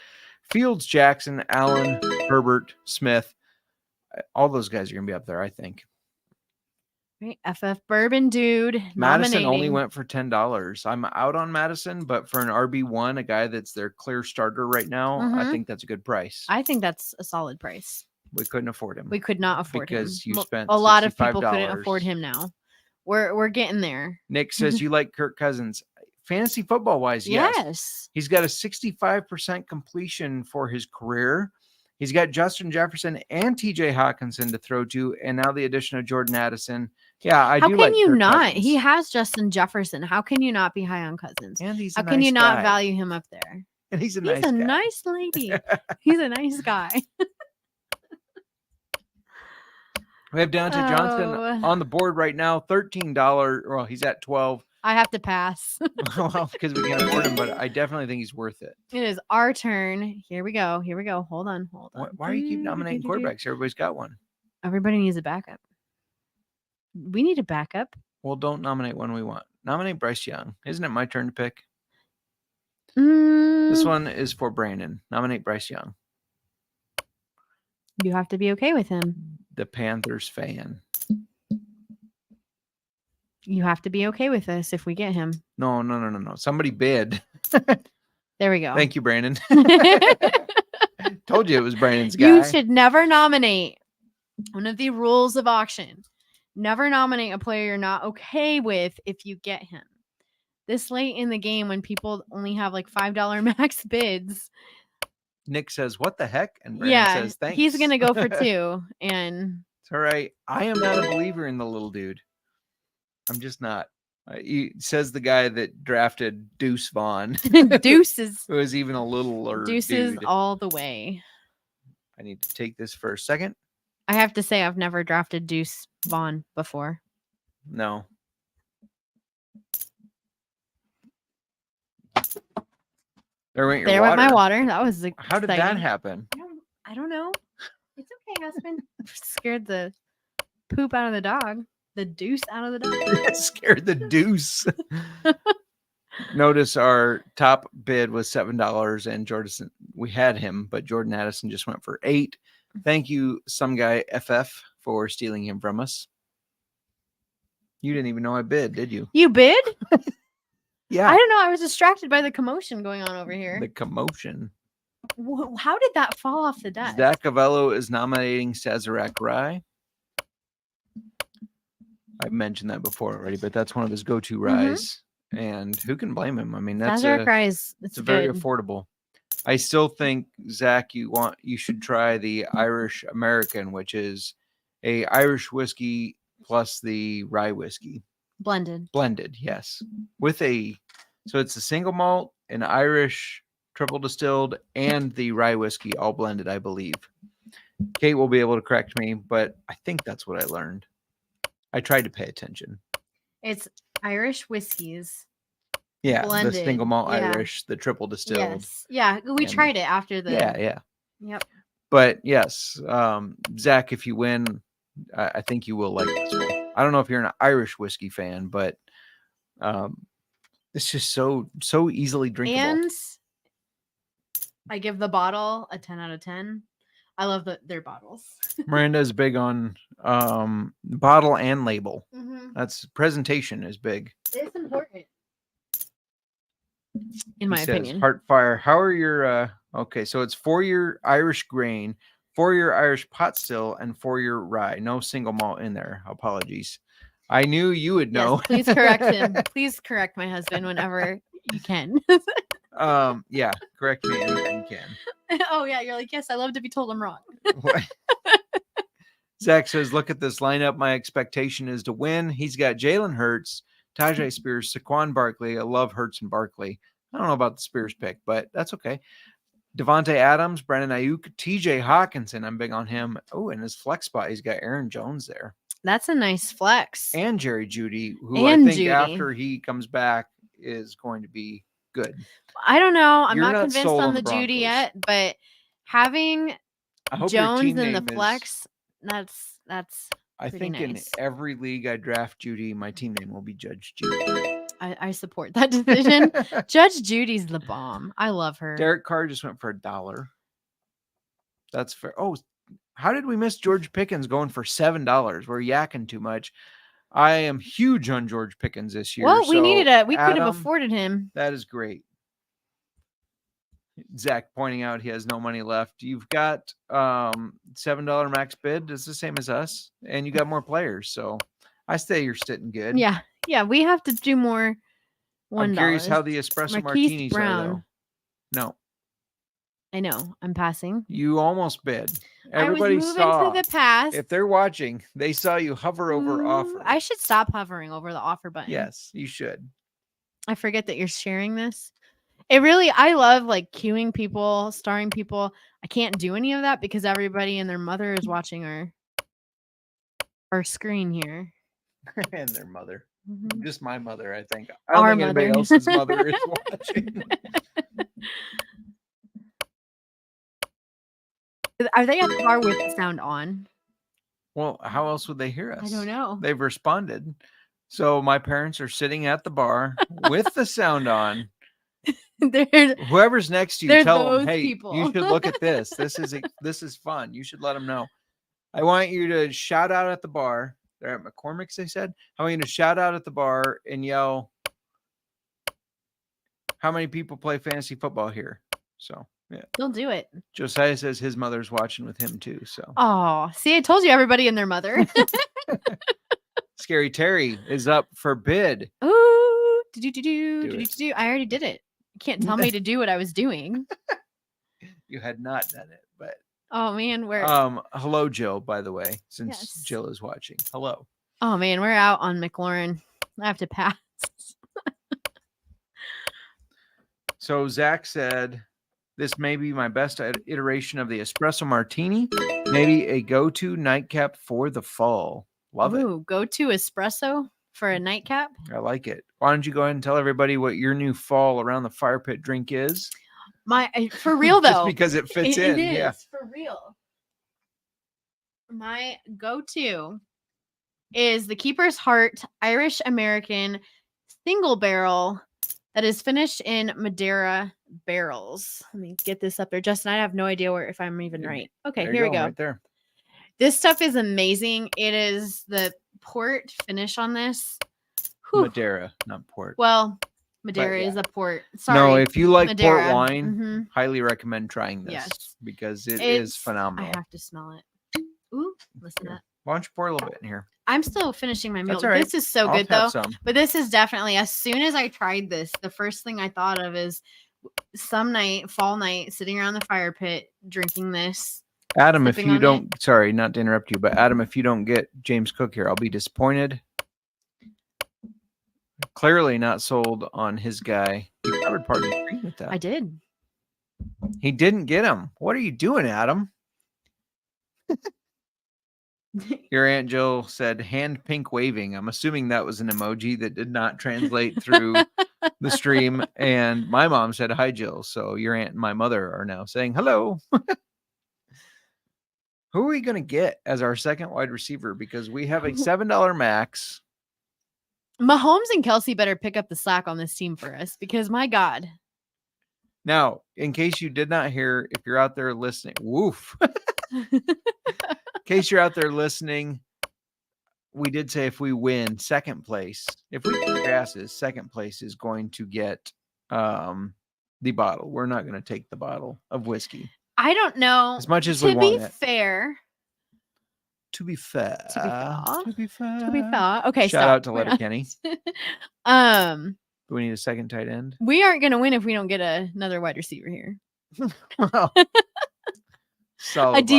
Fields, Jackson, Allen, Herbert, Smith. All those guys are going to be up there, I think. Right. FF Bourbon Dude. Madison only nominating. went for $10. I'm out on Madison, but for an RB1, a guy that's their clear starter right now, I Mhm. think that's a good price. I think that's a solid price. We couldn't afford him. We could not afford Because him. you spent a lot of people couldn't $65. afford him now. We're getting there. Nick says you like Kirk Cousins. Fantasy football wise, yes. Yes. He's got a 65% completion for his career. He's got Justin Jefferson and TJ Hawkinson to throw to, and now the addition of Jordan Addison. Yeah, I How do can like you Kirk not? Cousins. He has Justin Jefferson. How can you not be high on Cousins? And he's How a can you nice not guy. value him up there? And he's a He's nice a guy. nice lady. He's a nice guy. We have Deontay Johnson Oh. on the board right now, $13. Well, he's at 12. I have to pass. Well, because we can't afford him, but I definitely think he's worth it. It is our turn. Here we go. Here we go. Hold on. Why do you keep nominating quarterbacks? Everybody's got one. Everybody needs a backup. We need a backup. Well, don't nominate one we want. Nominate Bryce Young. Isn't it my turn to pick? This Mm, one is for Brandon. Nominate Bryce Young, you have to be okay with him. the Panthers fan. You have to be okay with this if we get him. No. Somebody bid. There we go. Thank you, Brandon. Told you it was Brandon's guy. You should never nominate. One of the rules of auction. Never nominate a player you're not okay with if you get him. This late in the game when people only have like $5 max bids. Nick says, "What the heck?" And Brandon says, "Thanks." He's going to go for 2. And It's all right. I am not a believer in the little dude. I'm just not. He says the guy that drafted Deuce Vaughn, deuces. who is even a littler Deuces dude. all the way. I need to take this for a second. I have to say, I've never drafted Deuce Vaughn before. No. There went your There water. went my water. That was How did that exciting. happen? I don't know. It's okay, husband. Scared the poop out of the dog. The deuce out of the dog. Scared the deuce. Notice our top bid was $7, and Jordan, we had him, but Jordan Addison just went for $8. Thank you, some guy FF, for stealing him from us. You didn't even know I bid, did you? You bid? Yeah. I don't know. I was distracted by the commotion going on over here. The commotion. How did that fall off the desk? Zach Avello is nominating Sazerac Rye. I've mentioned that before already, but that's one of his go-to ryes. And who can blame him? I mean, that's Sazerac Rye is it's very good. affordable. I still think, Zach, you should try the Irish American, which is a Irish whiskey plus the rye whiskey. Blended, yes. So it's a single malt, an Irish triple distilled, and the rye whiskey all blended, I believe. Kate will be able to correct me, but I think that's what I learned. I tried to pay attention. It's Irish whiskeys. Yeah, Blended, the single malt yeah. Irish, the triple distilled. Yes. Yeah, we and- tried it after the. Yeah. Yep. But yes, Zach, if you win, I think you will like this one. I don't know if you're an Irish whiskey fan, but it's just so easily drinkable. And I give the bottle a 10 out of 10. I love their bottles. Miranda's big on bottle and label. Mm-hmm. That's presentation is big. It's important. In my He says, opinion. Heartfire, how are your okay, so it's 4-year Irish grain, 4-year Irish pot still, and 4-year rye. No single malt in there. Apologies. I knew you would know. Yes, please correct him. Please correct my husband whenever you can. Yeah, correct me anytime you can. Oh yeah, you're like, yes, I love to be told I'm wrong. Zach says, look at this lineup. My expectation is to win. He's got Jalen Hurts, Tajay Spears, Saquon Barkley. I love Hurts and Barkley. I don't know about the Spears pick, but that's okay. Devontae Adams, Brandon Ayuk, TJ Hawkinson. I'm big on him. Oh, in his flex spot, he's got Aaron Jones there. That's a nice flex. And Jerry Jeudy, who And I think Jeudy. after he comes back is going to be Good. I don't know. I'm You're not not convinced sold on on the the Judy Broncos. yet, but having I hope your Jones team in the name is. flex, that's I pretty think nice. in every league I draft Judy, my team name will be Judge Judy. I support that decision. Judge Judy's the bomb. I love her. Derek Carr just went for $1. That's fair. Oh, how did we miss George Pickens going for $7? We're yakking too much. I am huge on George Pickens this year. Well, we needed so we could have Adam, afforded him. That is great. Zach pointing out he has no money left. You've got $7 max bid. It's the same as us, and you got more players. So I say you're sitting good. Yeah. Yeah. We have to do more $1. I'm curious how the espresso Marquise martinis Brown. are, though. No, I know. I'm passing. you almost bid. I Everybody was moving saw. to the past. If they're watching, they saw you hover over offer. I should stop hovering over the offer button. Yes, you should. I forget that you're sharing this. I love like queuing people, starring people. I can't do any of that because everybody and their mother is watching our screen here. And their mother. Mhm. Just my mother, I think. I don't Our think anybody mother. else's mother is watching. Are they at the bar with the sound on? Well, how else would they hear us? I don't know. They've responded. So my parents are sitting at the bar with the sound on. They're Whoever's next to you, They're tell them, those hey, people." you should look at this. This is fun. You should let them know. I want you to shout out at the bar. They're at McCormick's, they said. I want you to shout out at the bar and yell, how many people play fantasy football here? So, yeah. They'll do it. Josiah says his mother's watching with him too. So, Oh, see, I told you everybody and their mother. Scary Terry is up for bid. Ooh, Do it. I already did it. You can't tell me to do what I was doing. You had not done it, but Oh man, we're hello, Jill, by the way, since Yes. Jill is watching. Hello. we're out on McLaurin. I have to pass. So Zach said, this may be my best iteration of the espresso martini. Maybe a go-to nightcap for the fall. Love it. Ooh, go to espresso for a nightcap. I like it. Why don't you go ahead and tell everybody what your new fall around the fire pit drink is? For real though. Just because it fits in. It is Yeah. for real. My go-to is the Keeper's Heart Irish American single barrel that is finished in Madeira barrels. Let me get this up there. Justin, I have no idea if I'm even right. Okay, There here you we go. Right there. This stuff is amazing. It is the port finish on this. Whew. Madeira, not port. Well, Madeira yeah. is a port. Sorry. No, if you like Madeira. port wine, Mhm. highly recommend trying this Yes. because it is It's- phenomenal. I have to smell it. Ooh, listen to that. Why don't you pour a little bit in here? I'm still finishing my meal. That's all right. This is so I'll good have though. some. But this is definitely, as soon as I tried this, the first thing I thought of is some night, fall night, sitting around the fire pit, drinking this. Adam, if sipping you on don't, sorry, not to interrupt you, but Adam, if you don't get James Cook here, I'll be disappointed. Clearly not sold on his guy. You covered part of the screen with that. I did. He didn't get him. What are you doing, Adam? Your Aunt Jill said hand pink waving. I'm assuming that was an emoji that did not translate through the stream. And my mom said, hi, Jill. So your aunt and my mother are now saying hello. Who are we going to get as our second wide receiver? Because we have a $7 max. Mahomes and Kelsey better pick up the slack on this team for us because my God. Now, in case you did not hear, if you're out there listening, woof. In case you're out there listening, we did say if we win second place, if we kick your asses, second place is going to get the bottle. We're not going to take the bottle of whiskey. I don't know. As much as to we be want it. fair. To be fair. To be fair. To be fair. To be fair. Okay, Shout stop. out to We're Letterkenny. not- Do we need a second tight end? We aren't going to win if we don't get another wide receiver here. Well, solid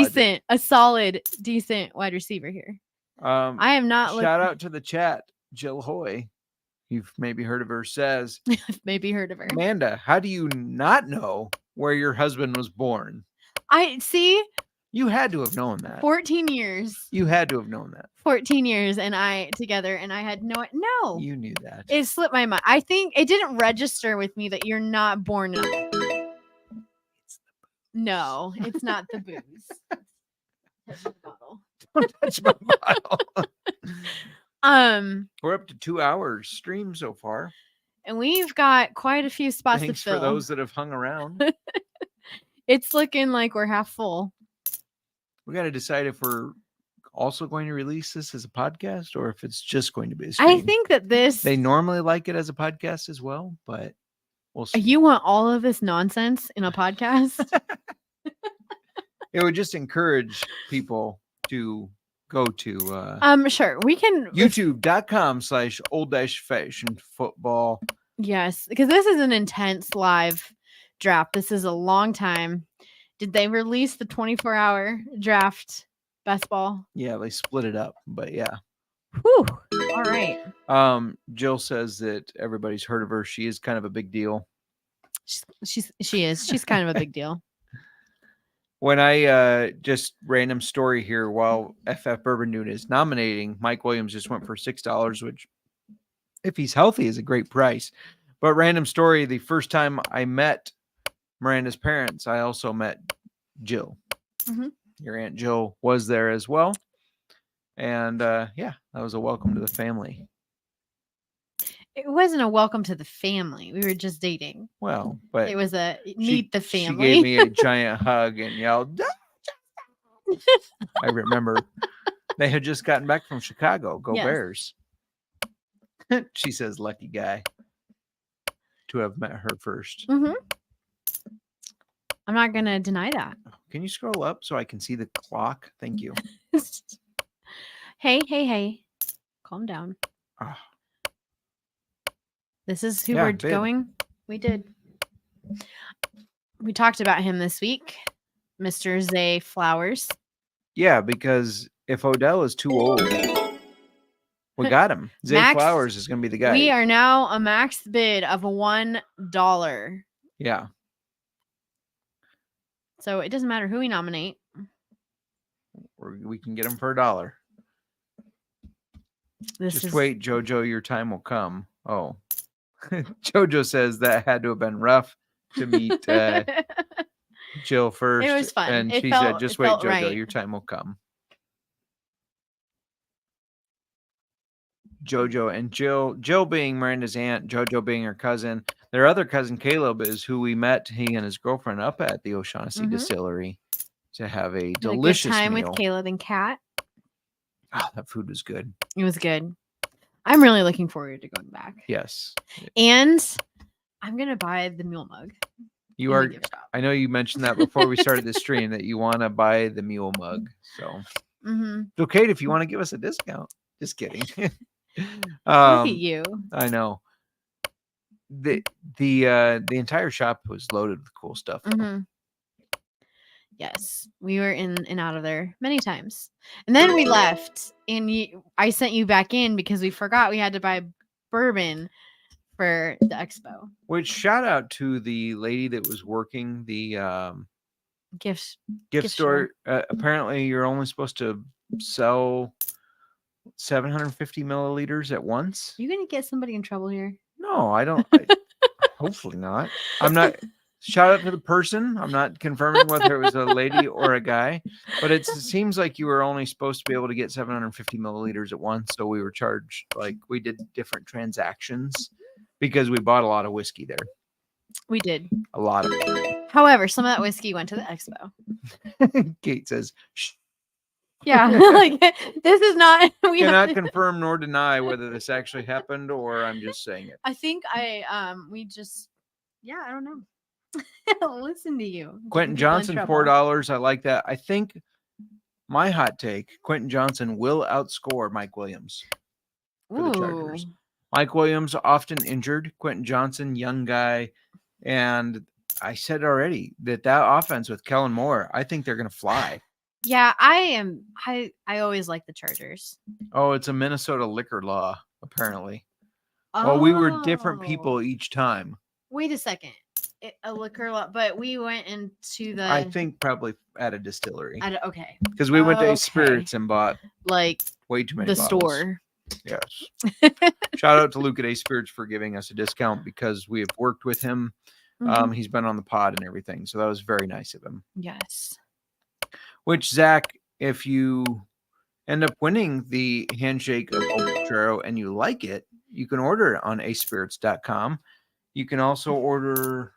A solid, decent wide receiver here. logic. I am not Shout out to the chat. Jill Hoy, you've maybe heard of her, says, maybe heard of her. Amanda, how do you not know where your husband was born? I see. You had to have known that. 14 years. You had to have known that. 14 years and I together, and I had no. You knew that. It slipped my mind. I think it didn't register with me that you're not born enough. No, it's not the booze. Touch the bottle. Don't touch my bottle. We're up to 2 hours stream so far. And we've got quite a few spots Thanks to fill. for those that have hung around. It's looking like we're half full. We got to decide if we're also going to release this as a podcast or if it's just going to be a stream. I think that They normally like it as a podcast as well, but we'll see. you want all of this nonsense in a podcast? It would just encourage people to go to Sure. We can youtube.com/old-fashioned football. Yes, because this is an intense live draft. This is a long time. Did they release the 24-hour draft best ball? Yeah, they split it up, but yeah. Whew. All right. Jill says that everybody's heard of her. She is kind of a big deal. She is. She's kind of a big deal. When I just random story here, while FF Bourbon Noon is nominating, Mike Williams just went for $6, which, if he's healthy, is a great price. But random story, the first time I met Miranda's parents, I also met Jill. Mhm. Your Aunt Jill was there as well. And yeah, that was a welcome to the family. It wasn't a welcome to the family. We were just dating. Well, but It was a meet the She family. gave me a giant hug and yelled, I remember they had just gotten back from Chicago. Go Yes. Bears. She says, lucky guy to have met her first. Mhm. I'm not going to deny that. Can you scroll up so I can see the clock? Thank you. Hey. Calm down. Ah. This is who Yeah, we're babe. going. We did. We talked about him this week, Mr. Zay Flowers. Yeah, because if Odell is too old, we got him. Zay Max, Flowers is going to be the guy. We are now a max bid of $1. Yeah. So it doesn't matter who we nominate. We can get him for $1. Just wait, Jojo, your time will come. Oh. Jojo says that had to have been rough to meet Jill first. It was fun. And It she felt- said, just it wait, felt Jojo, right. your time will come. Jojo and Jill being Miranda's aunt, Jojo being her cousin. Their other cousin, Caleb, is who we met, he and his girlfriend, up at the O'Shaughnessy Mhm. Distillery to have a Had a delicious good time meal. with Caleb and Kat. Oh, that food was good. It was good. I'm really looking forward to going back. Yes. And I'm going to buy the mule mug. You in the are. gift shop. I know you mentioned that before we started the stream that you want to buy the mule mug. So Mhm. it's okay if you want to give us a discount. Just kidding. Look at you. I know. The entire shop was loaded with cool stuff. though. Mhm. Yes, we were in and out of there many times. And then we left, and I sent you back in because we forgot we had to buy bourbon for the expo. Which shout out to the lady that was working the Gifts. gift Gift store. Apparently, you're only supposed to sell 750 milliliters at once. You going to get somebody in trouble here? No, I don't. Hopefully not. I'm not. Shout out to the person. I'm not confirming whether it was a lady or a guy, but it seems like you were only supposed to be able to get 750 milliliters at once. So we were charged, like we did different transactions because we bought a lot of whiskey there. We did. A lot of it. However, some of that whiskey went to the expo. Kate says, Shh, Yeah, like this is not. We cannot confirm nor deny whether this actually happened or I'm just saying it. I think we just. Yeah, I don't know. Listen to you. Quentin Getting people in Johnson, trouble. $4. I like that. I think my hot take, Quentin Johnson will outscore Mike Williams for the Chargers. Ooh. Mike Williams often injured. Quentin Johnson, young guy. And I said already that offense with Kellen Moore, I think they're going to fly. Yeah, I always like the Chargers. Oh, it's a Minnesota liquor law, apparently. Well, we were different Oh. people each time. Wait a second. a liquor lot, but we went into the. I think probably at a distillery Okay, because we went to Okay. Ace Spirits and bought like way too many the bottles. store. Yes. Shout out to Luke at Ace Spirits for giving us a discount because we have worked with him. Mhm. He's been on the pod and everything, so that was very nice of him. Yes. Which, Zach, if you end up winning the handshake of Old Potrero and you like it, you can order it on acespirits.com. You can also order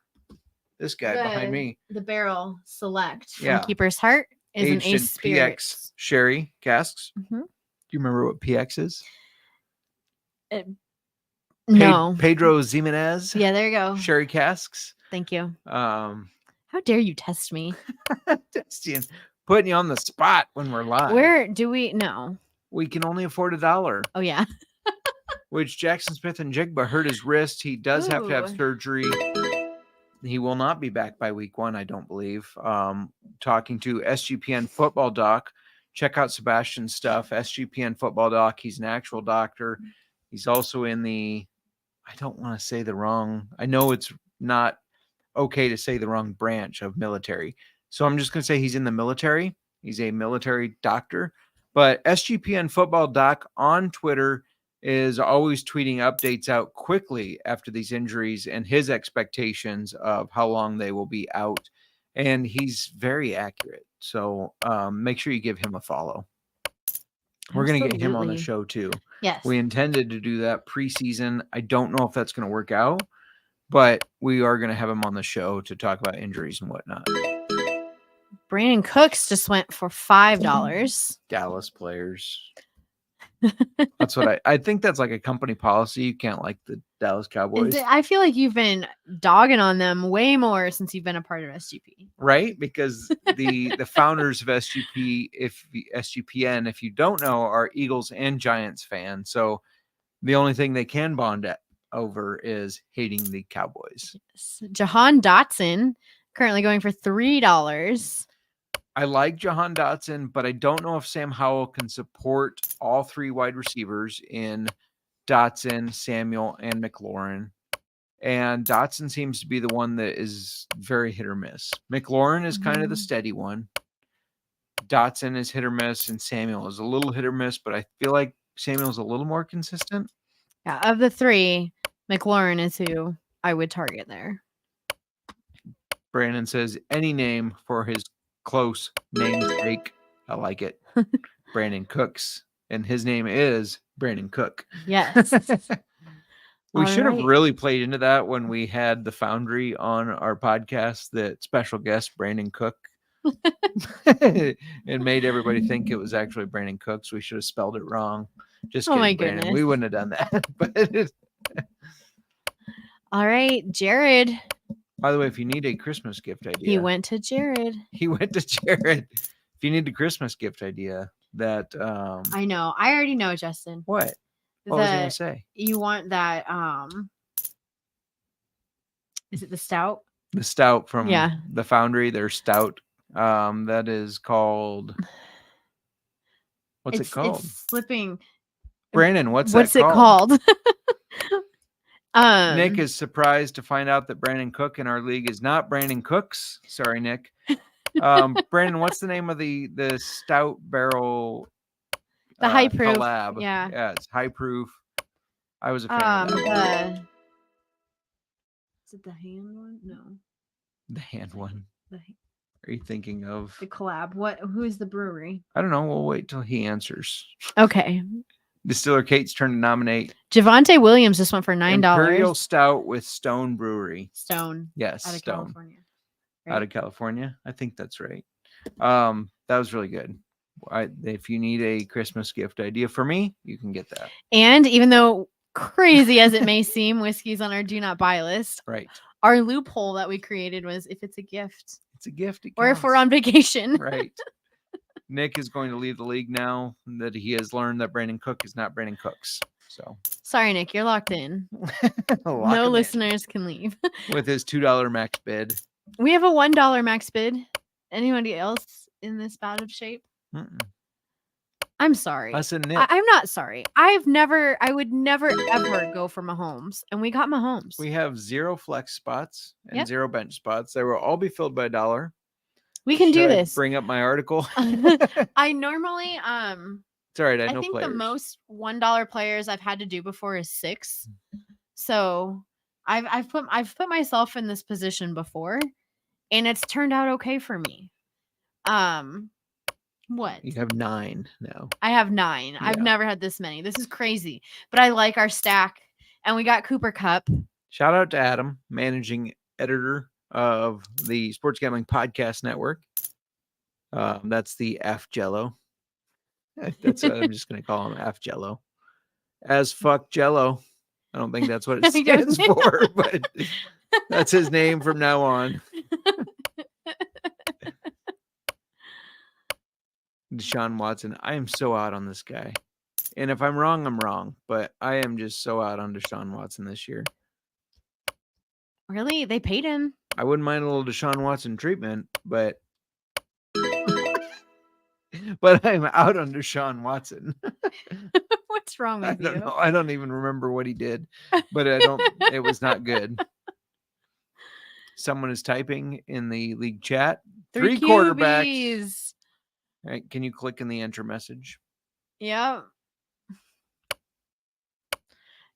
this guy behind me. The barrel select from Yeah. Keeper's Heart is Aged an in Ace Spirit. PX sherry casks. Mhm. Do you remember what PX is? No. Pedro Ximenez Yeah, there you go. sherry casks. Thank you. How dare you test me? testing, putting you on the spot when we're live. Where do we know? We can only afford $1. Oh yeah. Which Jackson Smith and Jigba hurt his wrist. He does have to have Ooh. surgery. He will not be back by week 1, I don't believe. Talking to SGPN Football Doc. Check out Sebastian's stuff. SGPN Football Doc. He's an actual doctor. He's also in the, I don't want to say the wrong, I know it's not okay to say the wrong branch of military. So I'm just going to say he's in the military. He's a military doctor. But SGPN Football Doc on Twitter is always tweeting updates out quickly after these injuries and his expectations of how long they will be out. And he's very accurate. So make sure you give him a follow. We're going to get him on the Absolutely. show too. Yes. We intended to do that preseason. I don't know if that's going to work out, but we are going to have him on the show to talk about injuries and whatnot. Brandon Cooks just went for $5. Dallas players. That's what I think that's like a company policy. You can't like the Dallas Cowboys, I feel like you've been dogging on them way more since you've been a part of SGP. right? Because the founders of SGPN, if you don't know, are Eagles and Giants fans. So the only thing they can bond over is hating the Cowboys. Jahan Dotson currently going for $3. I like Jahan Dotson, but I don't know if Sam Howell can support all 3 wide receivers in Dotson, Samuel, and McLaurin. And Dotson seems to be the one that is very hit or miss. McLaurin is kind of the steady one. Dotson is hit or miss, and Samuel is a little hit or miss, but I feel like Samuel's a little more consistent. Yeah, of the 3, McLaurin is who I would target there. Brandon says any name for his close namesake. I like it. Brandon Cooks. And his name is Brandon Cook. Yes. We All should have right. really played into that when we had the Foundry on our podcast, that special guest Brandon Cook. And made everybody think it was actually Brandon Cooks. We should have spelled it wrong. Just Oh kidding, my Brandon. goodness. We wouldn't have done that. But All right, Jared. by the way, if you need a Christmas gift idea, He went to Jared. He went to Jared. If you need a Christmas gift idea, that I know. I already know, Justin. what? What was I gonna That say? you want that is it the stout? The stout from Yeah. the Foundry, their stout. That is called. What's it called? It's slipping. Brandon, what's it that called? called? Nick is surprised to find out that Brandon Cook in our league is not Brandon Cooks. Sorry, Nick. Brandon, what's the name of the stout barrel? The high proof. collab. Yeah. It's high proof. I was a fan of that one. Is it the hand one? No. The hand one. The Are you thinking of? collab. Who is the brewery? I don't know. We'll wait till he answers. Okay. Distiller Kate's turn to nominate Javonte Williams just went for $9. Imperial Stout with Stone Brewery. Stone. Yes, Out of Stone. California. Out of California. I think that's right. That was really good. If you need a Christmas gift idea for me, you can get that. And even though crazy as it may seem, whiskey's on our do not buy list. Right. Our loophole that we created was if it's a gift It's a gift. It or if we're counts. on vacation. Right. Nick is going to leave the league now that he has learned that Brandon Cook is not Brandon Cooks. So Sorry, Nick, you're locked in. lock No him in listeners can leave. with his $2 max bid. We have a $1 max bid. Anybody else in this bad of shape? Mm-mm. I'm sorry. Us and Nick. I'm not sorry. I would never ever go for Mahomes, and we got Mahomes. We have 0 flex spots and Yep. 0 bench spots. They will all be filled by $1. We can do Should I this. bring up my article. I normally It's all right. I I know think players. the most $1 players I've had to do before is 6. So I've put myself in this position before, and it's turned out okay for me. What? You have 9 now. I have 9. I've Yeah. never had this many. This is crazy. But I like our stack. And we got Cooper Cup. Shout out to Adam, managing editor of the Sports Gambling Podcast Network. That's the F Jello. That's what I'm just going to call him, F Jello. As fuck Jello. I don't think that's what it I don't stands for, but that's his name from now on. Deshaun Watson. I am so out on this guy. And if I'm wrong, I'm wrong. But I am just so out on Deshaun Watson this year. Really? They paid him. I wouldn't mind a little Deshaun Watson treatment, but I'm out on Deshaun Watson. What's wrong I with don't you? know. I don't even remember what he did, but it was not good. Someone is typing in the league chat. 3 quarterbacks. QBs. All right, can you click in the enter message? Yep.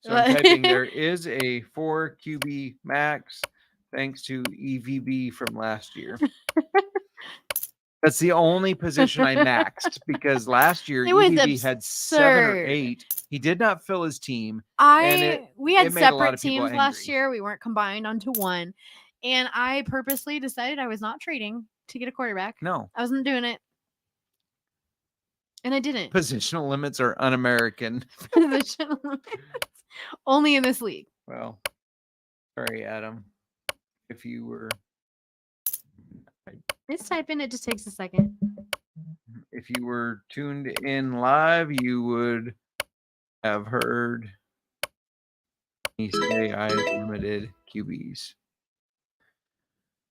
So I'm typing there is a 4 QB max thanks to EVB from last year. That's the only position I maxed because last year It was EVB had 7 or absurd. 8. He did not fill his team. We had it made a lot separate of people teams last angry. year. We weren't combined onto one. And I purposely decided I was not trading to get a quarterback. No, I wasn't doing it. And I didn't. positional limits are un-American. Position limits. Only in this league. Well, sorry, Adam. If you were Just type in. It just takes a second. tuned in live, you would have heard me say I limited QBs.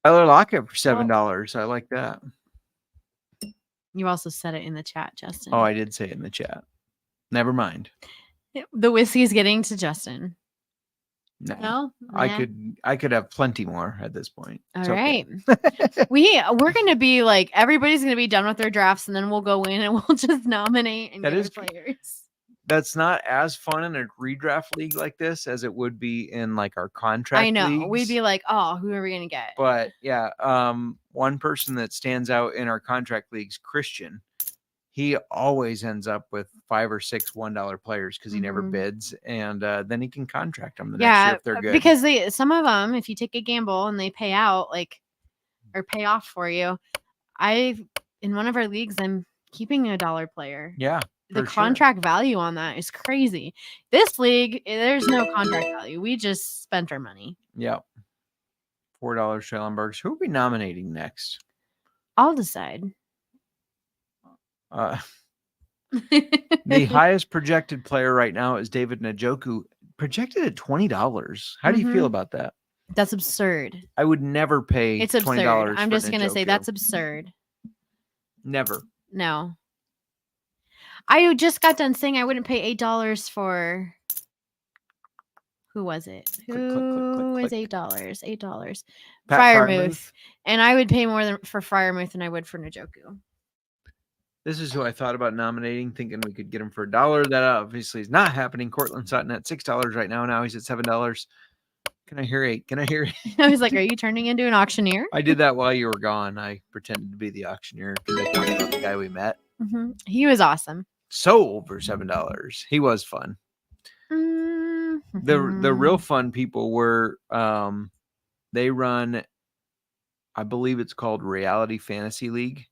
Tyler Lockett for $7. I like that. You also said it in the chat, Justin. Oh, I did say it in the chat. Never mind. The whiskey's getting to Justin. No. No? I could have plenty more at this point. All It's okay. right. We're gonna be like everybody's gonna be done with their drafts, and then we'll go in and we'll just nominate and That get is our players. That's not as fun in a redraft league like this as it would be in like our contract I know. leagues. We'd be like, oh, who are we gonna get? But yeah, one person that stands out in our contract leagues, Christian, he always ends up with 5 or 6 $1 players because he never Mhm. bids, and then he can contract them the next year if they're good. Because some of them, if you take a gamble and they pay out or pay off for you, in one of our leagues, I'm keeping a $1 player. Yeah, The for sure. contract value on that is crazy. This league, there's no contract value. We just spent our money. Yep. $4 Schellenbergs. Who are we nominating next? I'll decide. The highest projected player right now is David Njoku, projected at $20. How do you feel Mhm. about that? That's absurd. I would never pay It's $20. absurd. I'm for just going to say Njoku. that's absurd. Never. No. I just got done saying I wouldn't pay $8 for. Who was it? Click, click, click, Who click, is click. $8? $8. Pat Fryermuth. And I would pay more for Fryermuth than I would for Njoku. This is who I thought about nominating, thinking we could get him for $1. That obviously is not happening. Cortland Sutton at $6 right now. Now he's at $7. Can I hear 8? Can I hear 8? I was like, are you turning into an auctioneer? I did that while you were gone. I pretended to be the auctioneer because I talked about the guy we met. Mm-hmm. He was awesome. Sold for $7. He was fun. Mm-hmm. The real fun people were they run, I believe it's called Reality Fantasy League.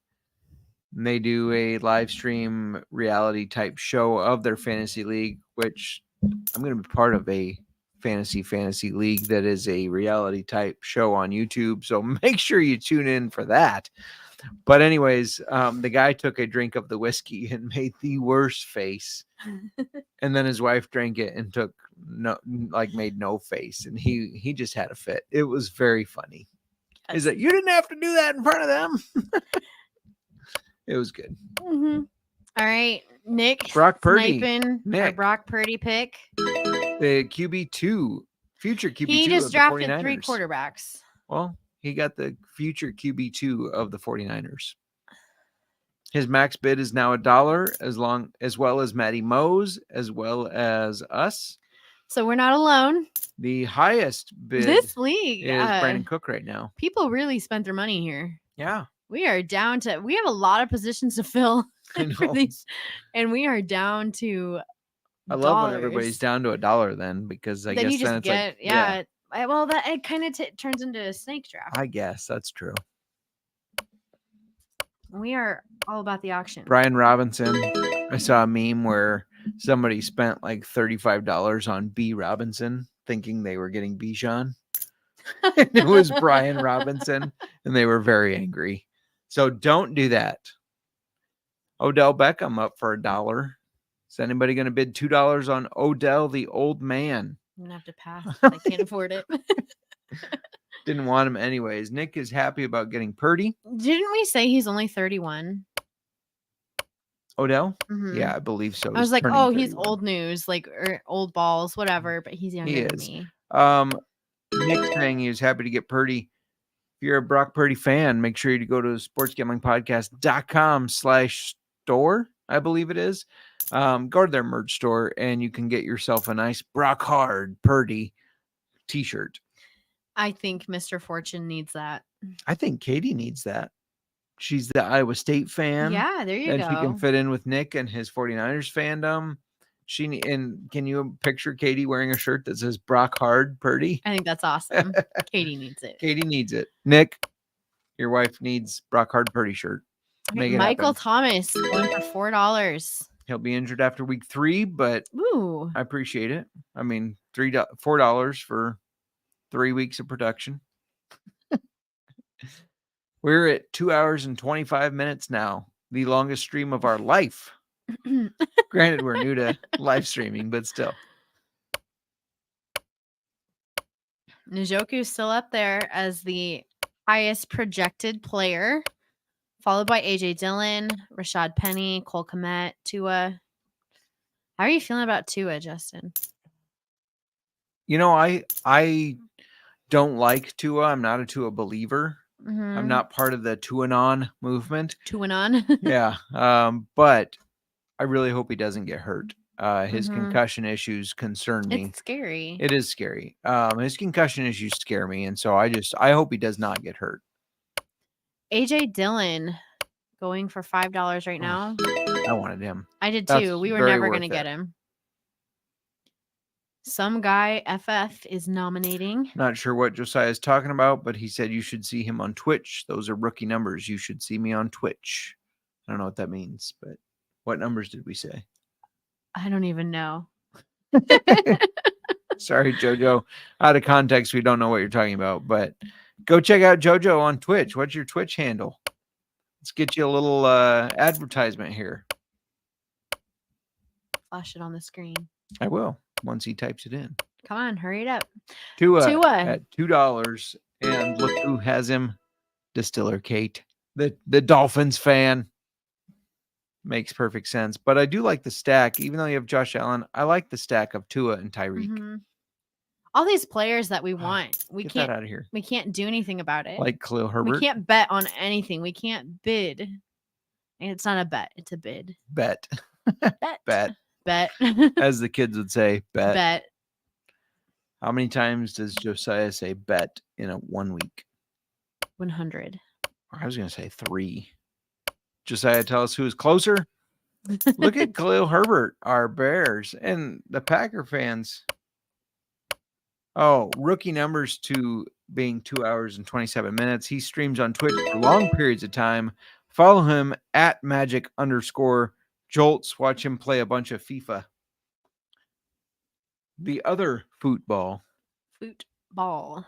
And they do a live stream reality type show of their fantasy league, which I'm going to be part of a fantasy league that is a reality type show on YouTube. So make sure you tune in for that. But anyways, the guy took a drink of the whiskey and made the worst face. And then his wife drank it and made no face. And he just had a fit. It was very funny. Is that you didn't have to do that in front of them? It was good. Mm-hmm. All right, Nick. Brock Purdy. sniping our Nick. Brock Purdy pick. The QB2, future QB2 He of just the drafted 49ers. 3 quarterbacks. Well, he got the future QB2 of the 49ers. His max bid is now $1, as well as Matty Mose, as well as us. So we're not alone. The highest bid This league, is Brandon Cook right now. people really spent their money here. Yeah, We are down to. We have a lot of positions to fill I for know. these, and we are down to. I love when dollars. everybody's down to $1 then, because I Then guess you just then it's get like, yeah. Well, that it kind of turns into a snake draft. I guess that's true. We are all about the auction. Brian Robinson. I saw a meme where somebody spent like $35 on B Robinson, thinking they were getting Bijan. It was Brian Robinson, and they were very angry. So don't do that. Odell Beckham up for $1. Is anybody going to bid $2 on Odell, the old man? I'm gonna have to pass. I can't afford it. Didn't want him anyways. Nick is happy about getting Purdy. Didn't we say he's only 31? Odell? Mhm. Yeah, I believe so. I was like, turning oh, he's 31. old news, like or old balls, whatever. But he's younger than is. me. Nick saying he was happy to get Purdy. If you're a Brock Purdy fan, make sure you go to sportsgamblingpodcast.com/store, I believe it is. Go to their merch store and you can get yourself a nice Brock Hard Purdy t-shirt. I think Mr. Fortune needs that. I think Katie needs that. She's the Iowa State fan. Yeah, there you and go. she can fit in with Nick and his 49ers fandom. And can you picture Katie wearing a shirt that says Brock Hard Purdy? I think that's awesome. Katie needs it. Katie needs it. Nick, your wife needs Brock Hard Purdy shirt. Make it Michael happen. Thomas going for $4. He'll be injured after week 3, but Ooh. I appreciate it. I mean, $4 for 3 weeks of production. We're at 2 hours and 25 minutes now, the longest stream of our life. Granted, we're new to live streaming, but still. Njoku's still up there as the highest projected player, followed by AJ Dillon, Rashad Penny, Cole Kmet, Tua. How are you feeling about Tua, Justin? You know, I don't like Tua. I'm not a Tua believer. I'm not part of the Tuanon movement. Tuanon. Yeah. But I really hope he doesn't get hurt. His concussion issues concern me. It's scary. It is scary. His concussion issues scare me. And so I hope he does not get hurt. AJ Dillon going for $5 right now. I wanted him. I did That's too. We were very never worth going to get it. him. Some guy FF is nominating. Not sure what Josiah is talking about, but he said you should see him on Twitch. Those are rookie numbers. You should see me on Twitch. I don't know what that means, but what numbers did we say? I don't even know. Sorry, Jojo. Out of context, we don't know what you're talking about, but go check out Jojo on Twitch. What's your Twitch handle? Let's get you a little advertisement here. Flash it on the screen. I will once he types it in. Come on, hurry it up. Tua Tua. at $2, and look who has him. Distiller Kate, the Dolphins fan. Makes perfect sense. But I do like the stack, even though you have Josh Allen. I like the stack of Tua and Tyreek. Mhm. All these players that we want, we Get can't. that out of here. We can't do anything about it. Like Khalil Herbert. we can't bet on anything. We can't bid. And it's not a bet. It's a bid. Bet. Bet. Bet. Bet. As the kids would say, bet. Bet. How many times does Josiah say bet in a 1 week? 100. I was going to say 3. Josiah, tell us who is closer. Look at Khalil Herbert, our Bears, and the Packer fans. Oh, rookie numbers to being 2 hours and 27 minutes. He streams on Twitch for long periods of time. Follow him at magic_jolts. Watch him play a bunch of FIFA. The other football. Football.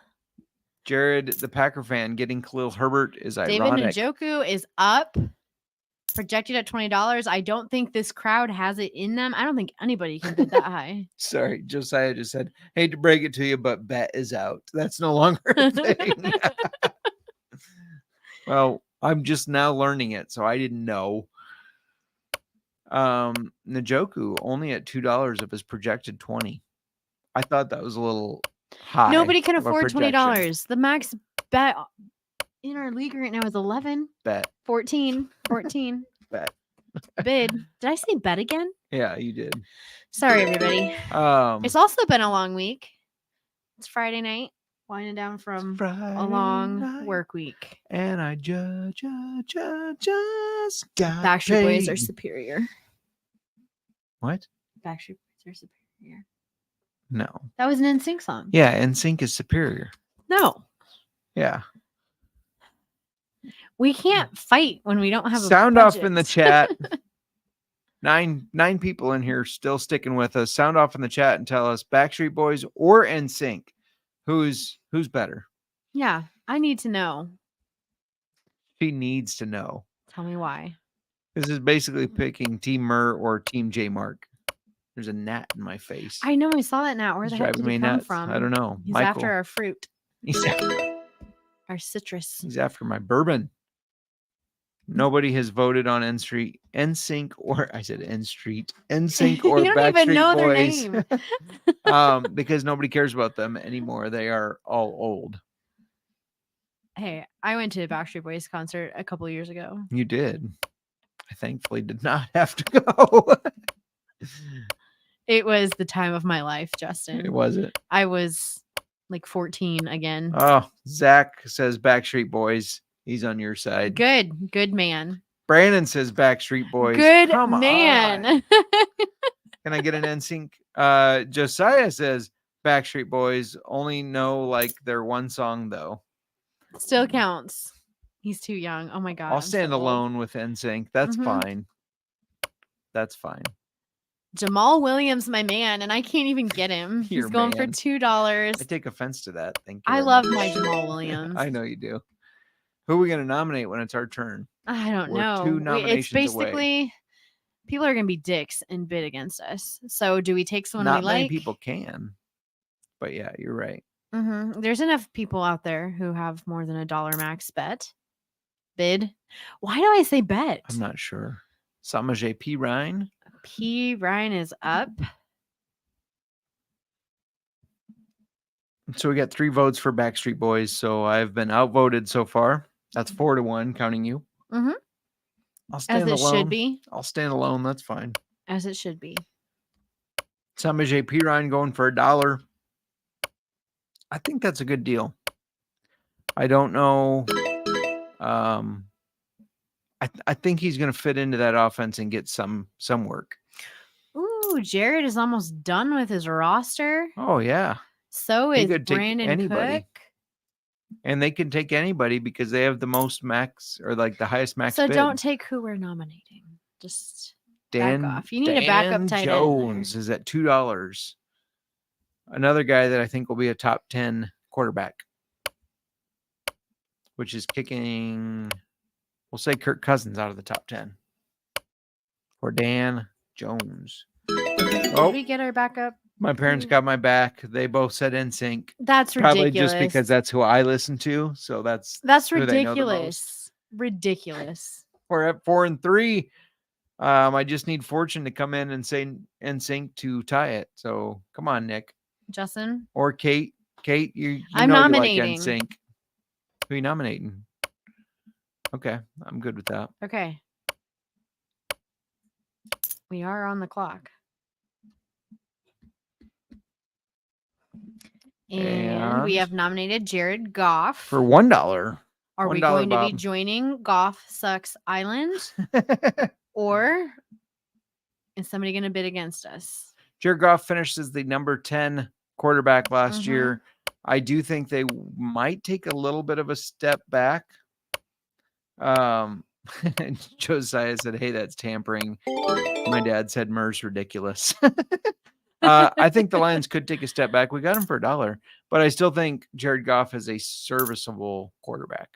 Jared, the Packer fan, getting Khalil Herbert is David ironic. Njoku is up, projected at $20. I don't think this crowd has it in them. I don't think anybody can bid that high. Sorry, Josiah just said, hate to break it to you, but bet is out. That's no longer a thing. Well, I'm just now learning it, so I didn't know. Njoku only at $2 of his projected 20. I thought that was a little high. Nobody can of a afford projection. $20. The max bet in our league right now is 11, Bet. 14. Bet. Bid. Did I say bet again? Yeah, you did. Sorry, everybody. It's also been a long week. It's Friday night, winding down from a long work week. And I just got Backstreet Boys are paid. superior. What? Backstreet Boys are superior. No. That was an NSYNC song. Yeah, NSYNC is superior. No. Yeah. We can't fight when we don't have Sound a off in the budget. chat. Nine people in here still sticking with us. Sound off in the chat and tell us Backstreet Boys or NSYNC. Who's better? Yeah, I need to know. She needs to know. Tell me why. This is basically picking Team Mir or Team JMark. There's a gnat in my face. I know I saw that now. Where It's the heck did driving me he come nuts. from? I don't know. He's Michael. after our fruit, He's our citrus. He's after my bourbon. Nobody has voted on NSYNC or I said NSYNC or You don't Backstreet even know their Boys. name. Because nobody cares about them anymore. They are all old. Hey, I went to a Backstreet Boys concert a couple of years ago. You did. I thankfully did not have to go. It was the time of my life, Justin. It wasn't. I was like 14 again. Oh, Zach says Backstreet Boys. He's on your side. Good man. Brandon says Backstreet Boys. Good Come man. on. Can I get an NSYNC? Josiah says Backstreet Boys. Only know like their one song though. Still counts. He's too young. Oh my god. I'll I'm stand so old. alone with NSYNC. That's Mhm. fine. That's fine. Jamal Williams, my man, and I can't even get him. He's Your going for man. $2. I take offense to that. Thank you. I very love much. my Jamal Williams. I know you do. Who are we going to nominate when it's our turn? I don't We're know. 2 It's nominations away. basically people are going to be dicks and bid against us. So do we take someone Not we many like? people can. But yeah, you're right. There's enough people out there who have more than $1 max bet. Bid. Why do I say bet? I'm not sure. Samaj P. Ryan. P. Ryan is up. So we got 3 votes for Backstreet Boys. So I've been outvoted so far. That's 4-1, counting you. Mhm. I'll As stand it alone. should be. I'll stand alone. That's fine. As it should be. Samaj P. Ryan going for $1. I think that's a good deal. I don't know. I think he's going to fit into that offense and get some work. Ooh, Jared is almost done with his roster. Oh yeah, So He is could take Brandon anybody. Cook. and they can take anybody because they have the most max or like the highest max. So bid. don't take who we're nominating. Just Dan back off. You need a backup Dan tight end. Jones is at $2. Another guy that I think will be a top 10 quarterback, which is kicking. We'll say Kirk Cousins out of the top 10 for Dan Jones. Did Oh, we get our backup? my parents got my back. They both said NSYNC. That's Probably ridiculous. just because that's who I listen to. So that's who they know the most. Ridiculous. We're at 4-3. I just need Fortune to come in and say NSYNC to tie it. So come on, Nick Justin, or Kate. Kate, you I'm know nominating. you like NSYNC. Who are you nominating? Okay, I'm good with that. okay. We are on the clock. And we And have nominated Jared Goff. for $1. Are we $1, going to be Bob. joining Goff Sucks Island? Or is somebody going to bid against us? Jared Goff finished as the number 10 quarterback last Mhm. year. I do think they might take a little bit of a step back. Josiah said, "Hey, that's tampering." My dad said, "Mer's ridiculous." I think the Lions could take a step back. We got him for $1, but I still think Jared Goff is a serviceable quarterback.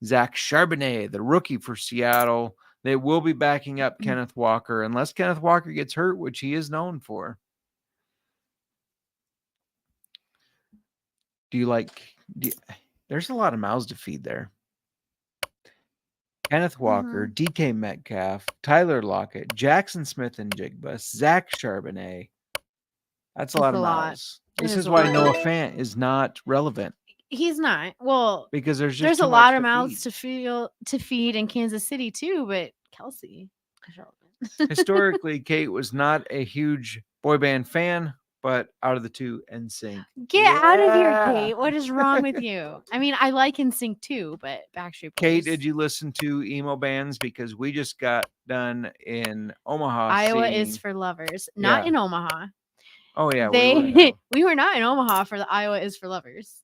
Zach Charbonnet, the rookie for Seattle. They will be backing up Kenneth Walker unless Kenneth Walker gets hurt, which he is known for. There's a lot of mouths to feed there. Kenneth Walker, DK Metcalf, Tyler Lockett, Jackson Smith and Jigba, Zach Charbonnet. That's a lot of mouths. This is why Noah Fant is not relevant. He's not. Well, because there's just there's too a lot much of mouths feed. to feed in Kansas City too, but Kelsey is relevant. Historically, Kate was not a huge boy band fan, but out of the two, NSYNC. Get out of here, Kate. What is wrong with you? I mean, I like NSYNC too, but Backstreet Boys. Kate, did you listen to emo bands? Because we just got done in Omaha. Iowa seeing... is for lovers, not in Omaha. Oh yeah, we were not in Omaha for the Iowa is for lovers.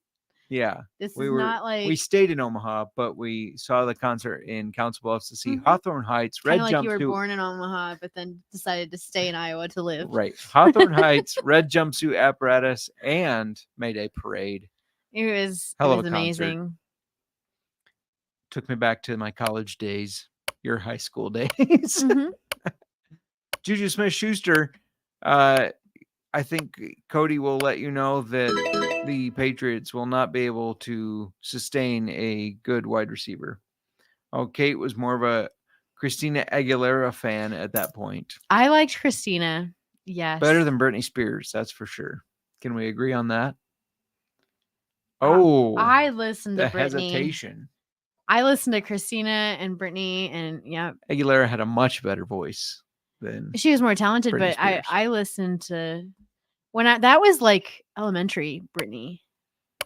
Yeah, this is not like we stayed in Omaha, but we saw the concert in Council Bluffs to see Hawthorne Heights. Red like jumpsuit. You were born in Omaha, but then decided to stay in Iowa to live. Right, Hawthorne Heights, red jumpsuit apparatus, and Mayday Parade. It was amazing. Concert. Took me back to my college days, your high school days. Juju Smith-Schuster. I think Cody will let you know that the Patriots will not be able to sustain a good wide receiver. Oh, Kate was more of a Christina Aguilera fan at that point. I liked Christina. Yes. Better than Britney Spears, that's for sure. Can we agree on that? Oh, I listened to Britney. Hesitation. I listened to Christina and Britney, and yeah. Aguilera had a much better voice than she was more talented, Britney but Spears. I listened to that was like elementary Britney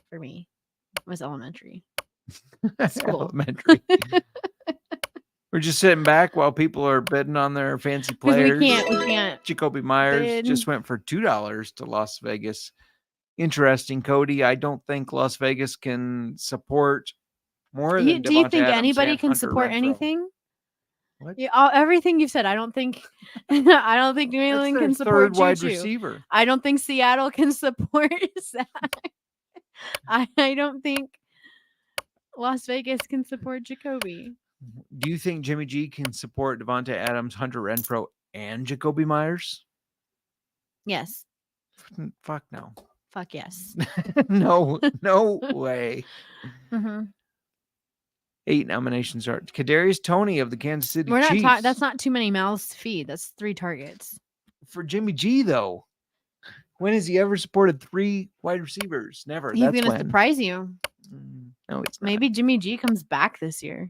for me. It was elementary. Elementary. We're just sitting back while people are bidding on their fancy players. We can't. Jacoby Myers just went for $2 to Las Vegas. Interesting, Cody. I don't think Las Vegas can support more than. Do you think anybody can support anything? What? Yeah, everything you've said. I don't think New England can support third wide receiver. I don't think Seattle can support Zach. I don't think Las Vegas can support Jacoby. Do you think Jimmy G can support Devontae Adams, Hunter Renfrow, and Jacoby Myers? Yes. Fuck no. Fuck yes. No way. 8 nominations are Kadarius Toney of the Kansas City Chiefs. That's not too many mouths to feed. That's 3 targets. For Jimmy G, though. When has he ever supported 3 wide receivers? Never. He's going to surprise you. No, it's not. Maybe Jimmy G comes back this year.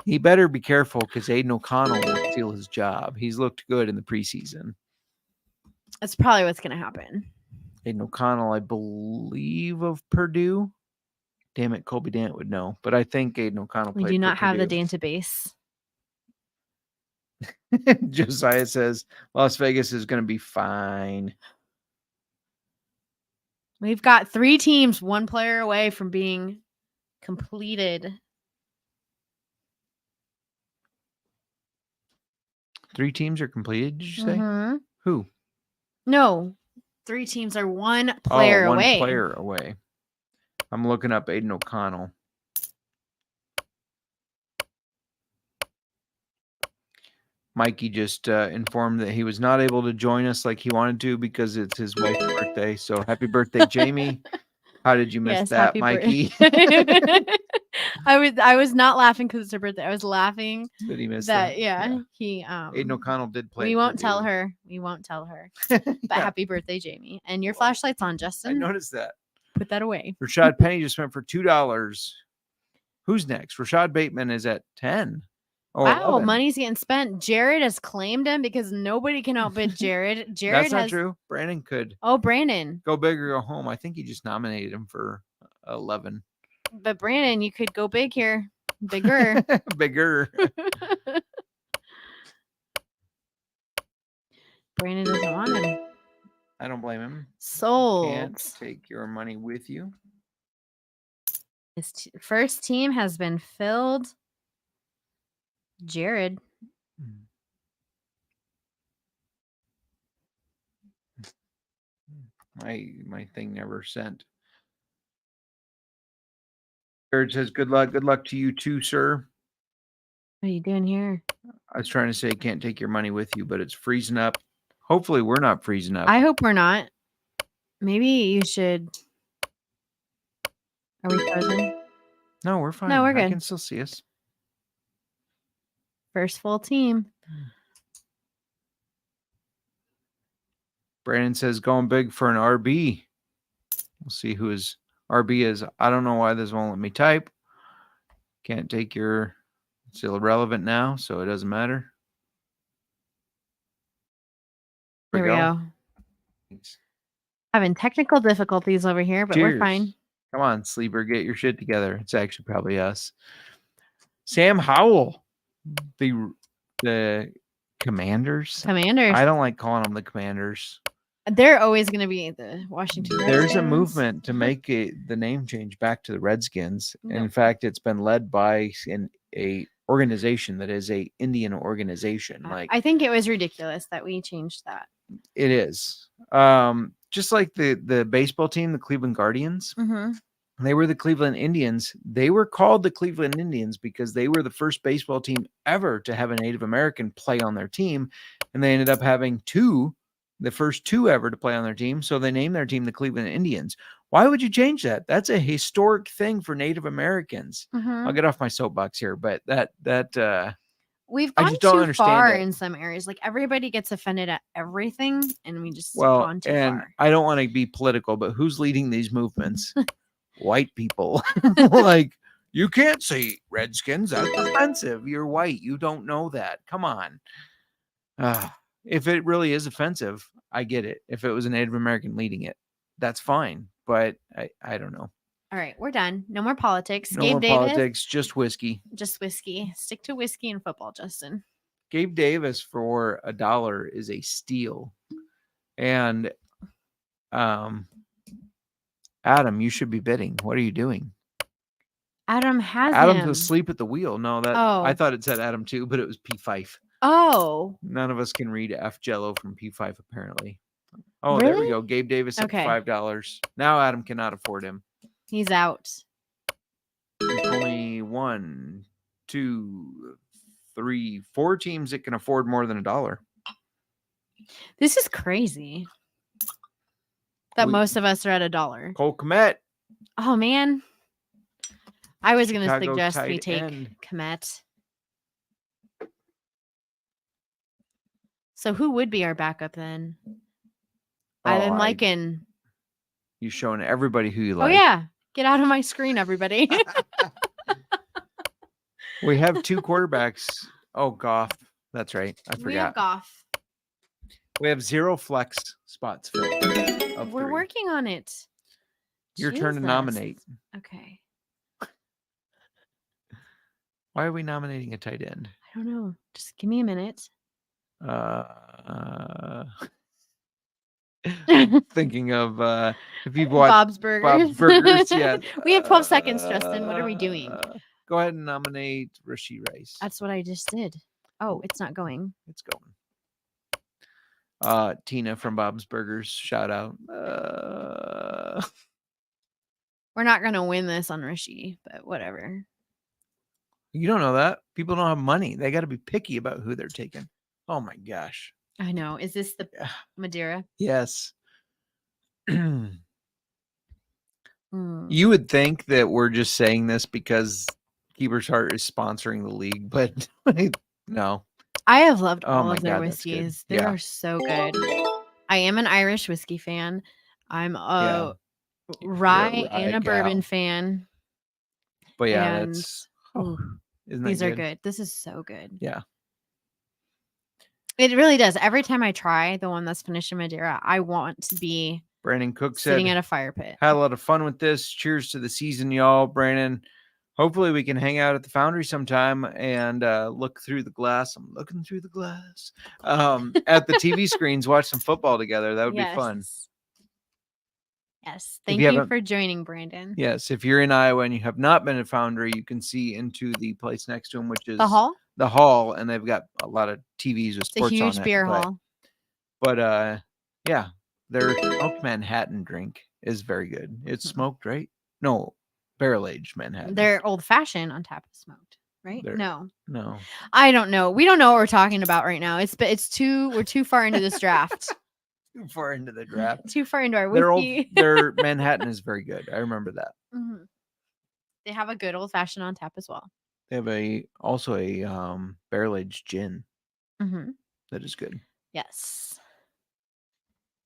He better be careful because Aiden O'Connell will steal his job. He's looked good in the preseason. That's probably what's going to happen. Aiden O'Connell, I believe, of Purdue. Damn it, Colby Dant would know. But I think Aiden O'Connell played. We do not have the database. Josiah says Las Vegas is going to be fine. We've got 3 teams, 1 player away from being completed. 3 teams are completed, did you say? Who? No. 3 teams are 1 player away. 1 player away. I'm looking up Aiden O'Connell. Mikey just informed that he was not able to join us like he wanted to because it's his wife's birthday. So happy birthday, Jamie. How did you miss that, Mikey? I was not laughing because it's her birthday. I was laughing that he missed that. Yeah. He Aiden O'Connell did play. We won't tell her. But happy birthday, Jamie. And your flashlight's on, Justin. I noticed that. Put that away. Rashad Penny just went for $2. Who's next? Rashad Bateman is at 10. Oh, wow, 11. Money's getting spent. Jared has claimed him because nobody can outbid Jared. That's not true. Brandon could. Oh, Brandon. Go big or go home. I think he just nominated him for 11. But Brandon, you could go big here. Bigger. Bigger. Brandon doesn't want him. I don't blame him. Sold. Can't take your money with you. His first team has been filled. Jared. My thing never sent. Jared says, good luck. Good luck to you too, sir. What are you doing here? I was trying to say can't take your money with you, but it's freezing up. Hopefully we're not freezing up. I hope we're not. Maybe you should. Are we frozen? No, we're fine. No, we're I good. can still see us. First full team. Brandon says going big for an RB. We'll see who his RB is. I don't know why this won't let me type. Can't take your. It's irrelevant now, so it doesn't matter. There we go. Thanks. Having technical difficulties over here, but we're Cheers. fine. Come on, sleeper, get your shit together. It's actually probably us. Sam Howell, the Commanders. Commanders. I don't like calling them the Commanders. They're always going to be the Washington Redskins. There's a movement to make the name change back to the Redskins. And in Nope. fact, it's been led by a organization that is a Indian organization. Like I think it was ridiculous that we changed that. it is. Just like the baseball team, the Cleveland Guardians. Mm-hmm. They were the Cleveland Indians. They were called the Cleveland Indians because they were the first baseball team ever to have a Native American play on their team. And they ended up having the first two ever to play on their team. So they named their team the Cleveland Indians. Why would you change that? That's a historic thing for Native Americans. Mm-hmm. I'll get off my soapbox here, but We've I gone just don't too understand far it. in some areas. Like everybody gets offended at everything, and we just well, gone too and far. I don't want to be political, but who's leading these movements? White people. Like, you can't say Redskins. That's offensive. You're white. You don't know that. Come on. If it really is offensive, I get it. If it was a Native American leading it, that's fine. But I don't know. All right, we're done. No more politics. No Gabe more Davis, politics, just whiskey. just whiskey. Stick to whiskey and football, Justin. Gabe Davis for $1 is a steal. And Adam, you should be bidding. What are you doing? Adam has Adam's him. asleep at the wheel. No, that Oh. I thought it said Adam too, but it was P5. Oh, None of us can read F Jello from P5 apparently. Oh, there we Really? go. Gabe Davis at Okay. $5. Now Adam cannot afford him. he's out. There's only 1, 2, 3, 4 teams that can afford more than $1. This is crazy. That We- most of us are at $1. Cole Kmet. Oh man, I was going to Chicago suggest we tight take end. Kmet. So who would be our backup then? I've been liking. You showing everybody who you Oh like. yeah, get out of my screen, everybody. We have 2 quarterbacks. Oh, Goff. That's right. I we have forgot. Goff. We have 0 flex spots filled. of We're 3. working on it. Your turn to Jesus. nominate. Okay. Why are we nominating a tight end? I don't know. Just give me a minute. Thinking of if you've watched Bob's Burgers. Bob's Burgers, yeah. We have 12 seconds, Justin. What are we doing? Go ahead and nominate Rashee Rice. That's what I just did. Oh, it's not going. It's going. Tina from Bob's Burgers, shout out. We're not going to win this on Rishi, but whatever. You don't know that. People don't have money. They got to be picky about who they're taking. Oh my gosh. I know. Is this the Yeah. Madeira? Yes. Mm. You would think that we're just saying this because Keeper's Heart is sponsoring the league, but no. I have loved Oh all my of their God, that's good. whiskeys. They Yeah. are so good. I am an Irish whiskey fan. I'm a rye and a bourbon gal. fan. But yeah, And- that's Ooh, isn't that these are good. This is so good. Yeah. It really does. Every time I try the one that's finished in Madeira, I want to be Brandon Cook said sitting at a fire pit. had a lot of fun with this. Cheers to the season, y'all. Brandon, hopefully we can hang out at the Foundry sometime and look through the glass. I'm looking through the glass at the TV screens, watch some football together. That would be fun. Yes. If Thank you you haven't- for joining, Brandon. Yes, if you're in Iowa and you have not been at Foundry, you can see into the place next to them, which is The hall? the hall, and they've got a lot of TVs with It's a sports huge on it. beer but- hall. But yeah, their smoked Manhattan drink is very good. It's smoked, right? No, barrel aged Manhattan. They're old fashioned on tap of smoked, right? They're- No. no. I don't know. We don't know what we're talking about right now. We're too far into this draft. Too far into the draft. Too far into our Their whiskey. their Manhattan is very good. I remember that. Mhm. They have a good old fashioned on tap as well. They have also a barrel aged gin Mm-hmm. that is good. Yes.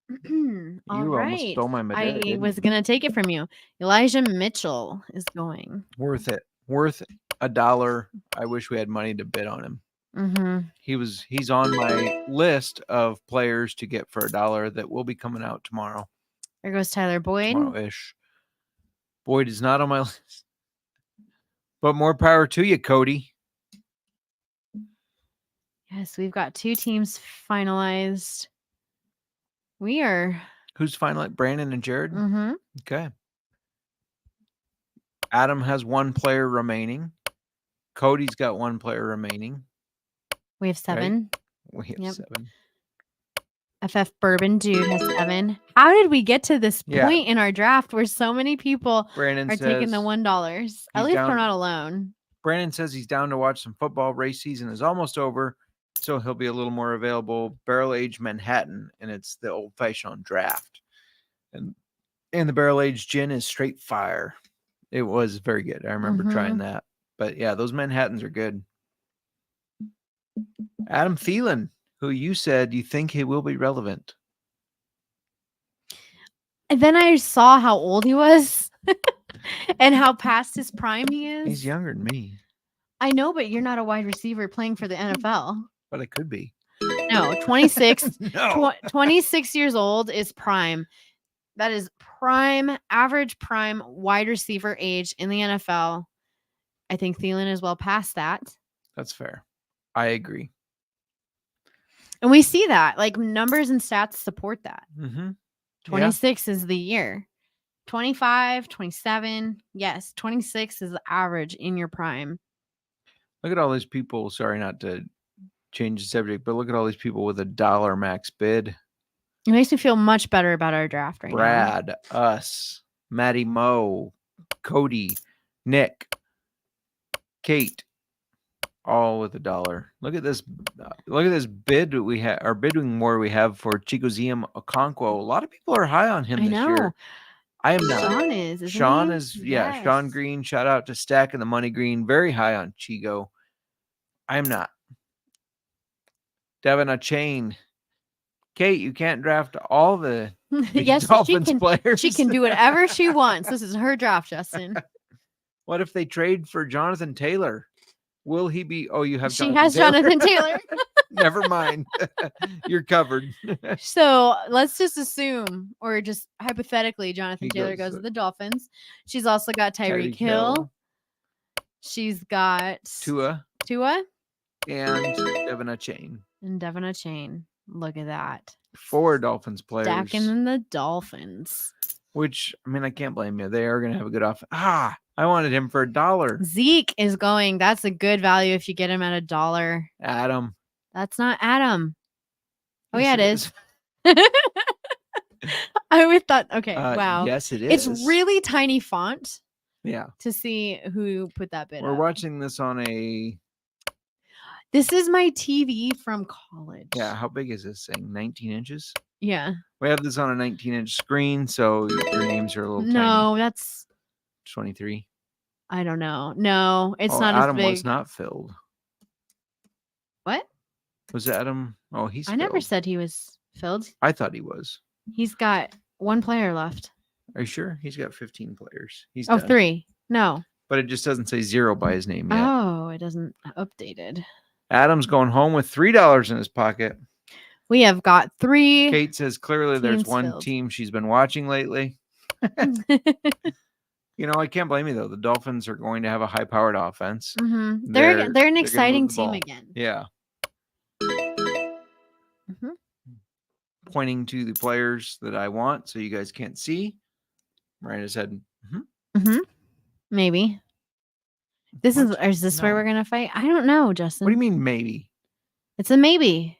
All You almost right. stole my Madeira, I didn't was you? gonna take it from you. Elijah Mitchell is going. Worth it. Worth $1. I wish we had money to bid on him. Mm-hmm. He's on my list of players to get for $1 that will be coming out tomorrow. There goes Tyler Boyd. Tomorrow-ish. Boyd is not on my list. But more power to you, Cody. Yes, we've got 2 teams finalized. We are. Who's finally Brandon and Jared? Mm-hmm. Okay. Adam has 1 player remaining. Cody's got 1 player remaining. We have 7. We have Yep. 7. FF Bourbon Dude has 7. How did we get to this Yeah. point in our draft where so many people Brandon are taking the says $1? At he's least we're down- not alone. Brandon says he's down to watch some football. Race season is almost over, so he'll be a little more available. Barrel aged Manhattan, and it's the old fashioned draft. And the barrel aged gin is straight fire. It was very good. I remember trying that. But yeah, those Manhattans are good. Adam Thielen, who you said you think he will be relevant. And then I saw how old he was and how past his prime he is. He's younger than me, I know, but you're not a wide receiver playing for the NFL. but I could be. No, 26. No. 26 years old is prime. That is prime, average prime wide receiver age in the NFL. I think Thielen is well past that. That's fair. I agree. And we see that. Like numbers and stats support that. Mm-hmm. 26 is the year. 25, 27. Yes, 26 is the average in your prime. Look at all these people. Sorry not to change the subject, but look at all these people with $1 max bid. It makes me feel much better about our draft right now. Brad, us, Maddie Moe, Cody, Nick, Kate, all with $1. Look at this. Look at this bid we have. Our bidding war we have for Chigozium Okonkwo. A lot of people are high on him I this know. year. I am not. Sean is. Isn't Sean he? is. Yeah, Sean Yes. Green. Shout out to Stack and the Money Green. Very high on Chigo. I am not. Devin, a chain. Kate, you can't draft all the Yes, Dolphins players. She can do whatever she wants. This is her draft, Justin. What if they trade for Jonathan Taylor? Will he be? Oh, you have. She Jonathan has Taylor. Jonathan Taylor. Never mind. You're covered. So let's just assume, or just hypothetically, Jonathan He Taylor goes goes to the Dolphins. She's also got Tyreek Hill. She's got Tua, Tua and Devin a chain. and Devin a Chain. Look at that. 4 Dolphins players. Stacking in the Dolphins. Which, I mean, I can't blame you. They are going to have a good offense. I wanted him for $1. Zeke is going. That's a good value if you get him at $1. Adam. That's not Adam. Oh, Yes, yeah, it is. I would thought, okay, wow. Yes, it is. It's really tiny font Yeah. to see who put that bid We're up. watching this on a. This is my TV from college. Yeah. How big is this thing? 19 inches? Yeah. We have this on a 19-inch screen, so your names are a little No, that's, tiny. 23. I don't know. No, it's not Adam as big. was not filled. What? Was Adam? Oh, he's I never filled. said he was filled. I thought he was. He's got 1 player left. Are you sure? He's got 15 players. He's Oh, done. 3. No. But it just doesn't say 0 by his name yet. Oh, it doesn't updated. Adam's going home with $3 in his pocket. We have got 3. Kate says clearly there's Teams one filled. team she's been watching lately. You know, I can't blame you though. The Dolphins are going to have a high-powered offense. Mhm. They're They're an gonna move exciting the team ball. again. Yeah. Mhm. Pointing to the players that I want, so you guys can't see. Miranda said, Maybe. This What? is this where No. we're gonna fight? I don't know, Justin. "What do you mean maybe?" It's a maybe.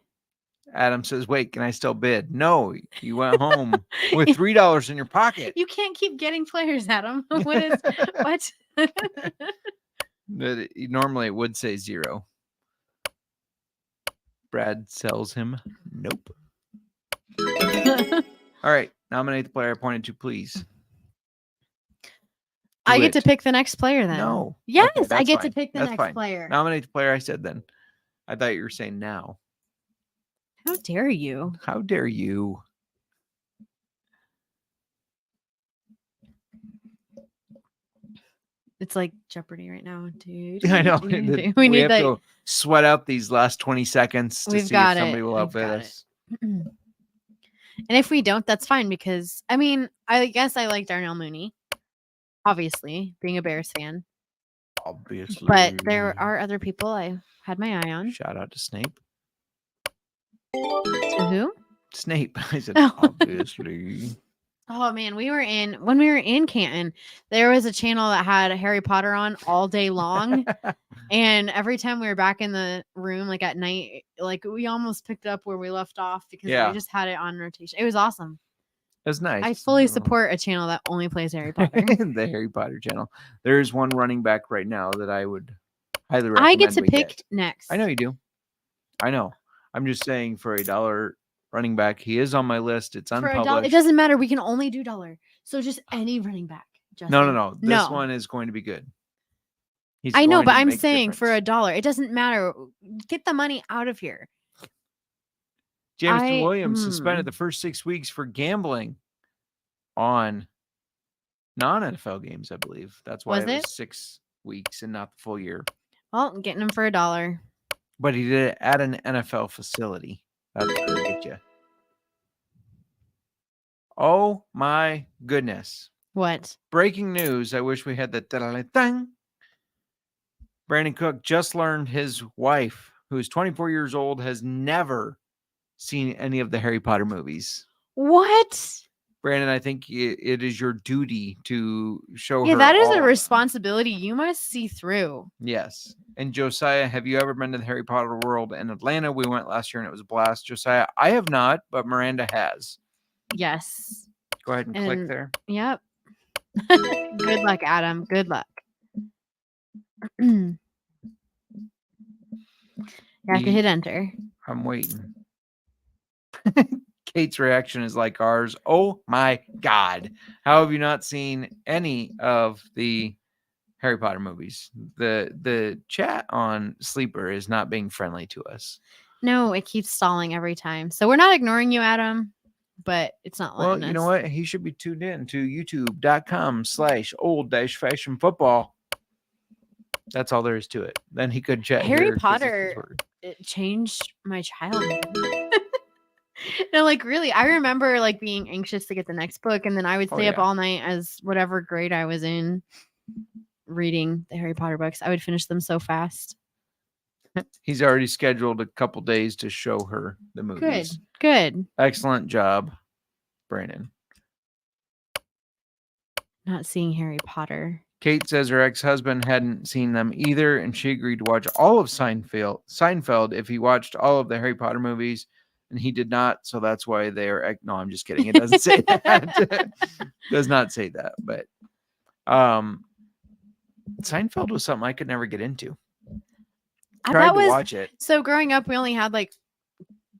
Adam says, "Wait, can I still bid?" No, you went home with $3 in your pocket. You can't keep getting players, Adam. What is what? Normally it would say 0. Brad sells him. Nope. All right, nominate the player I pointed to, please. I get to it. pick the next player then. No. Yes, Okay, I that's get to fine. pick the That's next fine. player. Nominate the player I said then. I thought you were saying now. How dare you? How dare you? It's like Jeopardy right now, dude. I know. We need have like to sweat out these last 20 seconds to We've see got if somebody it. will We've outbid got us. and if we don't, that's fine because I mean, I guess I like Darnell Mooney, obviously, being a Bears fan. Obviously. But there are other people I had my eye on. Shout out to Snape. To who? Snape. I said, Oh. obviously. Oh man, when we were in Canton, there was a channel that had Harry Potter on all day long. And every time we were back in the room, like at night, like we almost picked up where we left off because Yeah. they just had it on rotation. It was awesome. It was nice. I fully support a channel that only plays Harry Potter. The Harry Potter channel. There's one running back right now that I would highly recommend. I get to we pick get. next. I know you do. I know. I'm just saying for $1 running back, he is on my list. It's For unpublished. $1, it doesn't matter. We can only do $1. So just any running back. Justin. No. This one is going to be good. He's I know, going but to I'm make saying for difference. $1, it doesn't matter. Get the money out of here. Jameson Williams suspended the first 6 weeks for gambling on non-NFL games, I believe. That's why Was it it? was 6 weeks and not the full year. Well, I'm getting him for $1. But he did it at an NFL facility. That's what will get you. Oh my goodness. What? Breaking news. I wish we had the da-da-da-dang. Brandon Cook just learned his wife, who is 24 years old, has never seen any of the Harry Potter movies. What? Brandon, I think it is your duty to show her. Yeah, that is all a of them. responsibility you must see through. Yes. And Josiah, have you ever been to the Harry Potter world in Atlanta? We went last year and it was a blast. Josiah, I have not, but Miranda has. Yes. Go ahead and click there. Yep. Good luck, Adam. Good luck. You have to hit enter. I'm waiting. Kate's reaction is like ours. Oh my God. How have you not seen any of the Harry Potter movies? The chat on Sleeper is not being friendly to us. No, it keeps stalling every time. So we're not ignoring you, Adam, but it's not letting Well, us. you know what? He should be tuned in to youtube.com/old-fashioned football. That's all there is to it. Then he could chat. Harry here 'cause Potter, it changed my childhood. No, like really, I remember like being anxious to get the next book, and then I would stay up all night as whatever grade I was in, reading the Harry Potter books. I would finish them so fast. He's already scheduled a couple days to show her the movies. Good. Excellent job, Brandon. Not seeing Harry Potter. Kate says her ex-husband hadn't seen them either, and she agreed to watch all of Seinfeld if he watched all of the Harry Potter movies, and he did not, so that's why they are... No, I'm just kidding. It doesn't say that. Does not say that, but Seinfeld was something I could never get into. Tried to watch it. So growing up, we only had like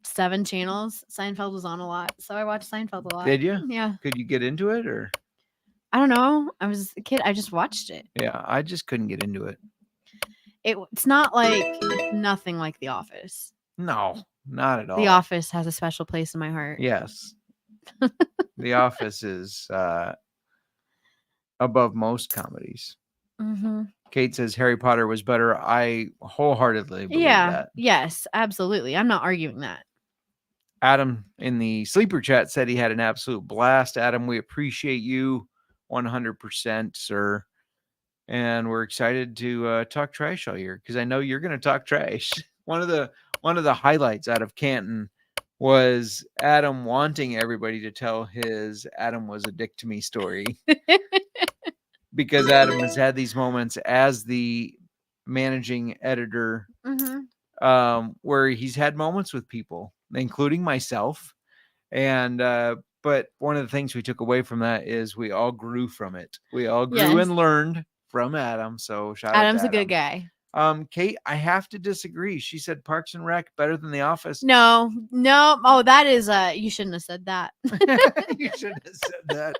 7 channels. Seinfeld was on a lot, so I watched Seinfeld a lot. Did you? Yeah. Could you get into it, or? I don't know. I was a kid. I just watched it. Yeah, I just couldn't get into it. It's not like nothing like The Office. No, not at all. The Office has a special place in my heart. Yes. The Office is above most comedies. Mm-hmm. Kate says Harry Potter was better. I wholeheartedly believe that. Yes, absolutely. I'm not arguing that. Adam in the sleeper chat said he had an absolute blast. Adam, we appreciate you 100%, sir. And we're excited to talk trash all year because I know you're going to talk trash. One of the highlights out of Canton was Adam wanting everybody to tell his Adam was a dick to me story. Because Adam has had these moments as the managing editor where he's had moments with people, including myself. And but one of the things we took away from that is we all grew from it. We all grew and learned from Adam. So shout out to Adam's a Adam. good guy. Kate, I have to disagree. She said Parks and Rec better than The Office. No. Oh, that is you shouldn't have said that. You shouldn't have said that.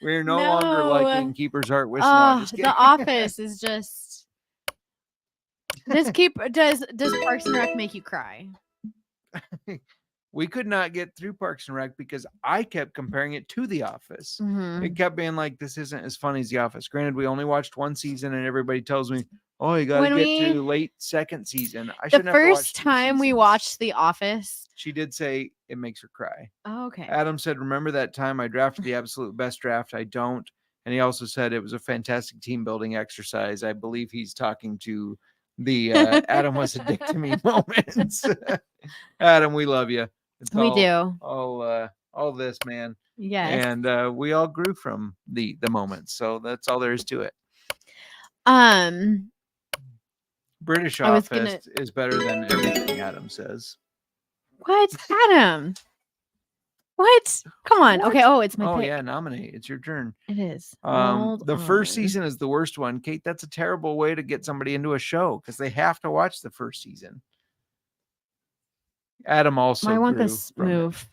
We're no longer liking Keeper's Heart Whiskey. No, I'm just The kidding. Office is just. Does Parks and Rec make you cry? We could not get through Parks and Rec because I kept comparing it to The Office. Mhm. It kept being like, this isn't as funny as The Office. Granted, we only watched one season, and everybody tells me, oh, you got to When get to late second season. I The shouldn't have to watch first 2 time we seasons. watched The Office. She did say it makes her cry. Oh, okay. Adam said, remember that time I drafted the absolute best draft? I don't. And he also said it was a fantastic team building exercise. I believe he's talking to the Adam was a dick to me moments. Adam, we love you. It's We do. all this, man. Yes. And we all grew from the moments. So that's all there is to it. British I was Office is better than everything, Adam says. What, Adam? What? Come on. What? Okay. Oh, it's my Oh, pick. yeah, nominate. It's your turn. It is. The first on. season is the worst one. Kate, that's a terrible way to get somebody into a show because they have to watch the first season. Adam also I want grew this from it. move.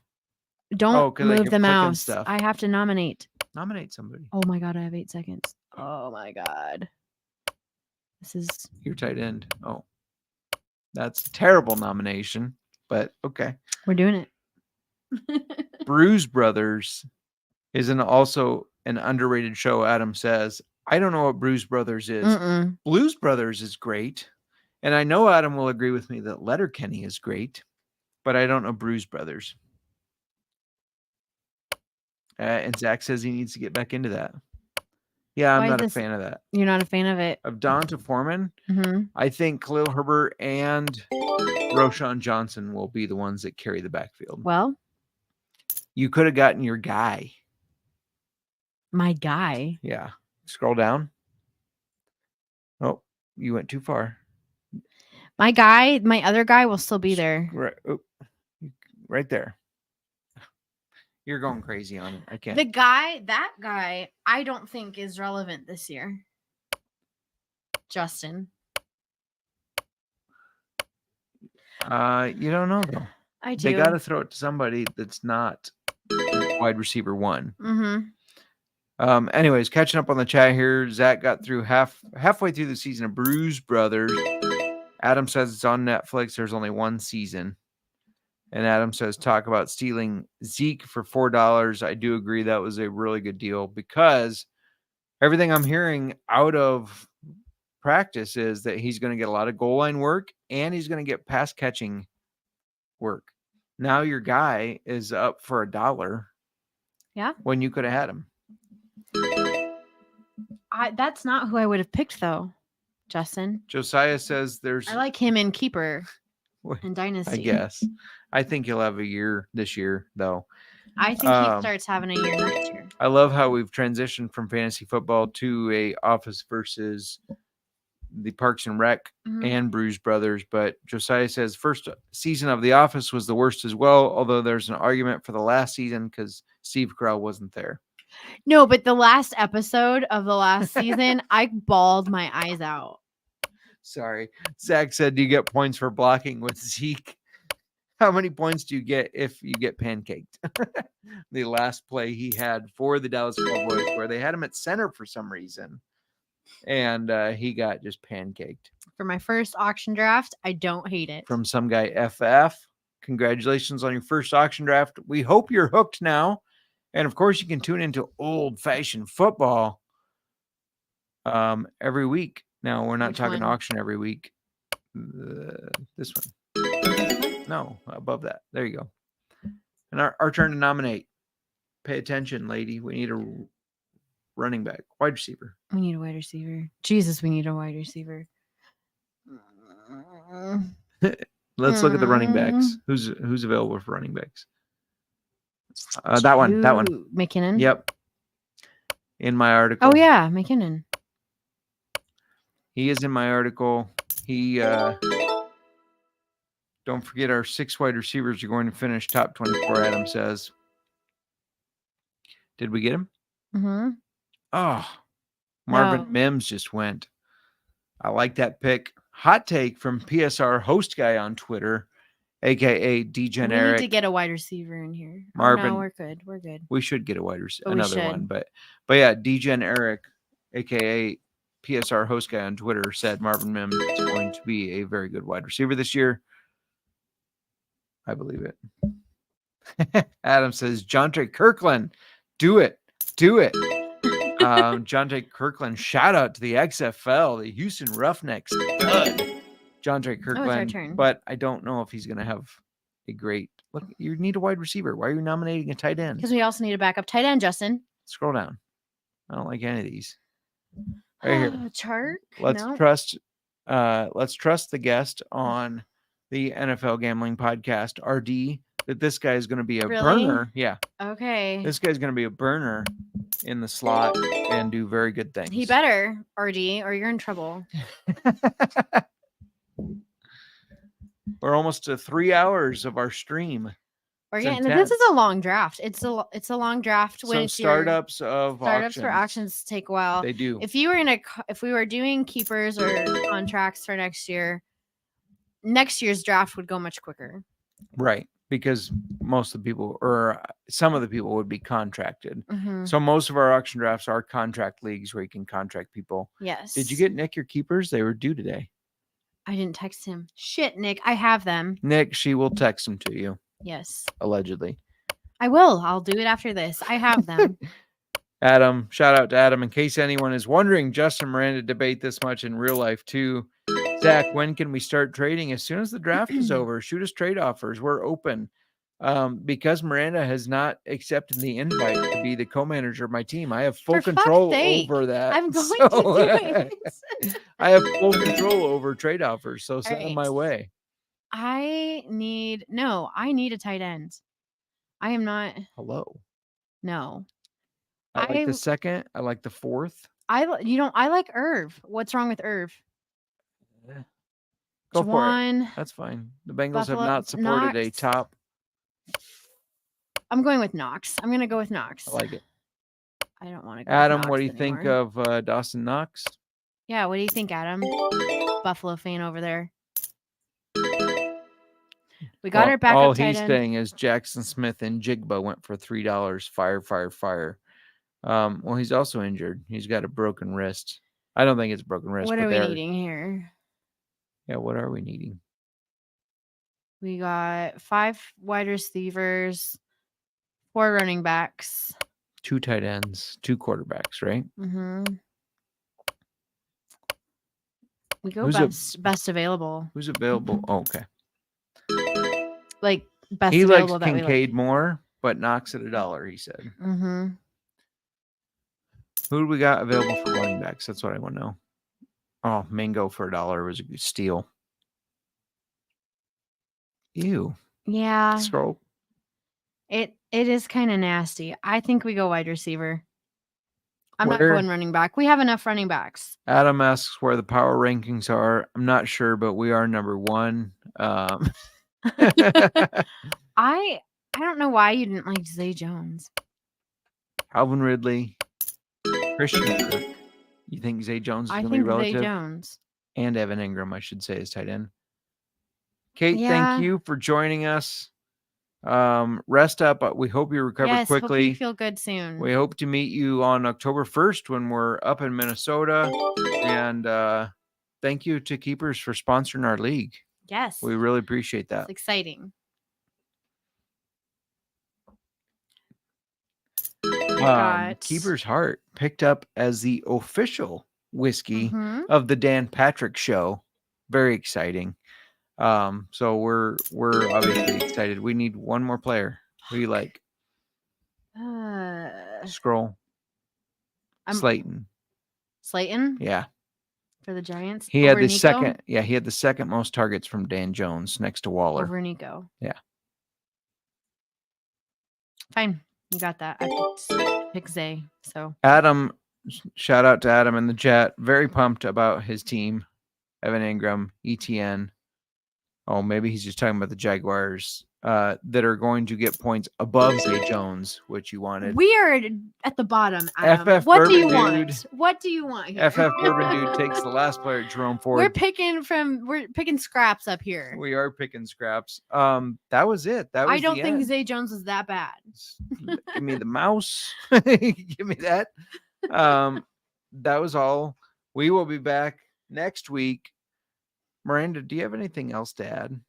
Don't 'cause I move kept the clicking mouse. stuff. I have to nominate. Nominate somebody. Oh my god, I have 8 seconds. Oh my god. This is Your tight end. Oh, that's a terrible nomination, but okay. we're doing it. Bruise Brothers is also an underrated show, Adam says. I don't know what Bruise Brothers is. Mm-mm. Blues Brothers is great. And I know Adam will agree with me that Letterkenny is great, but I don't know Bruise Brothers. And Zach says he needs to get back into that. Yeah, I'm Why is not a this- fan of that. You're not a fan of it. Of Donta Foreman, Mm-hmm. I think Khalil Herbert and Roshan Johnson will be the ones that carry the backfield. Well, You could have gotten your guy. my guy. Yeah. Scroll down. Oh, you went too far. My guy, my other guy will still be there. Right there. You're going crazy on it. I can't. That guy, I don't think is relevant this year. Justin. You don't know though. I do. They got to throw it to somebody that's not wide receiver one. Mm-hmm. Anyways, catching up on the chat here. Zach got through halfway through the season of Bruise Brothers. Adam says it's on Netflix. There's only one season. And Adam says, talk about stealing Zeke for $4. I do agree that was a really good deal because everything I'm hearing out of practice is that he's going to get a lot of goal line work and he's going to get pass catching work. Now your guy is up for $1. Yeah. When you could have had him. That's not who I would have picked though, Justin. Josiah says there's I like him in Keeper and Dynasty. I guess. I think he'll have a year this year, though. I think he starts having a year next year. I love how we've transitioned from fantasy football to a Office versus the Parks and Rec and Bruise Brothers. But Josiah says first season of The Office was the worst as well, although there's an argument for the last season because Steve Carell wasn't there. No, but the last episode of the last season, I bawled my eyes out. Sorry. Zach said, do you get points for blocking with Zeke? How many points do you get if you get pancaked? The last play he had for the Dallas Cowboys where they had him at center for some reason. And he got just pancaked. For my first auction draft, I don't hate it. From some guy, FF. Congratulations on your first auction draft. We hope you're hooked now. And of course, you can tune into Old Fashioned Football every week. Now, we're not Which talking one? auction every week. This one. No, above that. There you go. And our turn to nominate. Pay attention, lady. We need a running back, wide receiver. We need a wide receiver. Jesus, we need a wide receiver. Let's look at the running backs. Who's available for running backs? That one. McKinnon. Yep. In my article. Oh yeah, McKinnon. He is in my article. He don't forget our 6 wide receivers are going to finish top 24, Adam says. Did we get him? Mm-hmm. Oh, Marvin No. Mims just went. I like that pick. Hot take from PSR host guy on Twitter. aka We need to Degenerate. get a wide receiver in here. Marvin. Oh, no, we're good. We're good. We should get a wide receiver, But we another one. should. But yeah, Degenerate, aka PSR host guy on Twitter, said Marvin Mims is going to be a very good wide receiver this year. I believe it. Adam says, Jontre Kirkland, do it. Do it. Jontre Kirkland, shout out to the XFL, the Houston Roughnecks. Jontre Kirkland. turn. But I don't know if he's going to have a great look. You need a wide receiver. Why are you nominating a tight end? Because we also need a backup tight end, Justin. Scroll down. I don't like any of these. Right here. Chark? Let's No. trust the guest on the NFL Gambling Podcast, RD, that this guy is going to be a Really? burner. Yeah. Okay. This guy's going to be a burner in the slot and do very good things. He better, RD, or you're in trouble. We're almost to 3 hours of our stream. We're It's getting intense. this is a long draft. It's a long draft when So it's your startups for auctions auctions take a while. They do. If we were doing keepers or contracts for next year, next year's draft would go much quicker. Right. Because most of the people, or some of the people, would be contracted. Mhm. So most of our auction drafts are contract leagues where you can contract people. Yes. Did you get Nick your keepers? They were due today. I didn't text him. Shit, Nick. I have them. Nick, she will text them to you, Yes. allegedly. I will. I'll do it after this. I have them. Adam, shout out to Adam. In case anyone is wondering, Justin Miranda debate this much in real life too. Zach, when can we start trading? As soon as the draft is over, shoot us trade offers. We're open. Because Miranda has not accepted the invite to be the co-manager of my team, I have full For fuck's control sake, over that. I'm going So, to do it. I have full control over trade offers, so send them right. my way. I need a tight end. I am not. Hello. No. I like the second. I like the fourth. I like Irv. What's wrong with Irv? Go for it. Juwan. That's fine. The Bengals Buffalo- have not supported a Knox. top. I'm going with Knox. I'm gonna go with Knox. I like it. I don't want to go Adam, with what do Knox you think anymore. of Dawson Knox? Yeah, what do you think, Adam? Buffalo fan over there. We got our backup All tight he's end. saying is Jackson Smith and Jigba went for $3. Fire, fire, fire. Well, he's also injured. He's got a broken wrist. I don't think it's a broken wrist. What but are we they're- needing here? Yeah, what are we needing? We got 5 wide receivers, 4 running backs. 2 tight ends, 2 quarterbacks, right? Mm-hmm. We go Who's best available. Who's available? Oh, okay. Like best He likes available that Kincaid more, but Knox at $1, he said. we like. Mm-hmm. Who do we got available for running backs? That's what I want to know. Oh, Mingo for $1 was a good steal. Ew. Yeah. Scroll. It is kind of nasty. I think we go wide receiver. I'm not Where- going running back. We have enough running backs. Adam asks where the power rankings are. I'm not sure, but we are number 1. I don't know why you didn't like Zay Jones. Calvin Ridley, Christian Kirk. You think Zay Jones is I going to be think relative? Zay Jones. And Evan Ingram, I should say, is tight end. Kate, Yeah. thank you for joining us. Rest up. We hope you recover Yes, hope quickly. you feel good soon. We hope to meet you on October 1st when we're up in Minnesota. And thank you to Keepers for sponsoring our league. Yes. We really appreciate that. It's exciting. got- Keeper's Heart picked up as the official whiskey Mhm. of the Dan Patrick Show. Very exciting. So we're obviously excited. We need one more player. Who you like? Scroll. I'm- Slayton. Slayton Yeah. for the Giants. He had over the Nico? second. Yeah, he had the second most targets from Dan Jones next to Waller. Over Nico. Yeah. Fine. You got that. I picked Zay. So Adam, shout out to Adam in the chat. Very pumped about his team. Evan Ingram, ETN. Oh, maybe he's just talking about the Jaguars. that are going to get points above Zay Jones, which you wanted. We are at the bottom. Adam. FF What do you Bourbon want? Dude. What do you want here? FF Bourbon Dude takes the last player at Jerome Ford. We're picking scraps up here. We are picking scraps. That was it. That was I don't the think end. Zay Jones was that bad. Give me the mouse. Give me that. That was all. We will be back next week. Miranda, do you have anything else to add?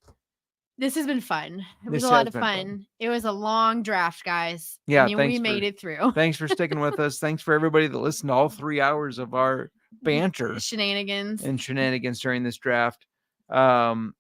This has been fun. It was This a lot has of been fun. fun. It was a long draft, guys. Yeah, I mean, we made it through. Thanks for sticking with us. Thanks for everybody that listened to all 3 hours of our banter Shenanigans. and shenanigans during this draft. Both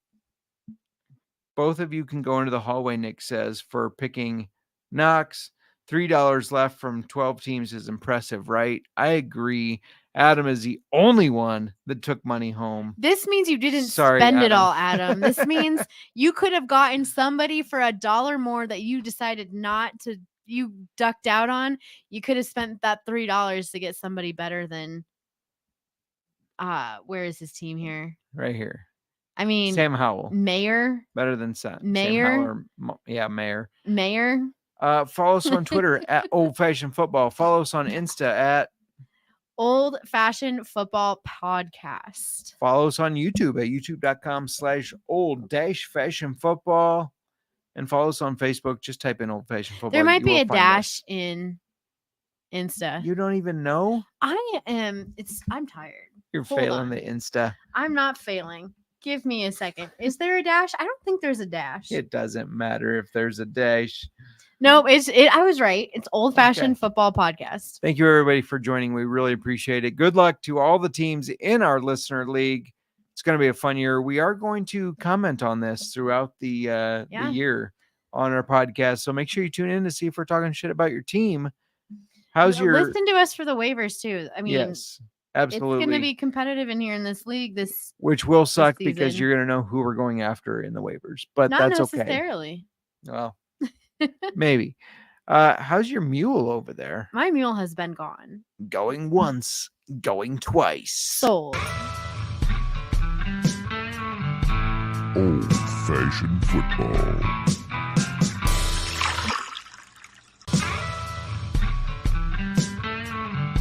of you can go into the hallway, Nick says, for picking Knox. $3 left from 12 teams is impressive, right? I agree. Adam is the only one that took money home. This means you didn't Sorry, spend it Adam. all, Adam. This means you could have gotten somebody for $1 more that you decided not to. You ducked out on. You could have spent that $3 to get somebody better than. Where is his team here? Right here. I mean, Sam Howell. Mayor. Better than Sam. Mayor? Sam Howell yeah, Mayor. Mayor. Follow us on Twitter at Old Fashioned Football. Follow us on Insta at Old Fashioned Football Podcast. Follow us on YouTube at youtube.com/old-fashioned football. And follow us on Facebook. Just type in Old Fashioned Football. There might You be will a find dash us. in Insta. You don't even know? I'm tired. You're Hold failing on. the Insta. I'm not failing. Give me a second. Is there a dash? I don't think there's a dash. It doesn't matter if there's a dash. No, I was right. It's Old Fashioned Football Podcast. Thank you, everybody, for joining. We really appreciate it. Good luck to all the teams in our listener league. It's going to be a fun year. We are going to comment on this throughout the year on our podcast. So make sure you tune in to see if we're talking shit about your team. How's your listen to us for the waivers too? I mean, yes, absolutely. It's going to be competitive in here in this league. Which will suck because season. you're going to know who we're going after in the waivers, but not that's okay. necessarily. Well, maybe. How's your mule over there? My mule has been gone. Going once, going twice. Sold. Old Fashioned Football.